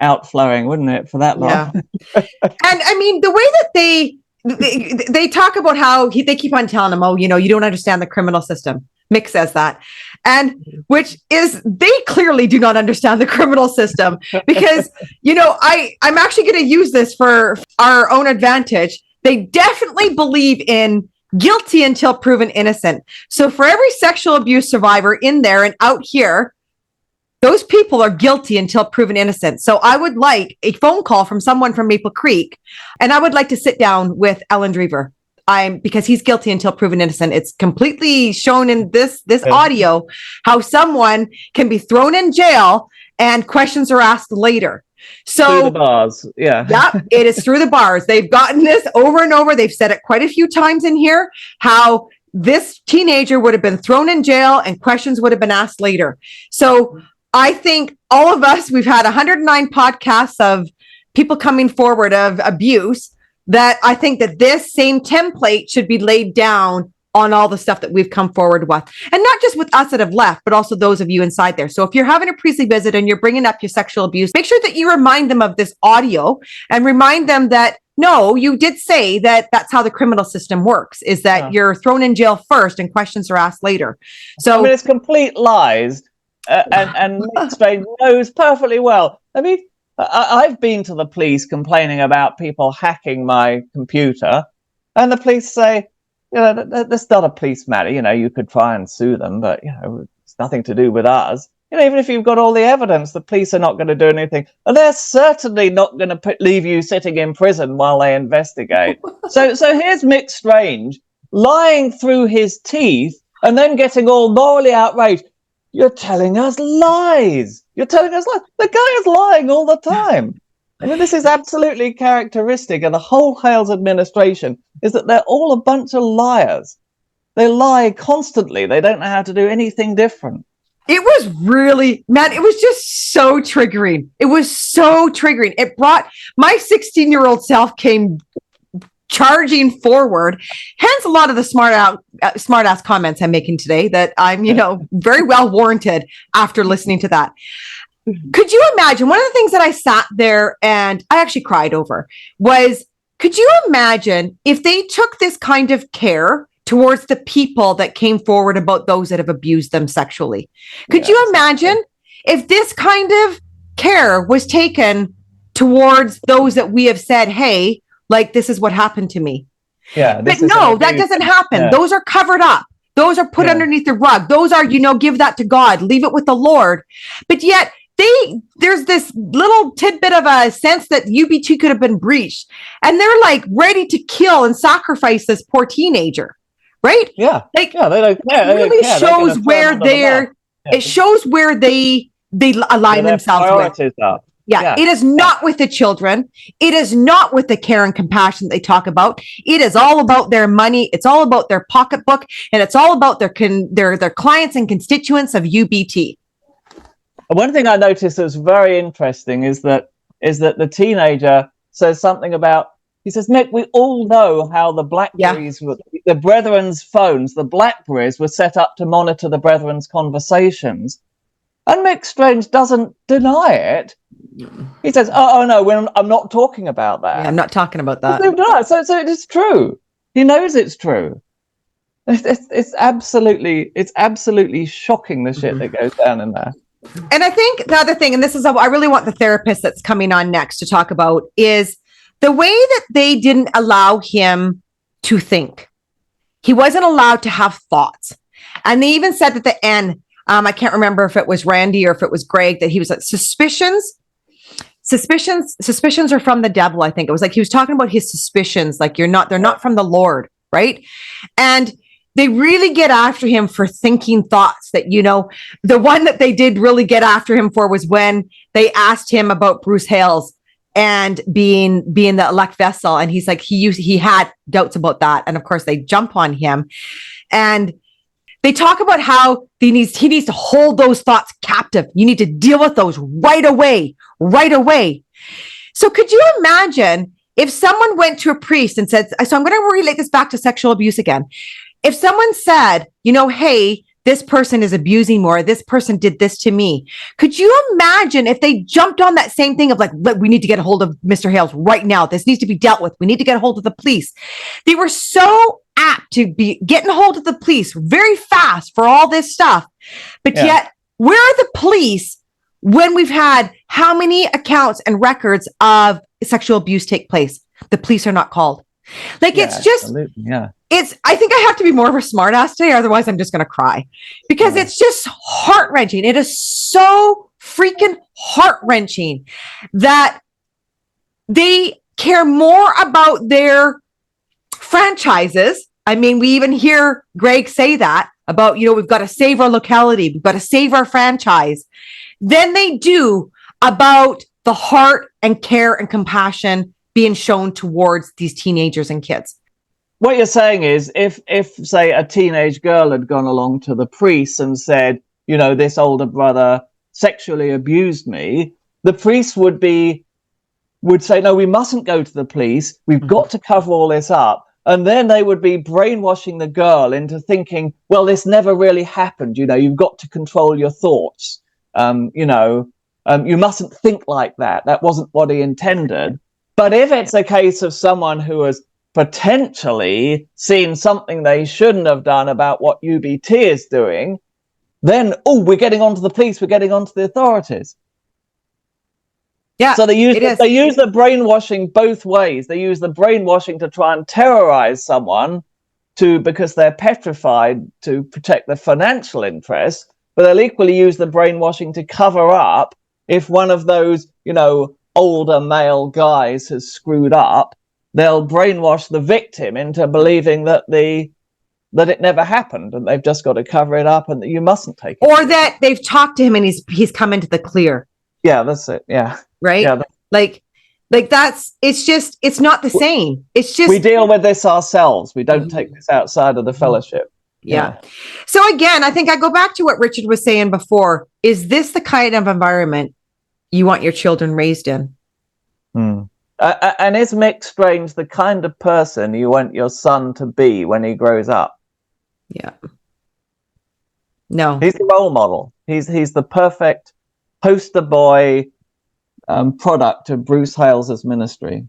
outflowing, wouldn't it, for that long? Yeah. And I mean, the way that they talk about how they keep on telling them, you don't understand the criminal system. Mick says that. And which is, they clearly do not understand the criminal system because, I'm actually going to use this for our own advantage. They definitely believe in guilty until proven innocent. So for every sexual abuse survivor in there and out here, those people are guilty until proven innocent. So I would like a phone call from someone from Maple Creek, and I would like to sit down with Ellen Drever. Because he's guilty until proven innocent. It's completely shown in this audio how someone can be thrown in jail and questions are asked later. So through the bars, yeah. Yeah, it is through the bars. They've gotten this over and over. They've said it quite a few times in here, how this teenager would have been thrown in jail and questions would have been asked later. So I think all of us, we've had 109 podcasts of people coming forward of abuse, that I think that this same template should be laid down on all the stuff that we've come forward with. And not just with us that have left, but also those of you inside there. So if you're having a priestly visit and you're bringing up your sexual abuse, make sure that you remind them of this audio and remind them that, no, you did say that that's how the criminal system works, is that you're thrown in jail first and questions are asked later. So I mean, it's complete lies. And Mick Strange knows perfectly well. I mean, I've been to the police complaining about people hacking my computer, and the police say, that's not a police matter. You could try and sue them, but it's nothing to do with us. Even if you've got all the evidence, the police are not going to do anything, and they're certainly not going to leave you sitting in prison while they investigate. So here's Mick Strange lying through his teeth, and then getting all morally outraged. You're telling us lies. You're telling us lies. The guy is lying all the time. I mean, this is absolutely characteristic of the whole Hales administration, is that they're all a bunch of liars. They lie constantly. They don't know how to do anything different. It was really, man, it was just so triggering. It was so triggering. It brought my 16-year-old self came charging forward. Hence a lot of the smart ass comments I'm making today that I'm, very well warranted after listening to that. Could you imagine, one of the things that I sat there and I actually cried over was, could you imagine if they took this kind of care towards the people that came forward about those that have abused them sexually? Could you imagine if this kind of care was taken towards those that we have said, hey, like, this is what happened to me? Yeah. But no, that doesn't happen. Yeah. Those are covered up. Those are put underneath the rug. Those are, give that to God, leave it with the Lord. But yet there's this little tidbit of a sense that UBT could have been breached, and they're like ready to kill and sacrifice this poor teenager, right? Yeah. Like, yeah, they don't care. it really shows where it shows where they align themselves with. Yeah, it is not with the children. It is not with the care and compassion that they talk about. It is all about their money. It's all about their pocketbook, and it's all about their clients and constituents of UBT. One thing I noticed that was very interesting is that the teenager says something about, he says, Mick, we all know how the Blackberries, the Brethren's phones, the Blackberries were set up to monitor the Brethren's conversations. And Mick Strange doesn't deny it. He says, oh no, I'm not talking about that. Yeah, I'm not talking about that. So it is true. He knows it's true. It's absolutely shocking, the shit that goes down in there. And I think the other thing, and this is I really want the therapist that's coming on next to talk about, is the way that they didn't allow him to think. He wasn't allowed to have thoughts. And they even said at the end, I can't remember if it was Randy or if it was Greg, that he was like, suspicions are from the devil. I think it was like, he was talking about his suspicions, like they're not from the Lord. Right. And they really get after him for thinking thoughts that, the one that they did really get after him for was when they asked him about Bruce Hales and being the elect vessel. And he's like, he had doubts about that. And of course they jump on him, and they talk about how he needs to hold those thoughts captive. You need to deal with those right away. So could you imagine if someone went to a priest and said, so I'm going to relate this back to sexual abuse again. If someone said, hey, this person is abusing me, or this person did this to me, could you imagine if they jumped on that same thing of like, we need to get a hold of Mr. Hales right now. This needs to be dealt with. We need to get a hold of the police. They were so apt to be getting a hold of the police very fast for all this stuff. But yet, where are the police when we've had how many accounts and records of sexual abuse take place? The police are not called. Like, it's just, I think I have to be more of a smart ass today. Otherwise I'm just going to cry, because it's just heart wrenching. It is so freaking heart wrenching that they care more about their franchises. I mean, we even hear Greg say that about, we've got to save our locality. We've got to save our franchise. Than they do about the heart and care and compassion being shown towards these teenagers and kids. What you're saying is, if say a teenage girl had gone along to the priest and said, this older brother sexually abused me, the priest would say, no, we mustn't go to the police. We've got to cover all this up. And then they would be brainwashing the girl into thinking, well, this never really happened. You've got to control your thoughts. You mustn't think like that. That wasn't what he intended. But if it's a case of someone who has potentially seen something they shouldn't have done about what UBT is doing, then, we're getting onto the police, we're getting onto the authorities. Yeah. So they use the brainwashing both ways. They use the brainwashing to try and terrorize someone because they're petrified to protect their financial interests, but they'll equally use the brainwashing to cover up if one of those, older male guys has screwed up. They'll brainwash the victim into believing that it never happened, and they've just got to cover it up, and that you mustn't take it. Or that they've talked to him and he's come into the clear. Yeah, that's it. Yeah. Right? Yeah. Like it's not the same. It's just, we deal with this ourselves. We don't take this outside of the fellowship. Yeah. So again, I think I go back to what Richard was saying before. Is this the kind of environment you want your children raised in? And is Mick Strange the kind of person you want your son to be when he grows up? Yeah. No. He's the role model. He's the perfect poster boy product of Bruce Hales' ministry.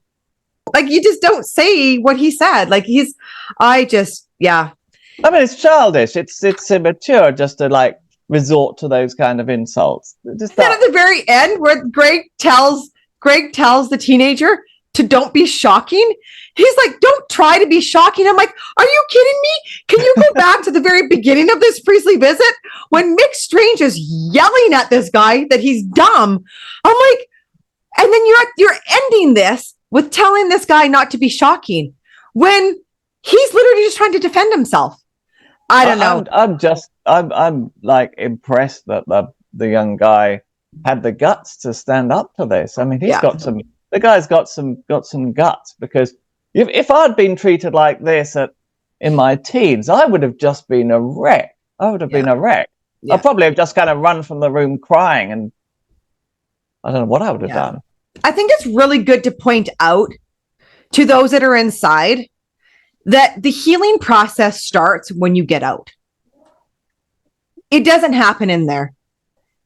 Like, you just don't say what he said. Like, yeah. I mean, it's childish. It's immature just to like resort to those kind of insults. Just Then at the very end, where Greg tells the teenager to don't be shocking, he's like, "Don't try to be shocking." I'm like, "Are you kidding me? Can you go back to the very beginning of this priestly visit when Mick Strange is yelling at this guy that he's dumb?" I'm like, and then you're ending this with telling this guy not to be shocking when he's literally just trying to defend himself. I don't know. I'm like impressed that the young guy had the guts to stand up to this. I mean, the guy's got some guts, because if I'd been treated like this in my teens, I would have just been a wreck. Been a wreck. I'd probably have just kind of run from the room crying, and I don't know what I would have done. I think it's really good to point out to those that are inside that the healing process starts when you get out. It doesn't happen in there.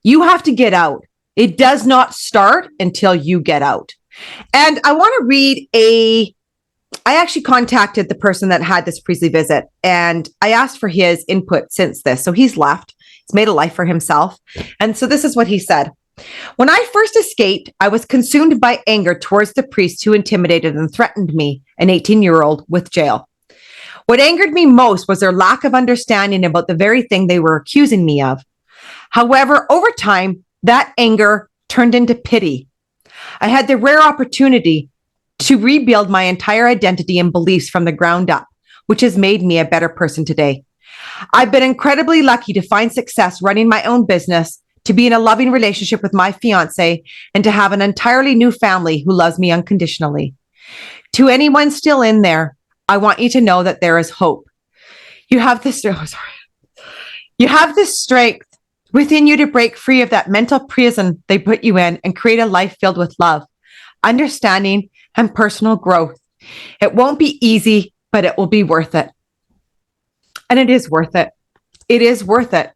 You have to get out. It does not start until you get out. And I want to read I actually contacted the person that had this priestly visit, and I asked for his input since this. So he's left. He's made a life for himself. And so this is what he said. "When I first escaped, I was consumed by anger towards the priests who intimidated and threatened me, an 18-year-old, with jail. What angered me most was their lack of understanding about the very thing they were accusing me of. However, over time, that anger turned into pity. I had the rare opportunity to rebuild my entire identity and beliefs from the ground up, which has made me a better person today. I've been incredibly lucky to find success running my own business, to be in a loving relationship with my fiance, and to have an entirely new family who loves me unconditionally. To anyone still in there, I want you to know that there is hope. You have this strength within you to break free of that mental prison they put you in and create a life filled with love, understanding, and personal growth. It won't be easy, but it will be worth it." And it is worth it. It is worth it.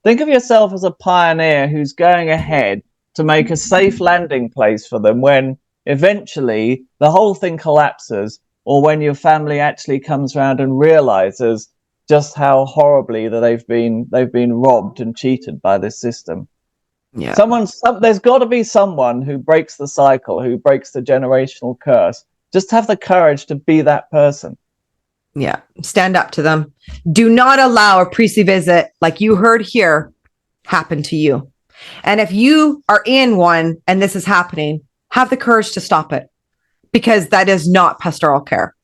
Think of yourself as a pioneer who's going ahead to make a safe landing place for them when eventually the whole thing collapses, or when your family actually comes around and realizes just how horribly that they've been robbed and cheated by this system. Yeah. There's got to be someone who breaks the cycle, who breaks the generational curse. Just have the courage to be that person. Yeah. Stand up to them. Do not allow a priestly visit like you heard here happen to you. And if you are in one and this is happening, have the courage to stop it, because that is not pastoral care.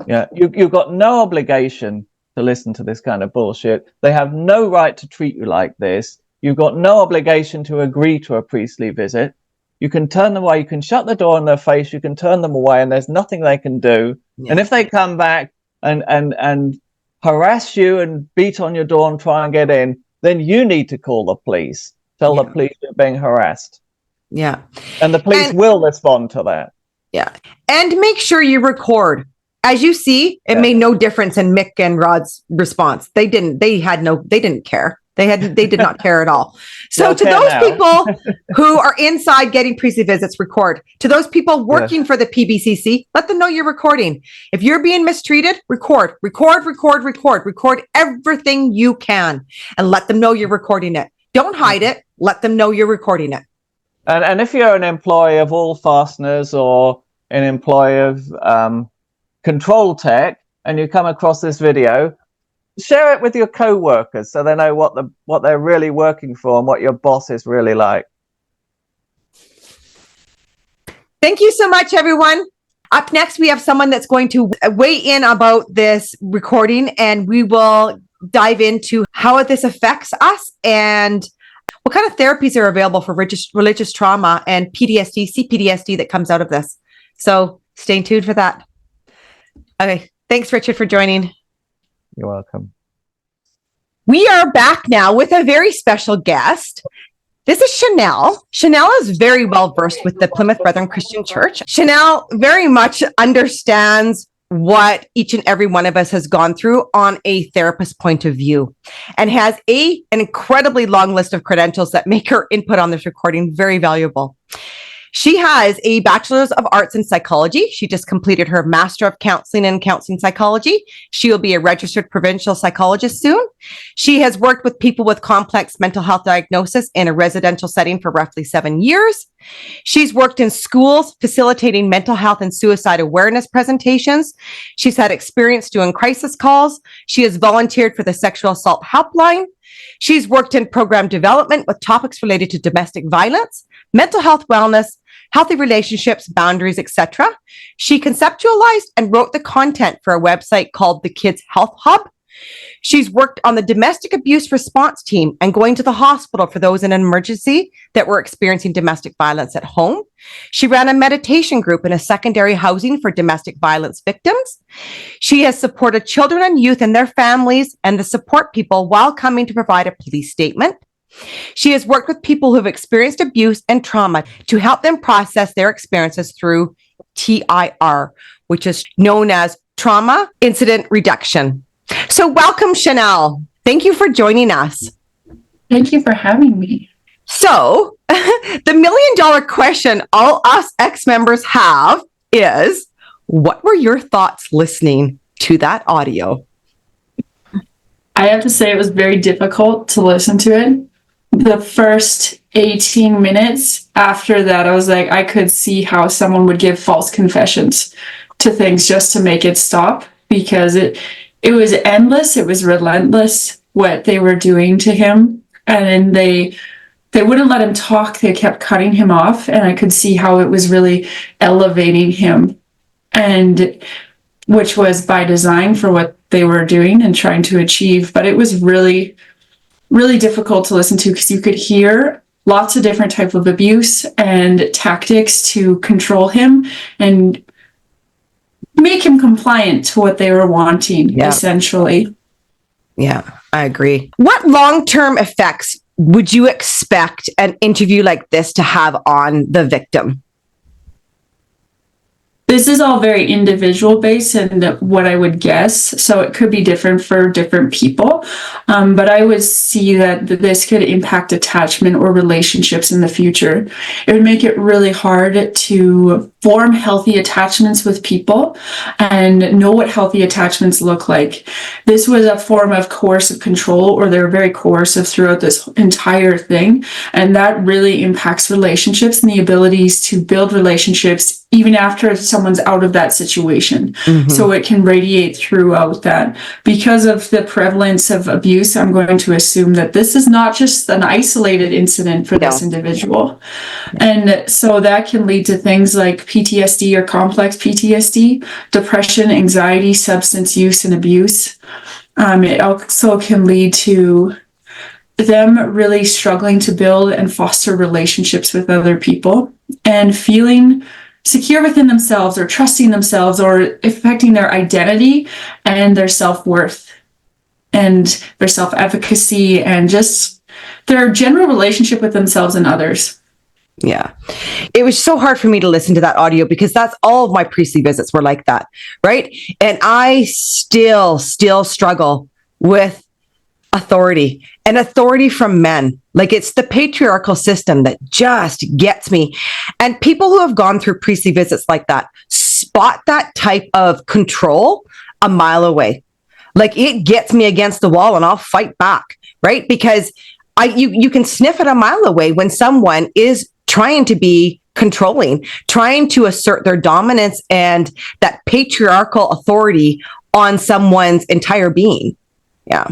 Yeah. You've got no obligation to listen to this kind of bullshit. They have no right to treat you like this. You've got no obligation to agree to a priestly visit. You can turn them away. You can shut the door in their face. You can turn them away, and there's nothing they can do. Yeah. And if they come back and harass you and beat on your door and try and get in, then you need to call the police. Tell the police you're being harassed. Yeah. And the police will respond to that. Yeah. And make sure you record. As you see, it made no difference in Mick and Rod's response. They didn't care. They did not care at all. So to those people who are inside getting priestly visits, record. To those people working for the PBCC, let them know you're recording. If you're being mistreated, record everything you can, and let them know you're recording it. Don't hide it. Let them know you're recording it. And if you're an employee of All Fasteners or an employee of Control Tech, and you come across this video, share it with your co-workers so they know what they're really working for and what your boss is really like. Thank you so much, everyone. Up next, we have someone that's going to weigh in about this recording, and we will dive into how this affects us and what kind of therapies are available for religious trauma and PTSD, CPTSD that comes out of this. So stay tuned for that. Okay. Thanks, Richard, for joining. You're welcome. We are back now with a very special guest. This is Shanelle. Shanelle is very well versed with the Plymouth Brethren Christian Church. Shanelle very much understands what each and every one of us has gone through on a therapist point of view, and has an incredibly long list of credentials that make her input on this recording very valuable. She has a Bachelor's of Arts in Psychology. She just completed her Master of Counseling in Counseling Psychology. She will be a registered provincial psychologist soon. She has worked with people with complex mental health diagnosis in a residential setting for roughly 7 years. She's worked in schools facilitating mental health and suicide awareness presentations. She's had experience doing crisis calls. She has volunteered for the Sexual Assault Helpline. She's worked in program development with topics related to domestic violence, mental health wellness, healthy relationships, boundaries, etc. She conceptualized and wrote the content for a website called the Kids Health Hub. She's worked on the domestic abuse response team and going to the hospital for those in an emergency that were experiencing domestic violence at home. She ran a meditation group in a secondary housing for domestic violence victims. She has supported children and youth and their families and the support people while coming to provide a police statement. She has worked with people who have experienced abuse and trauma to help them process their experiences through TIR, which is known as Trauma Incident Reduction. So welcome, Shanelle. Thank you for joining us. Thank you for having me. So the $1 million question all us ex-members have is, what were your thoughts listening to that audio? I have to say it was very difficult to listen to it. The first 18 minutes after that, I was like, I could see how someone would give false confessions to things just to make it stop, because it was endless. It was relentless what they were doing to him. And they wouldn't let him talk. They kept cutting him off. And I could see how it was really elevating him, and which was by design for what they were doing and trying to achieve. But it was really, really difficult to listen to, because you could hear lots of different types of abuse and tactics to control him and make him compliant to what they were wanting, essentially. Yeah, I agree. What long-term effects would you expect an interview like this to have on the victim? This is all very individual based and what I would guess. So it could be different for different people. But I would see that this could impact attachment or relationships in the future. It would make it really hard to form healthy attachments with people and know what healthy attachments look like. This was a form of coercive control, or they're very coercive throughout this entire thing. And that really impacts relationships and the abilities to build relationships even after someone's out of that situation. Mm-hmm. So it can radiate throughout that. Because of the prevalence of abuse, I'm going to assume that this is not just an isolated incident for this individual. And so that can lead to things like PTSD or complex PTSD, depression, anxiety, substance use, and abuse. It also can lead to them really struggling to build and foster relationships with other people and feeling secure within themselves or trusting themselves, or affecting their identity and their self-worth and their self-efficacy and just their general relationship with themselves and others. Yeah. It was so hard for me to listen to that audio, because that's all of my priestly visits were like that. Right. And I still struggle with authority, and authority from men. Like, it's the patriarchal system that just gets me. And people who have gone through priestly visits like that spot that type of control a mile away. Like, it gets me against the wall and I'll fight back, right? Because you can sniff it a mile away when someone is trying to be controlling, trying to assert their dominance and that patriarchal authority on someone's entire being. Yeah.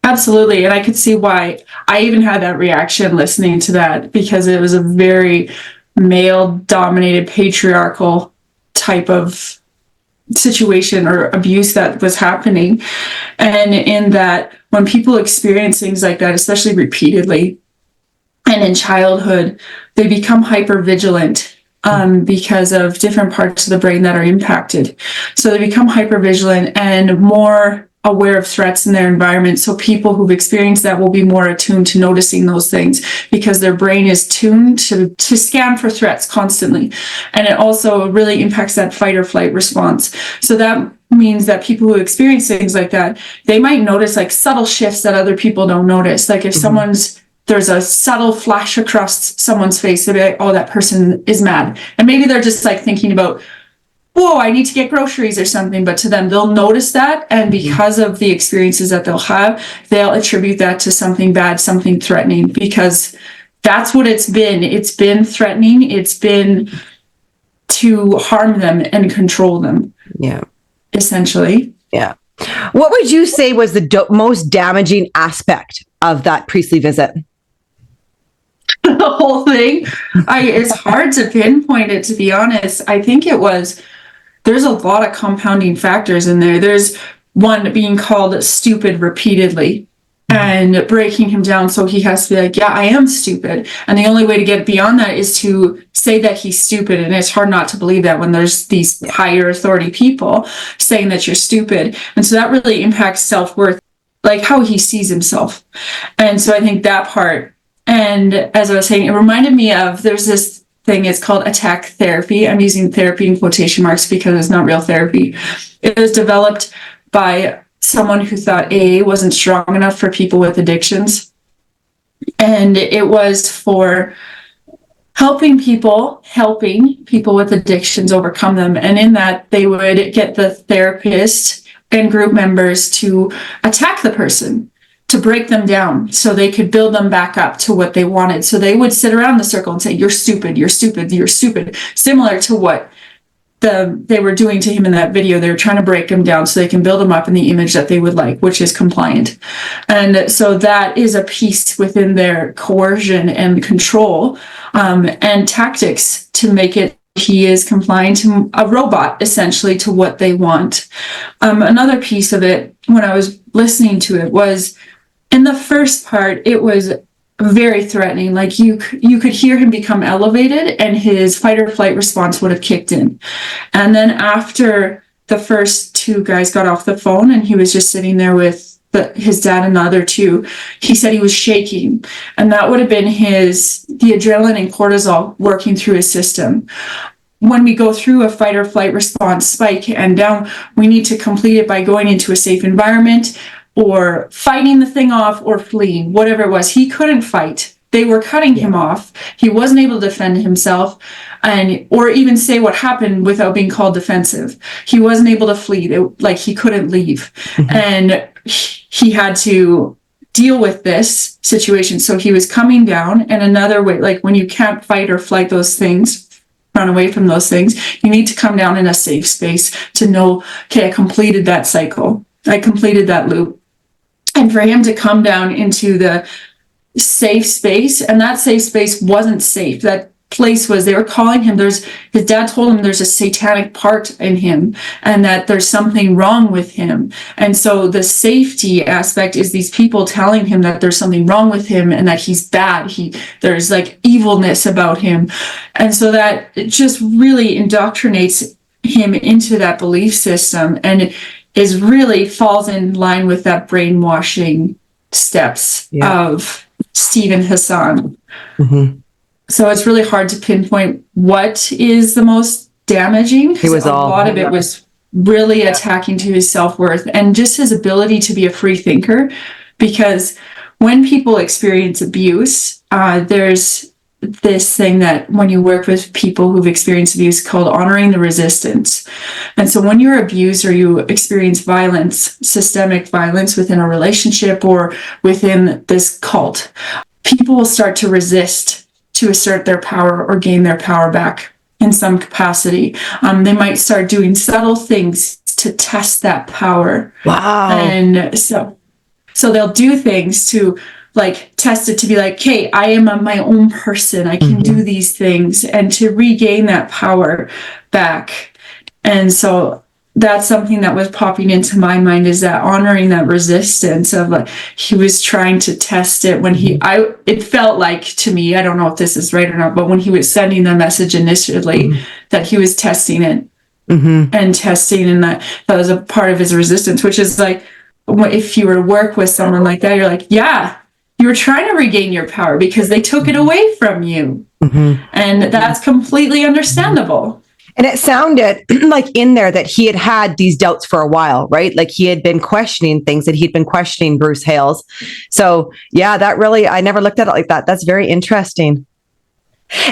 Absolutely. And I could see why I even had that reaction listening to that, because it was a very male dominated patriarchal type of situation or abuse that was happening. And in that, when people experience things like that, especially repeatedly and in childhood, they become hypervigilant because of different parts of the brain that are impacted. So they become hypervigilant and more aware of threats in their environment. So people who've experienced that will be more attuned to noticing those things because their brain is tuned to scan for threats constantly. And it also really impacts that fight or flight response. So that means that people who experience things like that, they might notice like subtle shifts that other people don't notice. Like if there's a subtle flash across someone's face, they'll be like, oh, that person is mad. And maybe they're just like thinking about, whoa, I need to get groceries or something. But to them, they'll notice that. And because of the experiences that they'll have, they'll attribute that to something bad, something threatening, because that's what it's been. It's been threatening. It's been to harm them and control them. Yeah. Essentially. Yeah. What would you say was the most damaging aspect of that priestly visit? The whole thing. It's hard to pinpoint it, to be honest. I think there's a lot of compounding factors in there. There's one being called stupid repeatedly and breaking him down. So he has to be like, yeah, I am stupid. And the only way to get beyond that is to say that he's stupid. And it's hard not to believe that when there's these higher authority people saying that you're stupid. And so that really impacts self-worth, like how he sees himself. And so I think that part, and as I was saying, it reminded me of, there's this thing, it's called attack therapy. I'm using therapy in quotation marks because it's not real therapy. It was developed by someone who thought AA wasn't strong enough for people with addictions. And it was for helping people with addictions overcome them. And in that, they would get the therapist and group members to attack the person, to break them down so they could build them back up to what they wanted. So they would sit around the circle and say, you're stupid, you're stupid, you're stupid, similar to what they were doing to him in that video. They were trying to break him down so they can build him up in the image that they would like, which is compliant. And so that is a piece within their coercion and control and tactics to make it he is compliant to a robot, essentially, to what they want. Another piece of it, when I was listening to it, was in the first part, it was very threatening. Like you could hear him become elevated and his fight or flight response would have kicked in. And then after the first two guys got off the phone and he was just sitting there with his dad and the other two, he said he was shaking. And that would have been the adrenaline and cortisol working through his system. When we go through a fight or flight response spike and down, we need to complete it by going into a safe environment or fighting the thing off or fleeing, whatever it was. He couldn't fight. They were cutting him off. He wasn't able to defend himself or even say what happened without being called defensive. He wasn't able to flee. He couldn't leave. And he had to deal with this situation. So he was coming down. And another way, like when you can't fight or flight those things, run away from those things, you need to come down in a safe space to know, okay, I completed that cycle. I completed that loop. And for him to come down into the safe space, and that safe space wasn't safe. That place was, they were calling him, his dad told him there's a satanic part in him and that there's something wrong with him. And so the safety aspect is these people telling him that there's something wrong with him and that he's bad. There's like evilness about him. And so that it just really indoctrinates him into that belief system and really falls in line with that brainwashing steps of Stephen Hassan. Mm-hmm. So it's really hard to pinpoint what is the most damaging. A lot of it was really attacking to his self-worth and just his ability to be a free thinker. Because when people experience abuse, there's this thing that when you work with people who've experienced abuse called honoring the resistance. And so when you're abused or you experience violence, systemic violence within a relationship or within this cult, people will start to resist to assert their power or gain their power back in some capacity. They might start doing subtle things to test that power. Wow. And so they'll do things to like test it, to be like, hey, I am my own person. I can do these things, and to regain that power back. And so that's something that was popping into my mind, is that honoring that resistance of like, he was trying to test it when it felt like to me, I don't know if this is right or not, but when he was sending the message initially, that he was testing it and testing, and that was a part of his resistance, which is like, if you were to work with someone like that, you're like, yeah, you were trying to regain your power because they took it away from you. And that's completely understandable. And it sounded like in there that he had had these doubts for a while, right? Like he had been questioning things, that he'd been questioning Bruce Hales. So yeah, that really, I never looked at it like that. That's very interesting.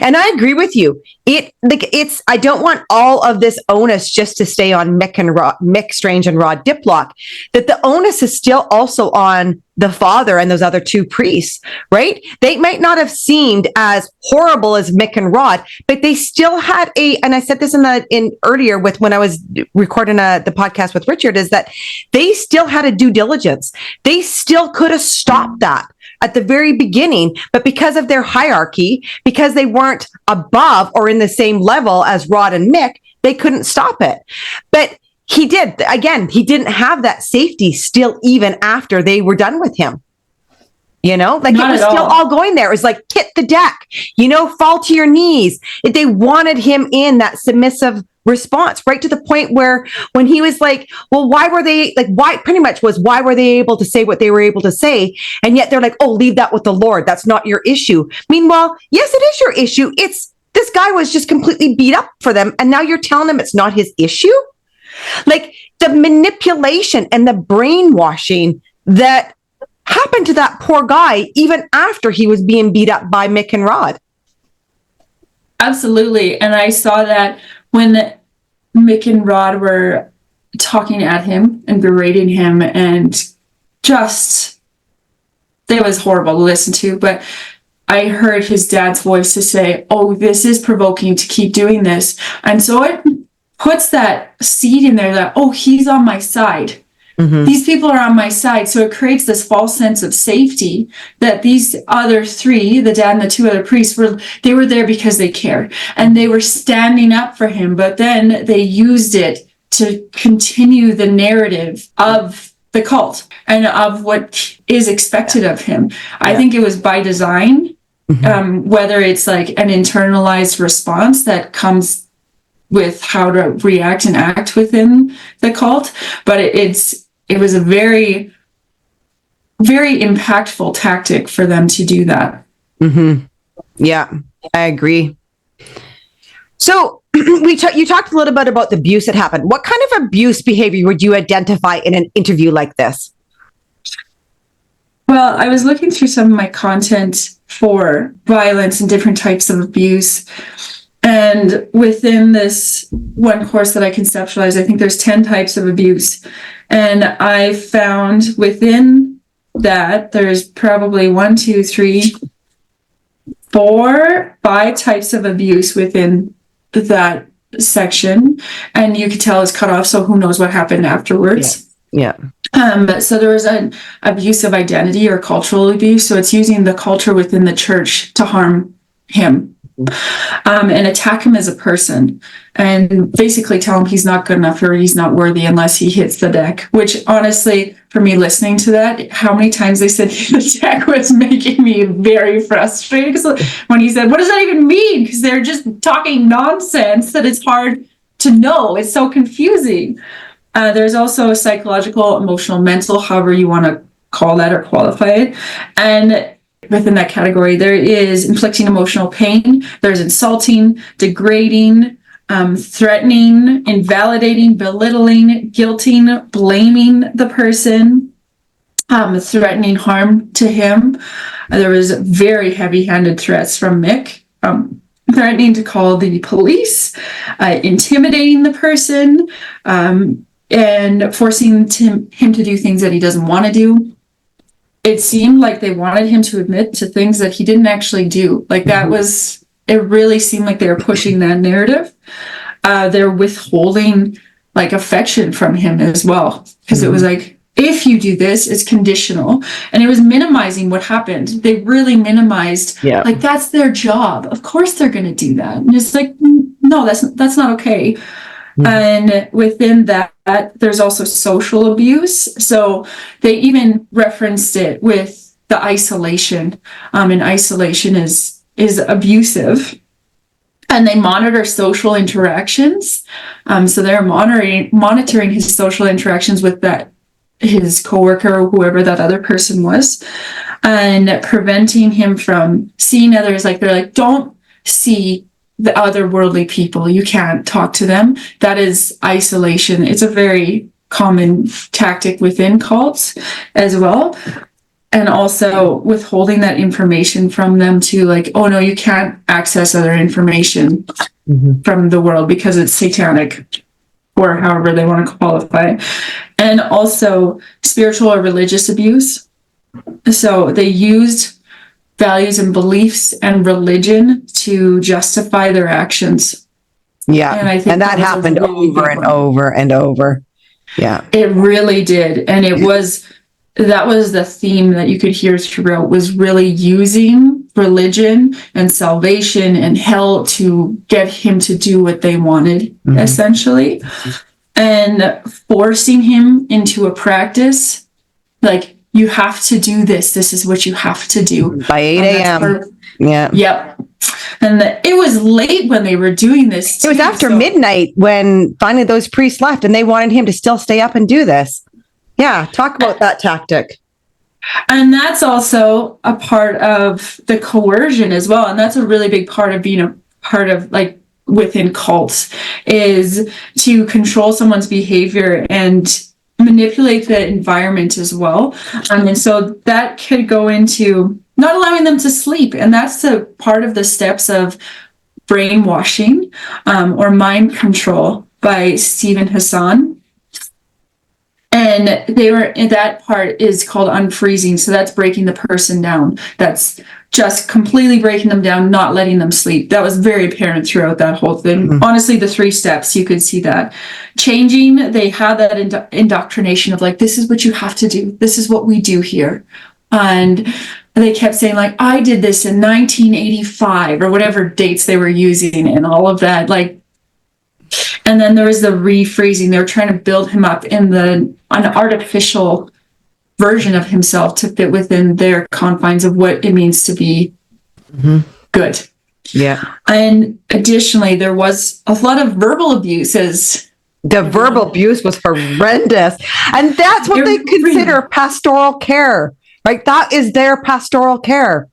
And I agree with you. I don't want all of this onus just to stay on Mick Strange and Rod Diplock, that the onus is still also on the father and those other two priests, right? They might not have seemed as horrible as Mick and Rod, but they still had and I said this in earlier when I was recording the podcast with Richard, is that they still had a due diligence. They still could have stopped that at the very beginning, but because of their hierarchy, because they weren't above or in the same level as Rod and Mick, they couldn't stop it. But he did. Again, he didn't have that safety still even after they were done with him. Like Not it was at still all. all going there. It was like, hit the deck, fall to your knees. They wanted him in that submissive response, right to the point where when he was like, well, why were they able to say what they were able to say? And yet they're like, oh, leave that with the Lord. That's not your issue. Meanwhile, yes, it is your issue. This guy was just completely beat up for them. And now you're telling him it's not his issue? Like the manipulation and the brainwashing that happened to that poor guy, even after he was being beat up by Mick and Rod. Absolutely. And I saw that when Mick and Rod were talking at him and berating him, and just, it was horrible to listen to, but I heard his dad's voice to say, oh, this is provoking to keep doing this. And so it puts that seed in there that, oh, he's on my side. These people are on my side. So it creates this false sense of safety that these other three, the dad and the two other priests, were there because they cared and they were standing up for him. But then they used it to continue the narrative of the cult and of what is expected of him. I think it was by design, whether it's like an internalized response that comes with how to react and act within the cult, but it was a very, very impactful tactic for them to do that. Yeah, I agree. So you talked a little bit about the abuse that happened. What kind of abuse behavior would you identify in an interview like this? Well, I was looking through some of my content for violence and different types of abuse. And within this one course that I conceptualized, I think there's 10 types of abuse. And I found within that there's probably 1, 2, 3, 4, 5 types of abuse within that section. And you could tell it's cut off, so who knows what happened afterwards. Yeah. So there was an abuse of identity or cultural abuse. So it's using the culture within the church to harm him. And attack him as a person and basically tell him he's not good enough or he's not worthy unless he hits the deck, which honestly, for me listening to that, how many times they said the deck was making me very frustrated. Because when he said, what does that even mean? Because they're just talking nonsense that it's hard to know. It's so confusing. There's also a psychological, emotional, mental, however you want to call that or qualify it. And within that category, there is inflicting emotional pain, there's insulting, degrading, threatening, invalidating, belittling, guilting, blaming the person, threatening harm to him. There was very heavy-handed threats from Mick, threatening to call the police, intimidating the person, and forcing him to do things that he doesn't want to do. It seemed like they wanted him to admit to things that he didn't actually do. Like it really seemed like they were pushing that narrative. They're withholding like affection from him as well. Because it was like, if you do this, it's conditional. And it was minimizing what happened. They really minimized, like that's their job. Of course they're going to do that. And it's like, no, that's not okay. And within that, there's also social abuse. So they even referenced it with the isolation. And isolation is abusive. And they monitor social interactions. So they're monitoring his social interactions with that his coworker or whoever that other person was, and preventing him from seeing others. Like, they're like, don't see the other worldly people. You can't talk to them. That is isolation. It's a very common tactic within cults as well. And also withholding that information from them too, like, oh no, you can't access other information from the world because it's satanic, or however they want to qualify it. And also spiritual or religious abuse. So they used values and beliefs and religion to justify their actions. Yeah. And I think that happened really over and over and over. Yeah. It really did. And that was the theme that you could hear throughout, was really using religion and salvation and hell to get him to do what they wanted, essentially, and forcing him into a practice. Like, you have to do this. This is what you have to do. By 8 a.m. Yeah. Yep. And it was late when they were doing this. It was after midnight when finally those priests left, and they wanted him to still stay up and do this. Yeah, talk about that tactic. And that's also a part of the coercion as well. And that's a really big part of being a part of, like, within cults, is to control someone's behavior and manipulate the environment as well. And so that could go into not allowing them to sleep. And that's the part of the steps of brainwashing or mind control by Stephen Hassan. And that part is called unfreezing. So that's breaking the person down. That's just completely breaking them down, not letting them sleep. That was very apparent throughout that whole thing. Honestly, the 3 steps, you could see that. Changing, they had that indoctrination of, like, this is what you have to do. This is what we do here. And they kept saying, like, I did this in 1985 or whatever dates they were using and all of that. Like, and then there was the refreezing. They were trying to build him up in an artificial version of himself to fit within their confines of what it means to be good. Yeah. And additionally, there was a lot of verbal abuses. The verbal abuse was horrendous. And that's what they consider pastoral care. Like, that is their pastoral care.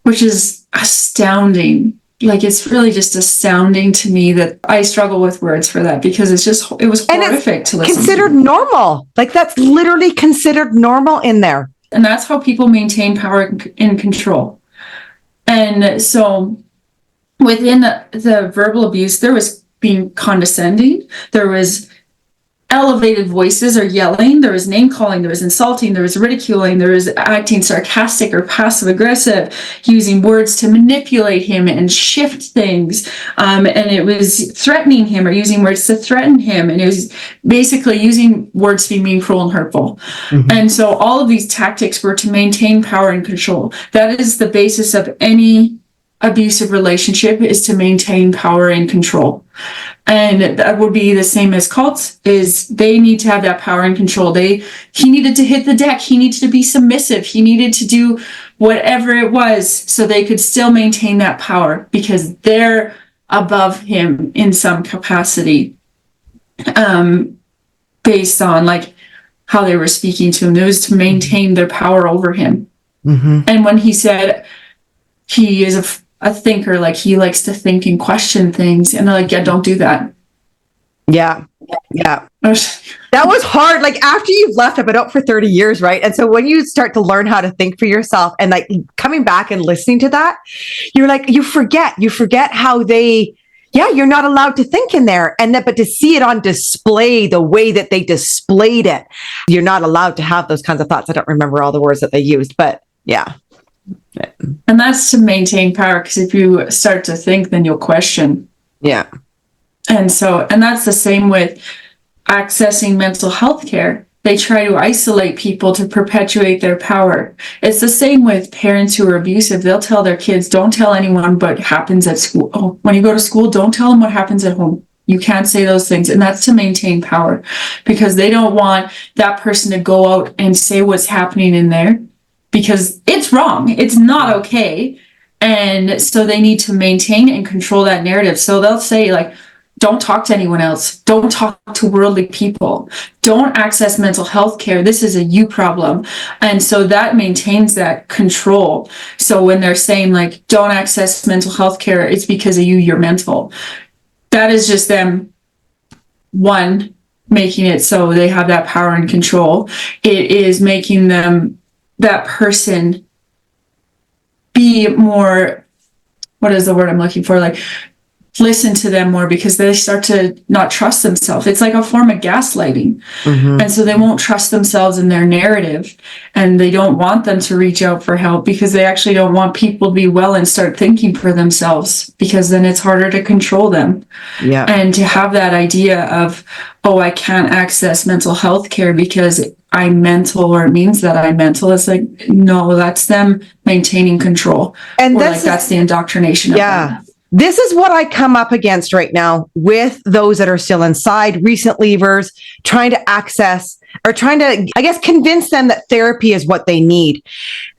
Which is astounding. Like, it's really just astounding to me that I struggle with words for that, because it was horrific to listen considered normal. Like, that's literally considered normal in there. And that's how people maintain power and control. And so within the verbal abuse, there was being condescending, there was elevated voices or yelling, there was name calling, there was insulting, there was ridiculing, there was acting sarcastic or passive aggressive, using words to manipulate him and shift things, and it was threatening him or using words to threaten him, and it was basically using words to be mean, cruel, and hurtful. And so all of these tactics were to maintain power and control. That is the basis of any abusive relationship, is to maintain power and control. And that would be the same as cults, is they need to have that power and control. He needed to hit the deck. He needed to be submissive. He needed to do whatever it was so they could still maintain that power, because they're above him in some capacity, based on, like, how they were speaking to him. It was to maintain their power over him. And when he said he is a thinker, like, he likes to think and question things, and they're like, yeah, don't do that. Yeah. That was hard. Like, after you've left, I've been up for 30 years, right? And so when you start to learn how to think for yourself, and, like, coming back and listening to that, you're like, you forget how you're not allowed to think in there. And but to see it on display, the way that they displayed it, you're not allowed to have those kinds of thoughts. I don't remember all the words that they used, but yeah. And that's to maintain power, because if you start to think, then you'll question. Yeah. And that's the same with accessing mental health care. They try to isolate people to perpetuate their power. It's the same with parents who are abusive. They'll tell their kids, don't tell anyone what happens at school. Oh, when you go to school, don't tell them what happens at home. You can't say those things. And that's to maintain power, because they don't want that person to go out and say what's happening in there, because it's wrong. It's not okay. And so they need to maintain and control that narrative. So they'll say, like, don't talk to anyone else. Don't talk to worldly people. Don't access mental health care. This is a you problem. And so that maintains that control. So when they're saying like, don't access mental health care, it's because of you, you're mental. That is just them, one, making it so they have that power and control. It is making them, that person, be more, what is the word I'm looking for? Like, listen to them more, because they start to not trust themselves. It's like a form of gaslighting. And so they won't trust themselves in their narrative, and they don't want them to reach out for help, because they actually don't want people to be well and start thinking for themselves, because then it's harder to control them. And to have that idea of, oh, I can't access mental health care because I'm mental, or it means that I'm mental. It's like, no, that's them maintaining control. And that's the indoctrination of them. This is what I come up against right now with those that are still inside, recent leavers, trying to access or trying to, I guess, convince them that therapy is what they need.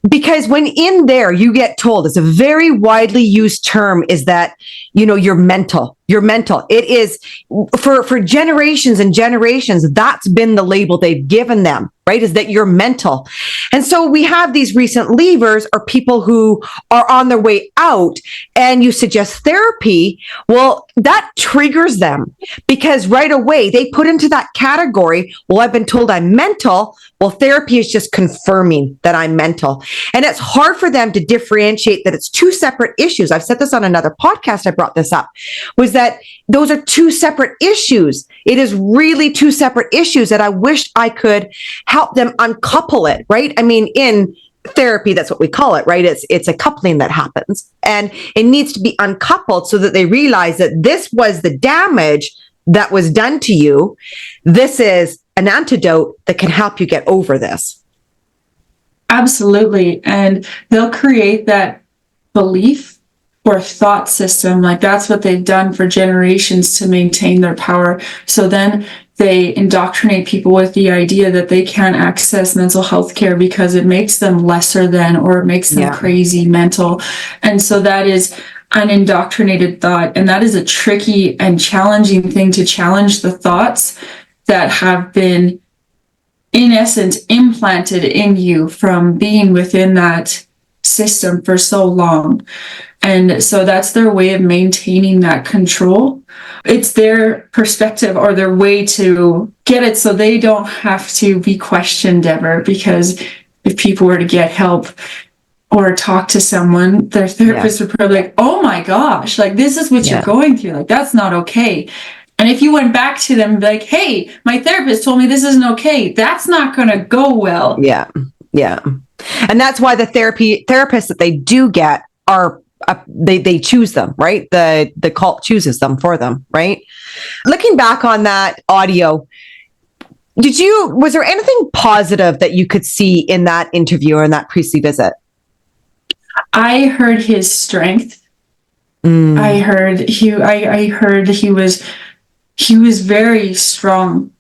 Because when in there, you get told, it's a very widely used term, is that, you know, you're mental. You're mental. It is for generations and generations. That's been the label they've given them, right? Is that you're mental. And so we have these recent leavers or people who are on their way out, and you suggest therapy. Well, that triggers them, because right away they put into that category. Well, I've been told I'm mental. Well, therapy is just confirming that I'm mental. And it's hard for them to differentiate that it's two separate issues. I've said this on another podcast. I brought this up, was that those are two separate issues. It is really two separate issues that I wish I could help them uncouple it, right? I mean, in therapy, that's what we call it, right? It's a coupling that happens, and it needs to be uncoupled so that they realize that this was the damage that was done to you. This is an antidote that can help you get over this. Absolutely. And they'll create that belief or thought system. Like, that's what they've done for generations to maintain their power. So then they indoctrinate people with the idea that they can't access mental health care because it makes them lesser than, or it makes them crazy, mental. And so that is an indoctrinated thought. And that is a tricky and challenging thing, to challenge the thoughts that have been, in essence, implanted in you from being within that system for so long. And so that's their way of maintaining that control. It's their perspective or their way to get it so they don't have to be questioned ever, because if people were to get help or talk to someone, their therapist would probably be like, oh my gosh, like, this is what you're going through. Like, that's not okay. And if you went back to them and be like, hey, my therapist told me this isn't okay, that's not going to go well. And that's why the therapists that they do get are, they choose them, right? The cult chooses them for them, right? Looking back on that audio, was there anything positive that you could see in that interview or in that priestly visit? I heard his strength. I heard he was very strong.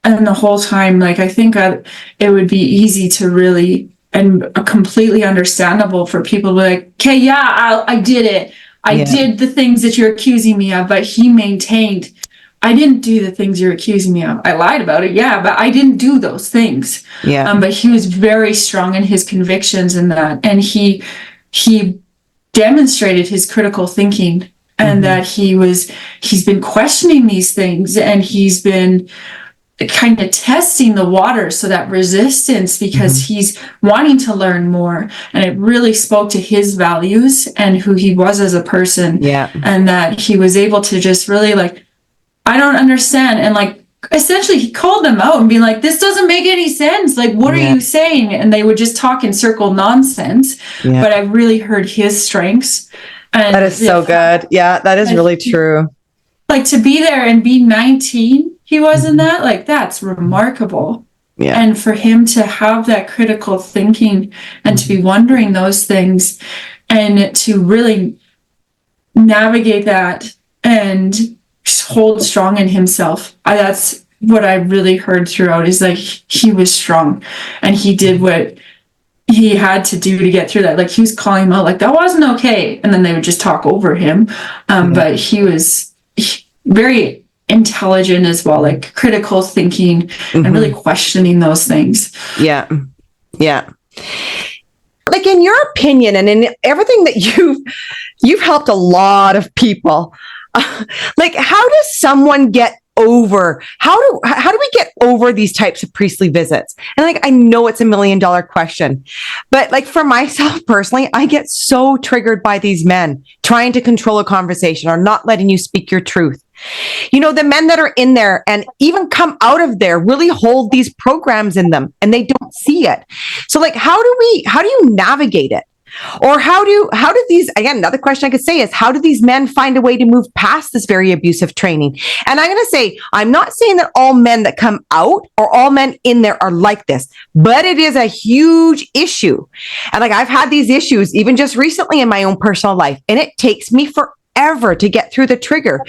And the whole time, like, I think it would be easy to really, and completely understandable for people to be like, okay, I did it. I did the things that you're accusing me of. But he maintained, I didn't do the things you're accusing me of. I lied about it, but I didn't do those things. But he was very strong in his convictions in that. And he demonstrated his critical thinking, and that he's been questioning these things, and he's been kind of testing the water, so that resistance, because he's wanting to learn more. And it really spoke to his values and who he was as a person. And that he was able to just really, like, I don't understand. And, like, essentially he called them out and be like, this doesn't make any sense. Like, what are you saying? And they would just talk in circle nonsense. But I really heard his strengths. And that is so good. Yeah, that is really true. Like, to be there and be 19, he was in that, like, that's remarkable. And for him to have that critical thinking and to be wondering those things and to really navigate that and hold strong in himself. That's what I really heard throughout, is like, he was strong and he did what he had to do to get through that. Like, he was calling him out, like, that wasn't okay. And then they would just talk over him. But he was very intelligent as well, like critical thinking and really questioning those things. Yeah. Like, in your opinion, and in everything that you've helped a lot of people, like, how does someone get over, how do we get over these types of priestly visits? And like, I know it's $1 million question, but like, for myself personally, I get so triggered by these men trying to control a conversation or not letting you speak your truth. You know, the men that are in there and even come out of there really hold these programs in them and they don't see it. So like, how do you navigate it? Or how do these, again, another question I could say is, how do these men find a way to move past this very abusive training? And I'm going to say, I'm not saying that all men that come out or all men in there are like this, but it is a huge issue. And like, I've had these issues even just recently in my own personal life, and it takes me forever to get through the trigger.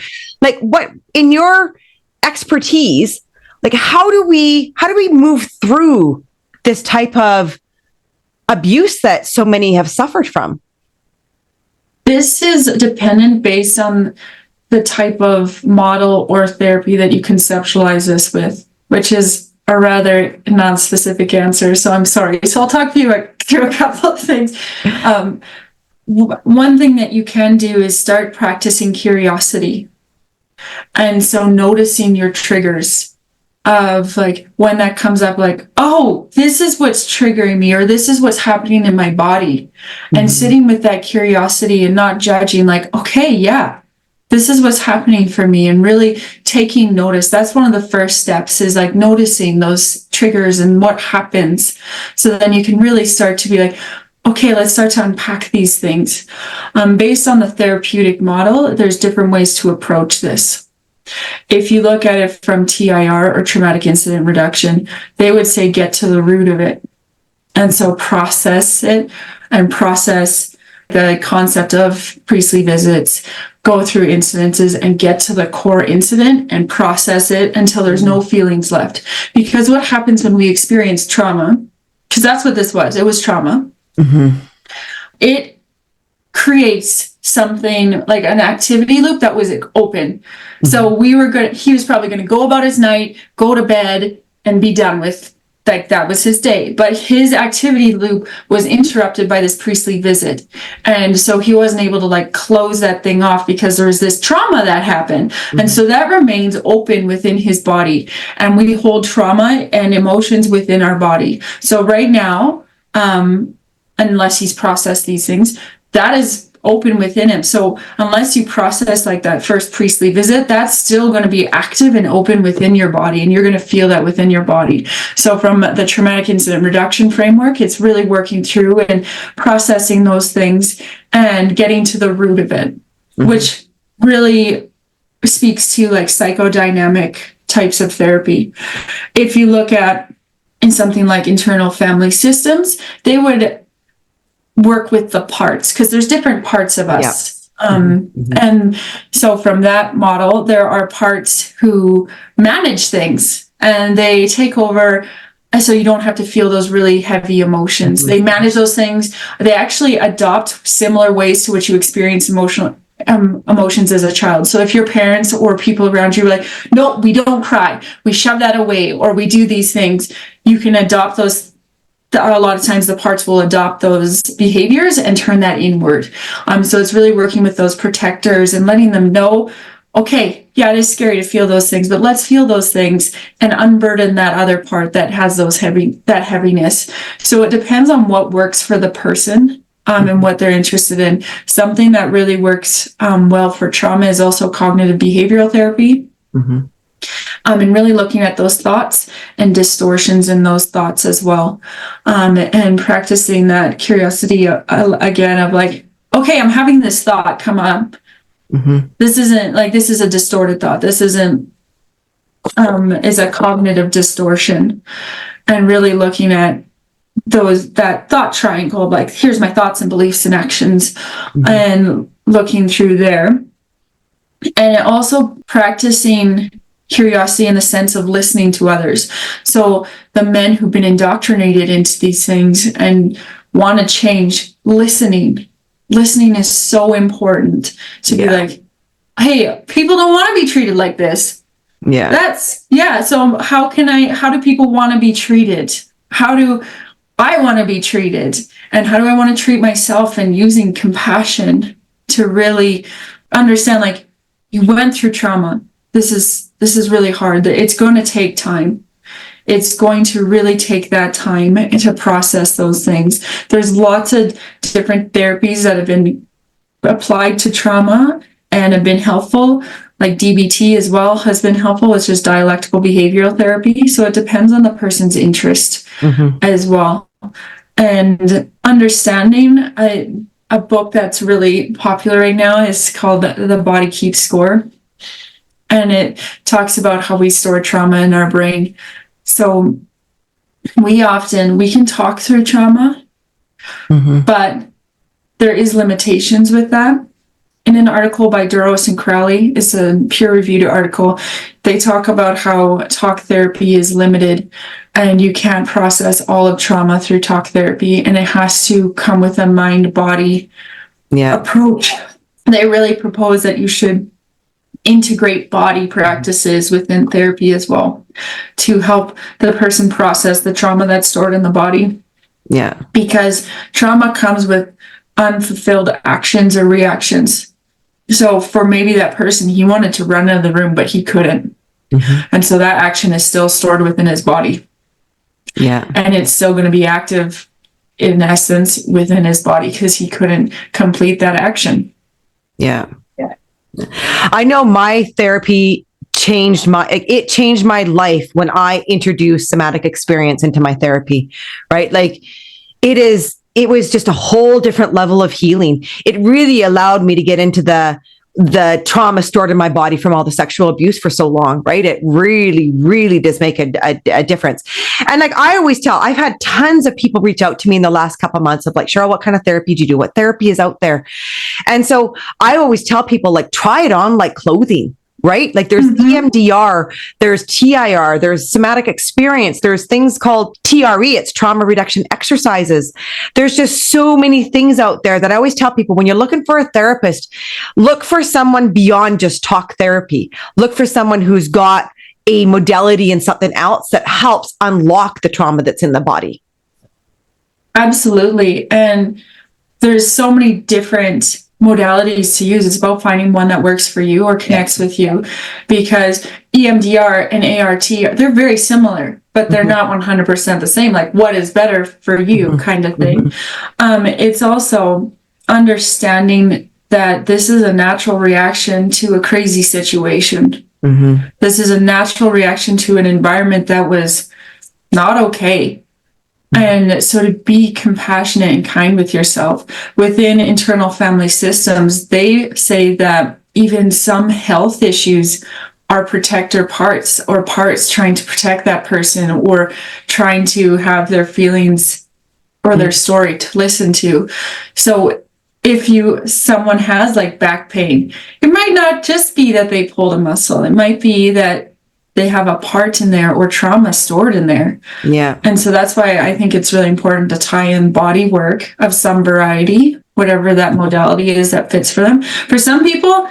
Like, what, in your expertise, like, how do we move through this type of abuse that so many have suffered from? This is dependent based on the type of model or therapy that you conceptualize this with, which is a rather non-specific answer. So I'm sorry. So I'll talk to you through a couple of things. One thing that you can do is start practicing curiosity. And so noticing your triggers of like, when that comes up, like, oh, this is what's triggering me, or this is what's happening in my body. And sitting with that curiosity and not judging, like, okay, yeah, this is what's happening for me, and really taking notice. That's one of the first steps, is like noticing those triggers and what happens. So then you can really start to be like, okay, let's start to unpack these things. Based on the therapeutic model, there's different ways to approach this. If you look at it from TIR, or traumatic incident reduction, they would say get to the root of it. And so process it, and process the concept of priestly visits, go through incidences and get to the core incident and process it until there's no feelings left. Because what happens when we experience trauma, because that's what this was, it was trauma. It creates something like an activity loop that was open. So he was probably going to go about his night, go to bed, and be done with, like, that was his day. But his activity loop was interrupted by this priestly visit. And so he wasn't able to like close that thing off because there was this trauma that happened. And so that remains open within his body. And we hold trauma and emotions within our body. So right now, unless he's processed these things, that is open within him. So unless you process like that first priestly visit, that's still going to be active and open within your body, and you're going to feel that within your body. So from the traumatic incident reduction framework, it's really working through and processing those things and getting to the root of it, which really speaks to like psychodynamic types of therapy. If you look at in something like internal family systems, they would work with the parts, because there's different parts of us. And so from that model, there are parts who manage things and they take over, so you don't have to feel those really heavy emotions. They manage those things. They actually adopt similar ways to which you experience emotions as a child. So if your parents or people around you are like, no, we don't cry, we shove that away, or we do these things, you can adopt those. A lot of times the parts will adopt those behaviors and turn that inward. So it's really working with those protectors and letting them know, okay, yeah, it is scary to feel those things, but let's feel those things and unburden that other part that has that heaviness. So it depends on what works for the person and what they're interested in. Something that really works well for trauma is also cognitive behavioral therapy. And really looking at those thoughts and distortions in those thoughts as well. And practicing that curiosity again of like, okay, I'm having this thought come up. This isn't like, this is a distorted thought. This isn't, is a cognitive distortion. And really looking at that thought triangle of like, here's my thoughts and beliefs and actions, and looking through there. And also practicing curiosity in the sense of listening to others. So the men who've been indoctrinated into these things and want to change, listening is so important to be like, hey, people don't want to be treated like this. Yeah. So how do people want to be treated? How do I want to be treated? And how do I want to treat myself? And using compassion to really understand, like, you went through trauma. This is really hard. It's going to take time. It's going to really take that time to process those things. There's lots of different therapies that have been applied to trauma and have been helpful. Like DBT as well has been helpful. It's just dialectical behavioral therapy. So it depends on the person's interest as well. And understanding, a book that's really popular right now is called The Body Keeps Score. And it talks about how we store trauma in our brain. So we can talk through trauma, but there is limitations with that. In an article by Duros and Crowley, it's a peer-reviewed article, they talk about how talk therapy is limited and you can't process all of trauma through talk therapy, and it has to come with a mind-body approach. They really propose that you should integrate body practices within therapy as well to help the person process the trauma that's stored in the body. Yeah. Because trauma comes with unfulfilled actions or reactions. So for maybe that person, he wanted to run out of the room, but he couldn't. And so that action is still stored within his body. Yeah. And it's still going to be active in essence within his body because he couldn't complete that action. Yeah. I know my therapy changed my life when I introduced somatic experience into my therapy, right? Like it was just a whole different level of healing. It really allowed me to get into the trauma stored in my body from all the sexual abuse for so long, right? It really, really does make a difference. And like I always tell, I've had tons of people reach out to me in the last couple of months of like, Cheryl, what kind of therapy do you do? What therapy is out there? And so I always tell people, like, try it on like clothing. Right? Like there's EMDR, there's TIR, there's somatic experience, there's things called TRE, it's trauma reduction exercises. There's just so many things out there that I always tell people, when you're looking for a therapist, look for someone beyond just talk therapy. Look for someone who's got a modality and something else that helps unlock the trauma that's in the body. Absolutely. And there's so many different modalities to use. It's about finding one that works for you or connects with you, because EMDR and ART, they're very similar, but they're not 100% the same. Like, what is better for you kind of thing. It's also understanding that this is a natural reaction to a crazy situation. This is a natural reaction to an environment that was not okay. And so to be compassionate and kind with yourself. Within internal family systems, they say that even some health issues are protector parts, or parts trying to protect that person or trying to have their feelings or their story to listen to. So if someone has like back pain, it might not just be that they pulled a muscle. It might be that they have a part in there or trauma stored in there. Yeah. And so that's why I think it's really important to tie in body work of some variety, whatever that modality is that fits for them. For some people,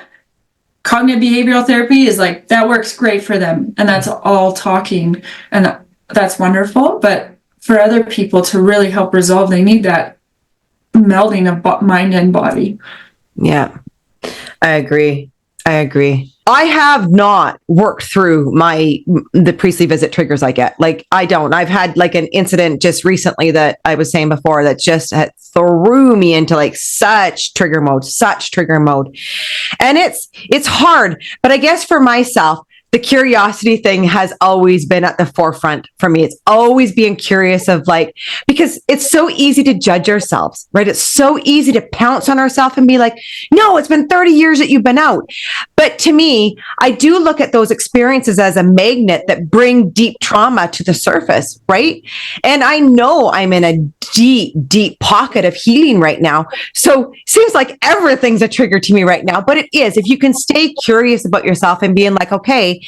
cognitive behavioral therapy is like, that works great for them. And that's all talking. And that's wonderful. But for other people to really help resolve, they need that melding of mind and body. Yeah, I agree. I have not worked through the priestly visit triggers I get. Like, I don't. I've had like an incident just recently that I was saying before that just threw me into like such trigger mode. And it's hard. But I guess for myself, the curiosity thing has always been at the forefront for me. It's always being curious of like, because it's so easy to judge ourselves, right? It's so easy to pounce on ourselves and be like, no, it's been 30 years that you've been out. But to me, I do look at those experiences as a magnet that bring deep trauma to the surface, right? And I know I'm in a deep, deep pocket of healing right now. So it seems like everything's a trigger to me right now, but it is. If you can stay curious about yourself and being like, okay,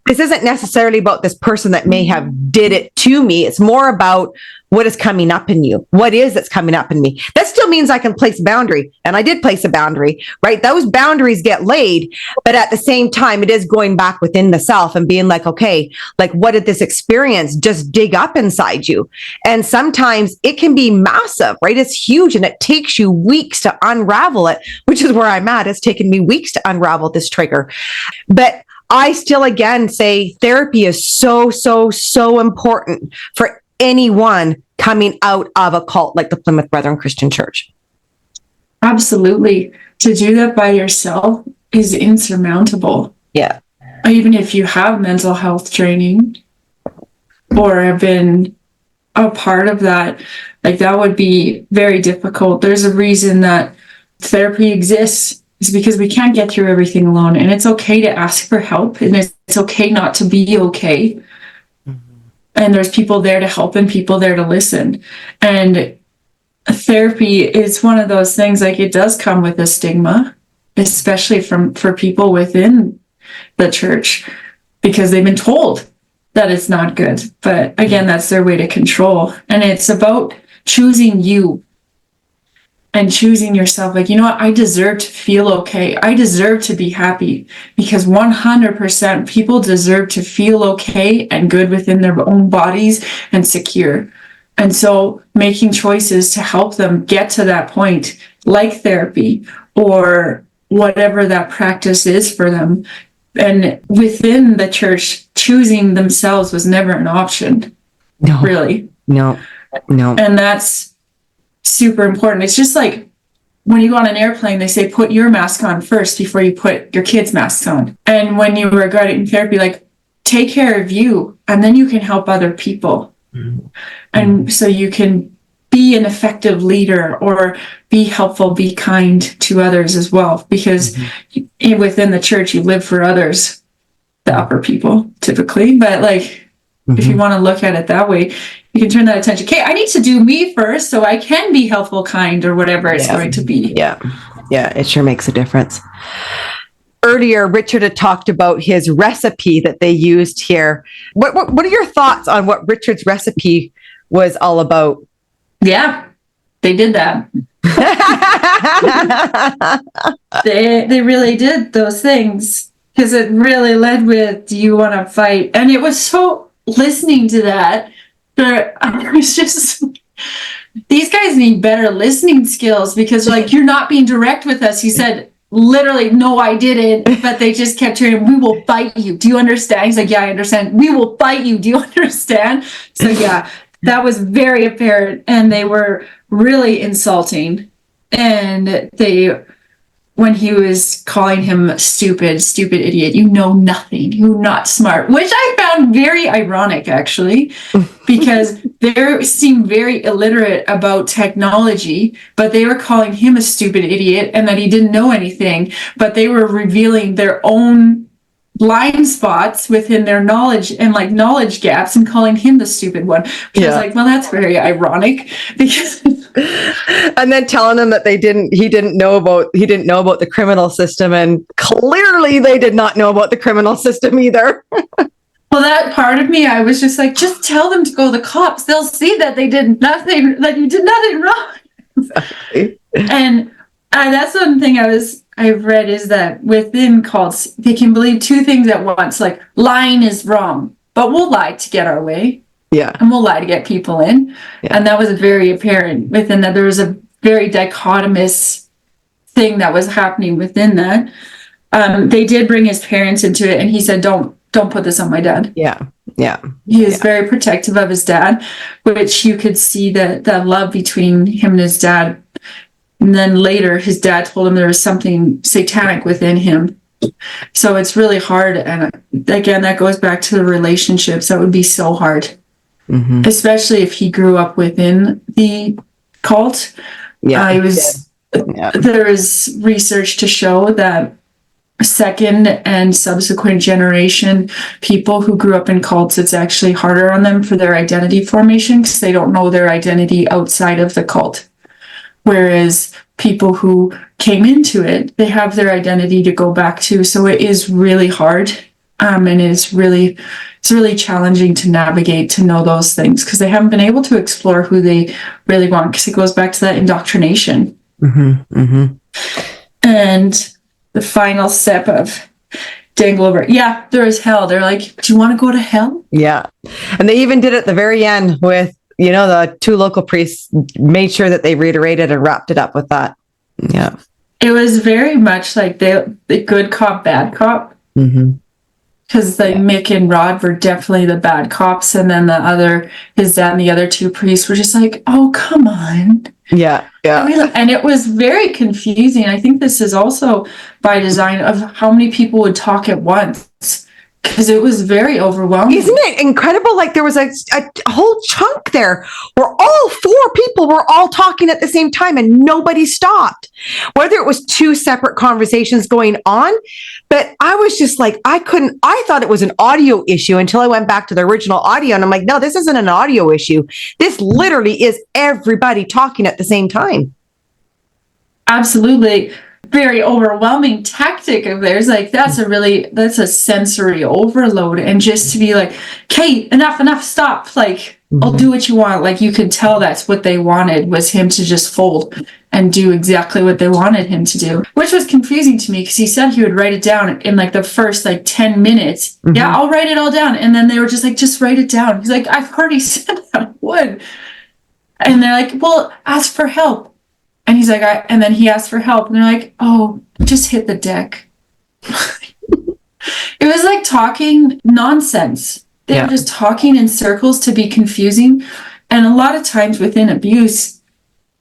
this isn't necessarily about this person that may have did it to me. It's more about what is coming up in you. What is that's coming up in me? That still means I can place a boundary. And I did place a boundary, right? Those boundaries get laid, but at the same time, it is going back within the self and being like, okay, like what did this experience just dig up inside you? And sometimes it can be massive, right? It's huge and it takes you weeks to unravel it, which is where I'm at. It's taken me weeks to unravel this trigger. But I still, again, say therapy is so, so, so important for anyone coming out of a cult like the Plymouth Brethren Christian Church. Absolutely. To do that by yourself is insurmountable. Yeah. Even if you have mental health training or have been a part of that, like that would be very difficult. There's a reason that therapy exists. It's because we can't get through everything alone. And it's okay to ask for help. And it's okay not to be okay. And there's people there to help and people there to listen. And therapy is one of those things, like it does come with a stigma, especially for people within the church, because they've been told that it's not good. But again, that's their way to control. And it's about choosing you and choosing yourself. Like, you know what? I deserve to feel okay. I deserve to be happy, because 100% people deserve to feel okay and good within their own bodies and secure. And so making choices to help them get to that point, like therapy or whatever that practice is for them. And within the church, choosing themselves was never an option. No. Really. No. And that's super important. It's just like when you go on an airplane, they say put your mask on first before you put your kids' masks on. And when you were getting therapy, like take care of you and then you can help other people. Mm-hmm. And so you can be an effective leader or be helpful, be kind to others as well, because within the church you live for others, the upper people typically. But like if you want to look at it that way, you can turn that attention. Okay, I need to do me first so I can be helpful, kind, or whatever it's going to be. Yeah, it sure makes a difference. Earlier, Richard had talked about his recipe that they used here. What are your thoughts on what Richard's recipe was all about? Yeah, they did that. they really did those things, because it really led with, do you want to fight? And it was so, listening to that, I was just, these guys need better listening skills, because like, you're not being direct with us. He said, literally, no, I didn't. But they just kept hearing, we will fight you. Do you understand? He's like, yeah, I understand. We will fight you. Do you understand? So yeah, that was very apparent. And they were really insulting. And when he was calling him stupid idiot, you know nothing, you're not smart, which I found very ironic, actually, because they seemed very illiterate about technology, but they were calling him a stupid idiot and that he didn't know anything, but they were revealing their own blind spots within their knowledge and like knowledge gaps and calling him the stupid one. Which I was like, well, that's very ironic, because and then telling them that he didn't know about the criminal system, and clearly they did not know about the criminal system either. Well, that part of me, I was just like, just tell them to go to the cops. They'll see that they did nothing, that you did nothing wrong. Exactly. And that's one thing I've read, is that within cults, they can believe two things at once. Like, lying is wrong, but we'll lie to get our way. Yeah. And we'll lie to get people in. Yeah. And that was very apparent within that. There was a very dichotomous thing that was happening within that. They did bring his parents into it, and he said, don't put this on my dad. Yeah. He is very protective of his dad, which you could see that love between him and his dad. And then later, his dad told him there was something satanic within him. So it's really hard. And again, that goes back to the relationships. That would be so hard, especially if he grew up within the cult. There is research to show that second and subsequent generation people who grew up in cults, it's actually harder on them for their identity formation, because they don't know their identity outside of the cult. Whereas people who came into it, they have their identity to go back to. So it is really hard And it's really challenging to navigate, to know those things, because they haven't been able to explore who they really want, because it goes back to that indoctrination. And the final step of dangle over. Yeah, there is hell. They're like, do you want to go to hell? Yeah. And they even did it at the very end with, the 2 local priests made sure that they reiterated and wrapped it up with that. Yeah. It was very much like the good cop, bad cop. Because Mick and Rod were definitely the bad cops. And then his dad and the other 2 priests were just like, oh, come on. Yeah. And it was very confusing. I think this is also by design of how many people would talk at once, because it was very overwhelming. Isn't it incredible? Like there was a whole chunk there where all 4 people were all talking at the same time and nobody stopped. Whether it was 2 separate conversations going on, but I was just like, I thought it was an audio issue until I went back to the original audio, and I'm like, no, this isn't an audio issue. This literally is everybody talking at the same time. Absolutely. Very overwhelming tactic of theirs. Like that's a sensory overload. And just to be like, okay, enough, stop. Like, I'll do what you want. Like you could tell that's what they wanted, was him to just fold and do exactly what they wanted him to do, which was confusing to me, because he said he would write it down in like the first 10 minutes. Yeah, I'll write it all down. And then they were just like, just write it down. He's like, I've already said I would. And they're like, well, ask for help. And he's like, and then he asked for help, and they're like, oh, just hit the deck. It was like talking nonsense. They were just talking in circles to be confusing. And a lot of times within abuse,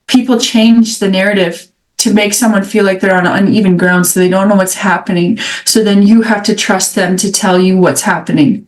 people change the narrative to make someone feel like they're on uneven ground, so they don't know what's happening. So then you have to trust them to tell you what's happening.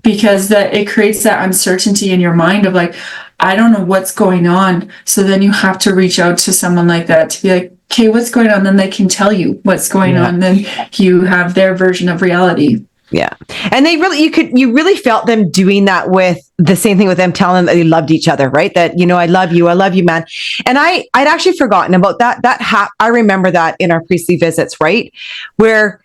Because it creates that uncertainty in your mind of like, I don't know what's going on. So then you have to reach out to someone like that to be like, okay, what's going on? Then they can tell you what's going on. Then you have their version of reality. Yeah. And you really felt them doing that with the same thing with them telling them that they loved each other, right? That, I love you, man. And I'd actually forgotten about that. I remember that in our priestly visits, right? Where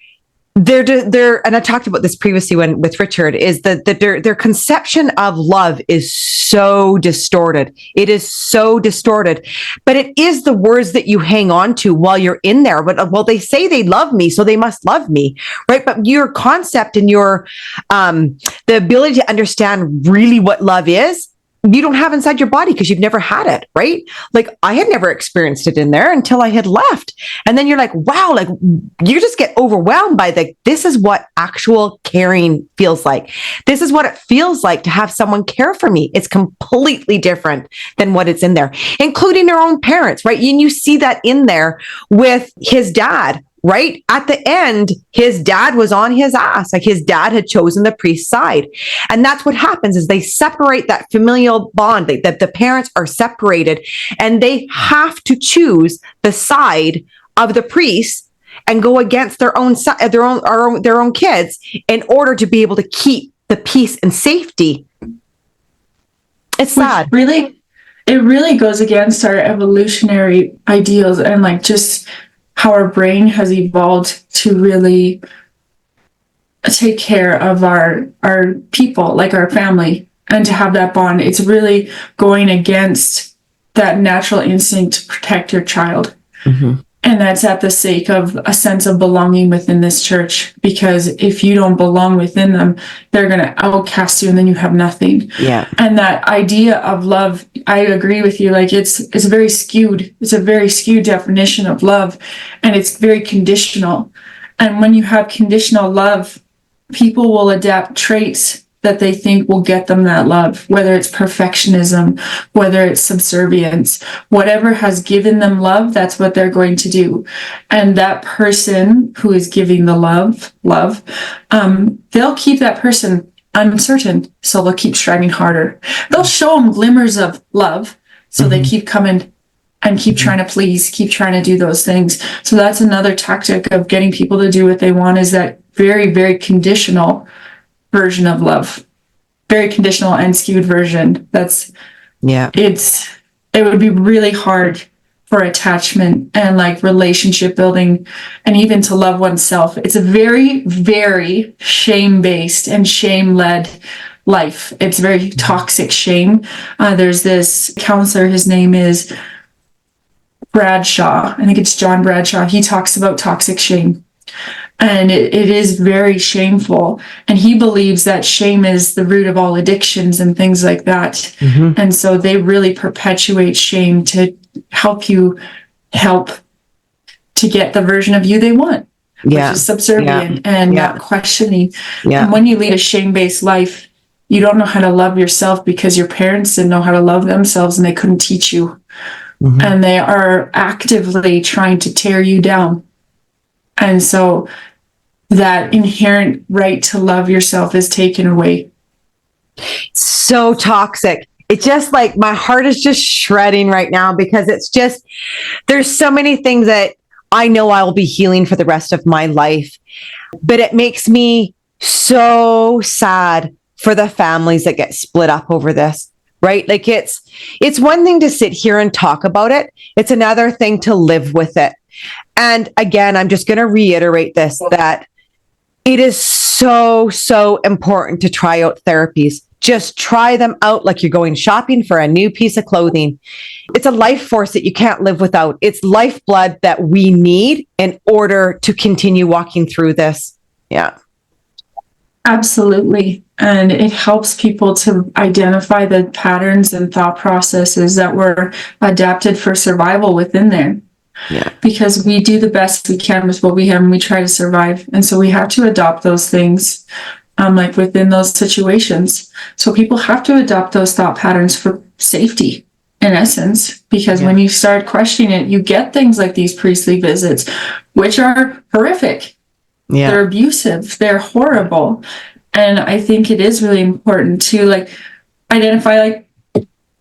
they're, and I talked about this previously with Richard, is that their conception of love is so distorted. It is so distorted, but it is the words that you hang on to while you're in there. But they say they love me, so they must love me, right? But your concept and your the ability to understand really what love is, you don't have inside your body because you've never had it, right? Like I had never experienced it in there until I had left. And then you're like, wow, like you just get overwhelmed by this is what actual caring feels like. This is what it feels like to have someone care for me. It's completely different than what it's in there, including their own parents, right? And you see that in there with his dad. Right at the end, his dad was on his ass. Like his dad had chosen the priest's side. And that's what happens is they separate that familial bond, that the parents are separated and they have to choose the side of the priest and go against their own kids in order to be able to keep the peace and safety. It's sad. It really goes against our evolutionary ideals and like just how our brain has evolved to really take care of our people, like our family, and to have that bond. It's really going against that natural instinct to protect your child. And that's at the sake of a sense of belonging within this church, because if you don't belong within them, they're going to outcast you and then you have nothing. Yeah. And that idea of love, I agree with you. Like it's very skewed. It's a very skewed definition of love, and it's very conditional. And when you have conditional love, people will adapt traits that they think will get them that love, whether it's perfectionism, whether it's subservience, whatever has given them love, that's what they're going to do. And that person who is giving the love, they'll keep that person uncertain, so they'll keep striving harder. They'll show them glimmers of love, so they keep coming and keep trying to please, keep trying to do those things. So that's another tactic of getting people to do what they want, is that very, very conditional version of love, very conditional and skewed version. It would be really hard for attachment and like relationship building and even to love oneself. It's a very, very shame-based and shame-led life. It's very toxic shame. There's this counselor, his name is Bradshaw. I think it's John Bradshaw. He talks about toxic shame. And it is very shameful. And he believes that shame is the root of all addictions and things like that. Mm-hmm. And so they really perpetuate shame to help you to get the version of you they want, which is subservient and not questioning. Yeah. And when you lead a shame-based life, you don't know how to love yourself because your parents didn't know how to love themselves and they couldn't teach you. Mm-hmm. And they are actively trying to tear you down. And so that inherent right to love yourself is taken away. So toxic. It's just like my heart is just shredding right now because it's just, there's so many things that I know I will be healing for the rest of my life, but it makes me so sad for the families that get split up over this, right? Like it's one thing to sit here and talk about it. It's another thing to live with it. And again, I'm just going to reiterate this, that it is so, so important to try out therapies. Just try them out like you're going shopping for a new piece of clothing. It's a life force that you can't live without. It's lifeblood that we need in order to continue walking through this. Yeah. Absolutely. And it helps people to identify the patterns and thought processes that were adapted for survival within there. Yeah. Because we do the best we can with what we have and we try to survive. And so we have to adopt those things like within those situations. So people have to adopt those thought patterns for safety in essence, because when you start questioning it, you get things like these priestly visits, which are horrific. Yeah. They're abusive. They're horrible. And I think it is really important to like identify like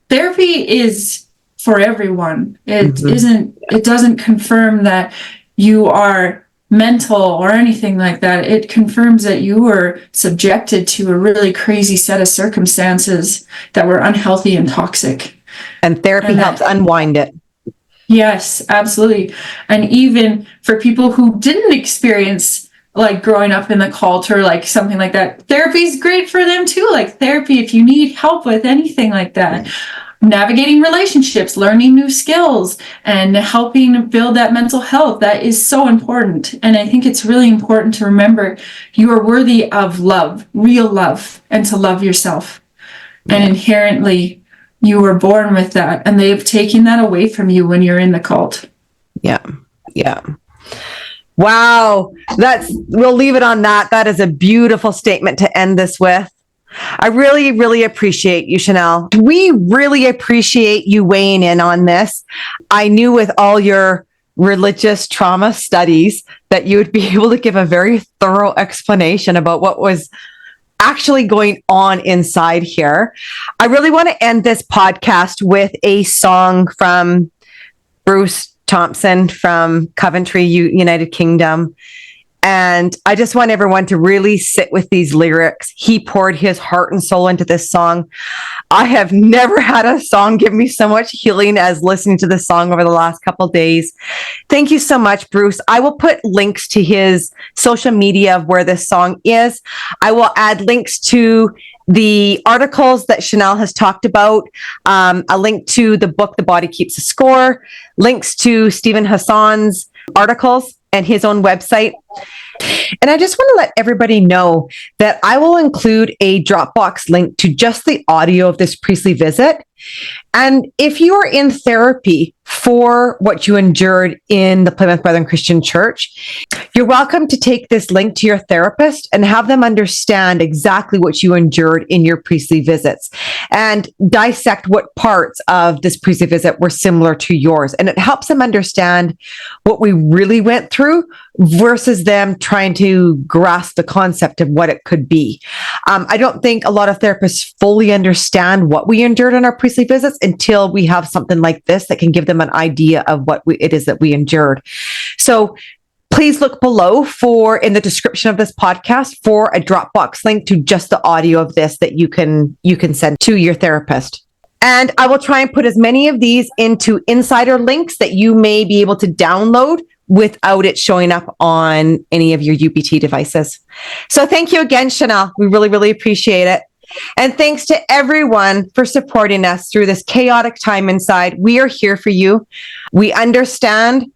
therapy is for everyone. It isn't, it doesn't confirm that you are mental or anything like that. It confirms that you were subjected to a really crazy set of circumstances that were unhealthy and toxic. And therapy helps unwind it. Yes, absolutely. And even for people who didn't experience like growing up in the cult or like something like that, therapy is great for them too. Like therapy, if you need help with anything like that, navigating relationships, learning new skills, and helping build that mental health, that is so important. And I think it's really important to remember you are worthy of love, real love, and to love yourself. And inherently, you were born with that, and they've taken that away from you when you're in the cult. Yeah. Yeah. Wow. We'll leave it on that. That is a beautiful statement to end this with. I really, really appreciate you, Shanelle. We really appreciate you weighing in on this. I knew with all your religious trauma studies that you would be able to give a very thorough explanation about what was actually going on inside here. I really want to end this podcast with a song from Bruce Thompson from Coventry, United Kingdom. And I just want everyone to really sit with these lyrics. He poured his heart and soul into this song. I have never had a song give me so much healing as listening to this song over the last couple of days. Thank you so much, Bruce. I will put links to his social media of where this song is. I will add links to the articles that Shanelle has talked about, a link to the book, The Body Keeps a Score, links to Stephen Hassan's articles and his own website. And I just want to let everybody know that I will include a Dropbox link to just the audio of this priestly visit. And if you are in therapy for what you endured in the Plymouth Brethren Christian Church, you're welcome to take this link to your therapist and have them understand exactly what you endured in your priestly visits and dissect what parts of this priestly visit were similar to yours. And it helps them understand what we really went through versus them trying to grasp the concept of what it could be. I don't think a lot of therapists fully understand what we endured in our priestly visits until we have something like this that can give them an idea of what it is that we endured. So please look below in the description of this podcast for a Dropbox link to just the audio of this that you can send to your therapist. And I will try and put as many of these into insider links that you may be able to download without it showing up on any of your UPT devices. So thank you again, Shanelle. We really, really appreciate it. And thanks to everyone for supporting us through this chaotic time inside. We are here for you. We understand.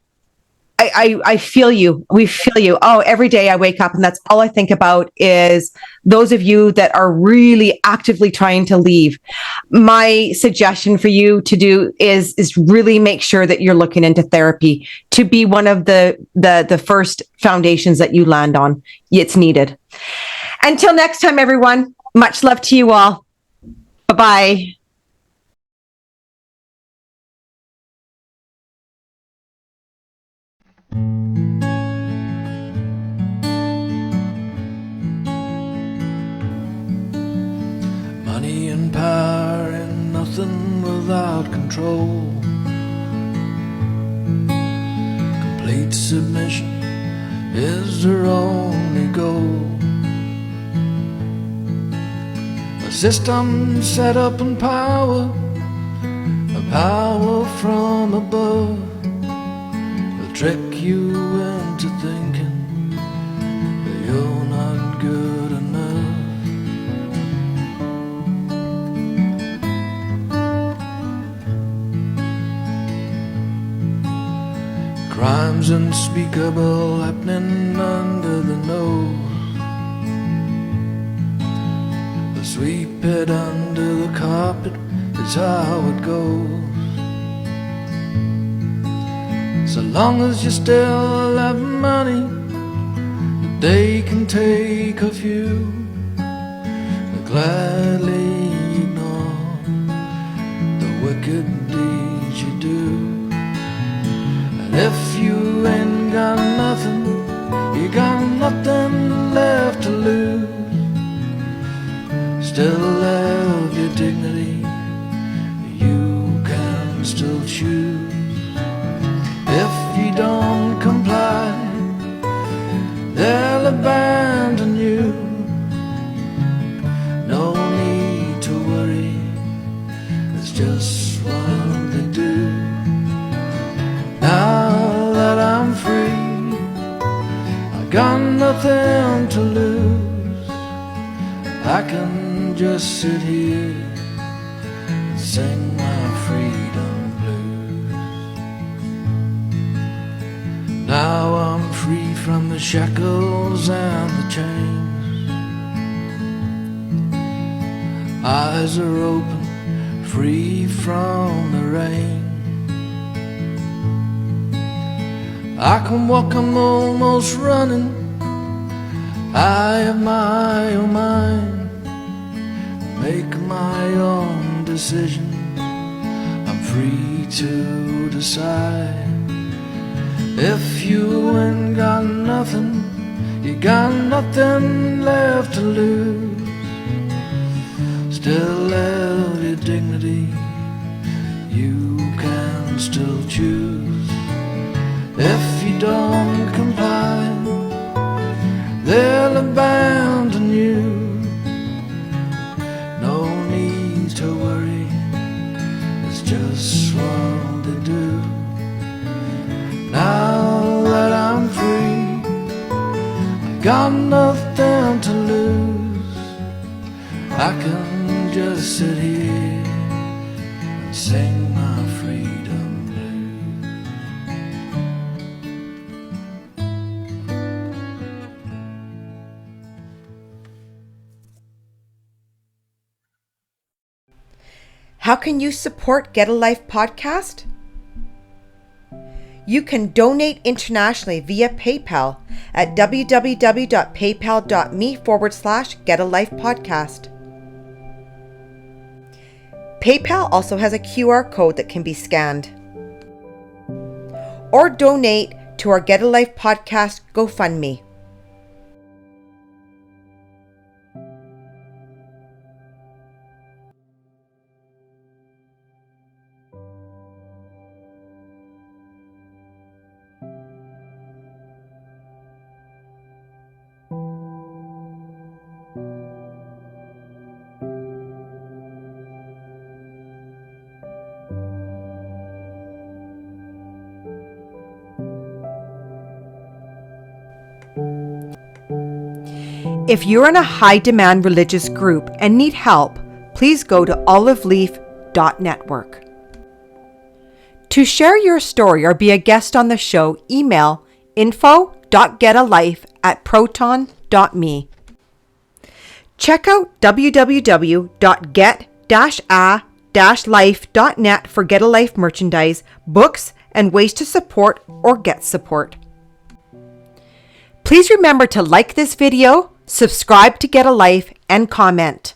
I feel you. We feel you. Oh, every day I wake up and that's all I think about is those of you that are really actively trying to leave. My suggestion for you to do is really make sure that you're looking into therapy to be one of the first foundations that you land on. It's needed. Until next time, everyone, much love to you all. Bye-bye. Money and power and nothing without control. Complete submission is their only goal. A system set up in power, a power from above, will trick you into thinking that you're not good enough. Crimes unspeakable happening under the nose. They sweep it under the carpet, is how it goes. So long as you still have money, they can take a few. They gladly ignore the wicked deeds you do. If you ain't got nothing, you got nothing left to lose. Still have your dignity, you can still choose. If you don't comply, they'll abandon you. No need to worry, it's just what they do. Now that I'm free, I got nothing to lose. I can just sit here and sing my freedom blues. Now I'm free from the shackles and the chains. Eyes are open, free from the rain. I can walk, I'm almost running. I have my own mind, make my own decision. I'm free to decide. If you ain't got nothing, you got nothing left to lose. Still have your dignity, you can still choose. If you don't comply, they'll abandon you. No need to worry, it's just what they do. Now that I'm free, I got nothing to lose. I can just sit here and sing my freedom. How can you support Get a Life podcast? You can donate internationally via PayPal at www.paypal.me/getalifepodcast. PayPal also has a QR code that can be scanned. Or donate to our Get a Life podcast GoFundMe. If you're in a high-demand religious group and need help, please go to oliveleaf.network. To share your story or be a guest on the show, email info.getalife@proton.me. Check out www.get-a-life.net for Get a Life merchandise, books, and ways to support or get support. Please remember to like this video, subscribe to Get a Life, and comment.